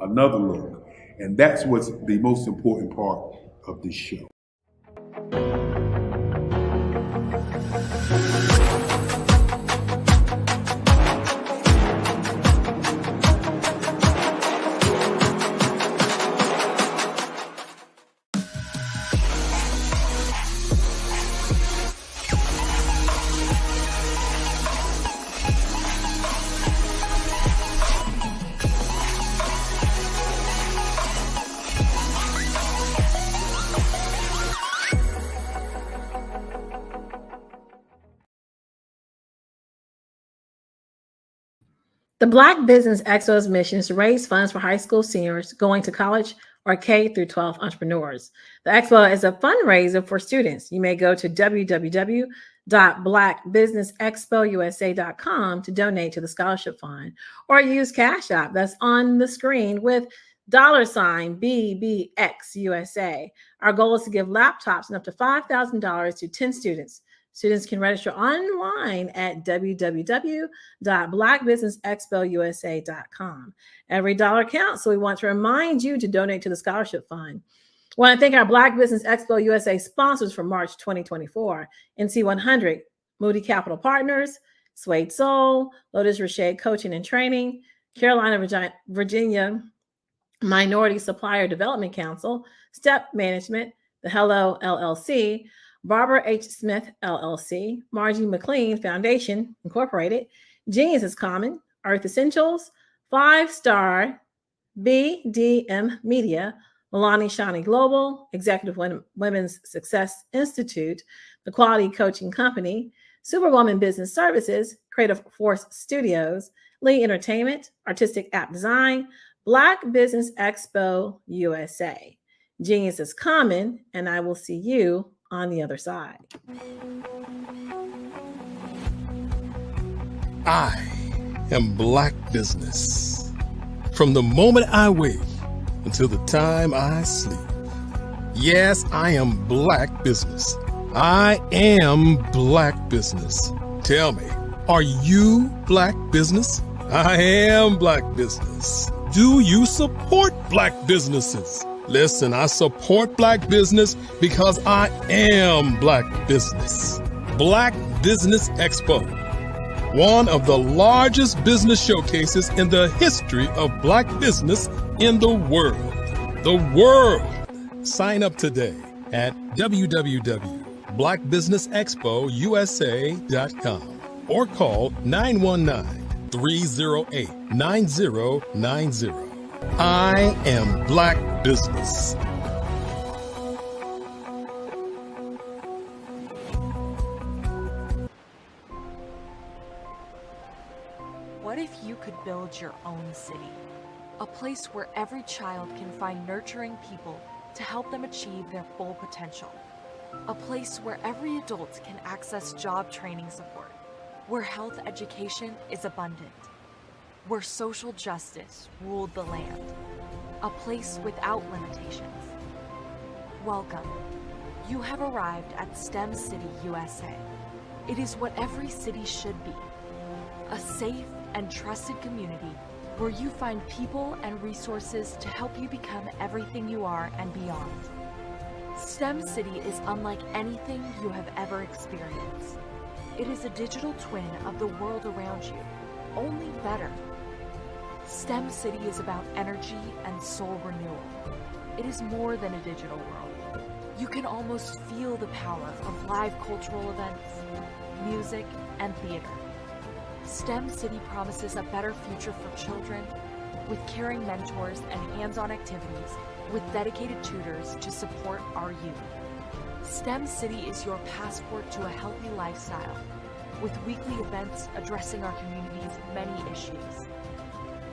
another look. And that's what's the most important part of this show. The Black Business Expo's mission is to raise funds for high school seniors going to college or K through 12 entrepreneurs. The expo is a fundraiser for students. You may go to www.blackbusinessexpousa.com to donate to the scholarship fund, or use Cash App that's on the screen with $BBXUSA. Our goal is to give laptops and up to $5,000 to 10 students. Students can register online at www.blackbusinessexpousa.com. Every dollar counts, so we want to remind you to donate to the scholarship fund. I want to thank our Black Business Expo USA sponsors for March 2024, NC100, Moody Capital Partners, Suede Soul, Lotus Richade Coaching and Training, Carolina, Virginia Minority Supplier Development Council, Step Management, The Hello LLC, Barbara H. Smith, LLC, Margie McLean Foundation, Incorporated, Genius is Common, Earth Essentials, 5 Star, BDM Media, Milani Shani Global, Executive Women's Success Institute, The Quality Coaching Company, Superwoman Business Services, Creative Force Studios, Lee Entertainment, Artistic App Design, Black Business Expo USA. Genius is common, and I will see you on the other side. I am Black Business. From the moment I wake until the time I sleep. Yes, I am Black Business. I am Black Business. Tell me, are you Black Business? I am Black Business. Do you support Black businesses? Listen, I support Black business because I am Black Business. Black Business Expo, one of the largest business showcases in the history of Black business in the world. The world! Sign up today at www.blackbusinessexpousa.com or call 919-308-9090. I am Black Business. What if you could build your own city? A place where every child can find nurturing people to help them achieve their full potential. A place where every adult can access job training support, where health education is abundant, where social justice ruled the land. A place without limitations. Welcome. You have arrived at STEM City USA. It is what every city should be. A safe and trusted community where you find people and resources to help you become everything you are and beyond. STEM City is unlike anything you have ever experienced. It is a digital twin of the world around you, only better. STEM City is about energy and soul renewal. It is more than a digital world. You can almost feel the power of live cultural events, music, and theater. STEM City promises a better future for children with caring mentors and hands-on activities with dedicated tutors to support our youth. STEM City is your passport to a healthy lifestyle with weekly events addressing our community's many issues.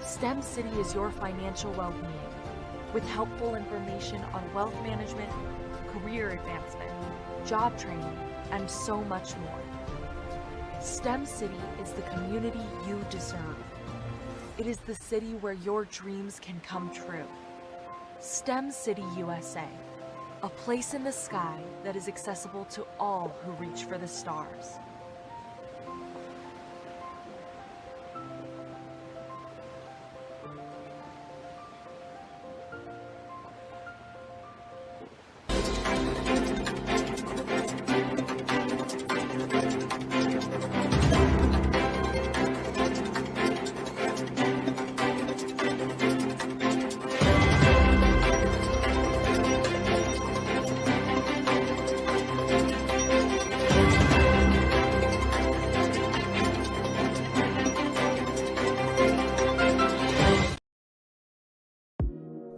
STEM City is your financial well-being with helpful information on wealth management, career advancement, job training, and so much more. STEM City is the community you deserve. It is the city where your dreams can come true. STEM City USA, a place in the sky that is accessible to all who reach for the stars.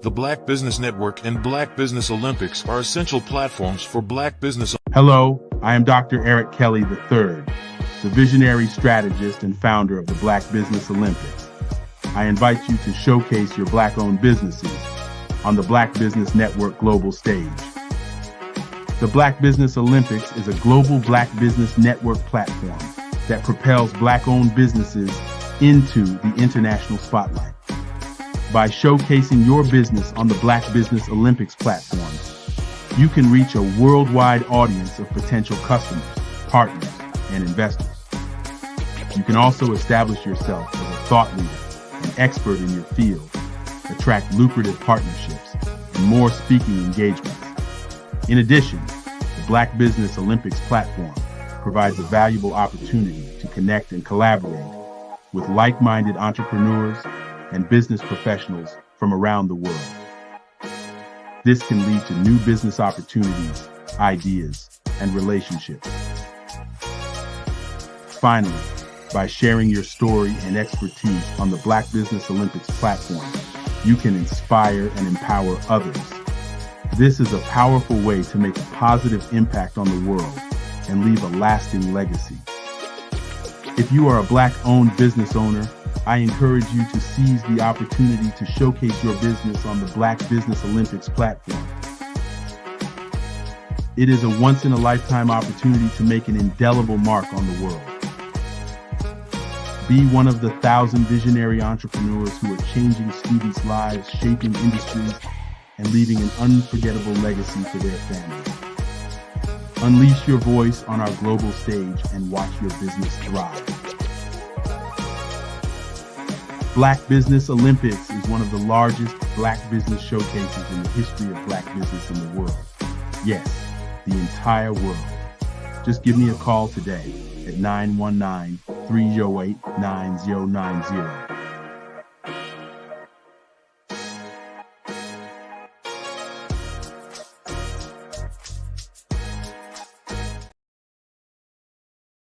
The Black Business Network and Black Business Olympics are essential platforms for Black business. Hello, I am Dr. Eric Kelly III, the visionary strategist and founder of the Black Business Olympics. I invite you to showcase your Black-owned businesses on the Black Business Network global stage. The Black Business Olympics is a global Black Business Network platform that propels Black-owned businesses into the international spotlight. By showcasing your business on the Black Business Olympics platform, you can reach a worldwide audience of potential customers, partners, and investors. You can also establish yourself as a thought leader and expert in your field, attract lucrative partnerships, and more speaking engagements. In addition, the Black Business Olympics platform provides a valuable opportunity to connect and collaborate with like-minded entrepreneurs and business professionals from around the world. This can lead to new business opportunities, ideas, and relationships. Finally, by sharing your story and expertise on the Black Business Olympics platform, you can inspire and empower others. This is a powerful way to make a positive impact on the world and leave a lasting legacy. If you are a Black-owned business owner, I encourage you to seize the opportunity to showcase your business on the Black Business Olympics platform. It is a once-in-a-lifetime opportunity to make an indelible mark on the world. Be one of the 1,000 visionary entrepreneurs who are changing students' lives, shaping industries, and leaving an unforgettable legacy for their families. Unleash your voice on our global stage and watch your business thrive. Black Business Olympics is one of the largest Black business showcases in the history of Black business in the world. Yes, the entire world. Just give me a call today at 919-308-9090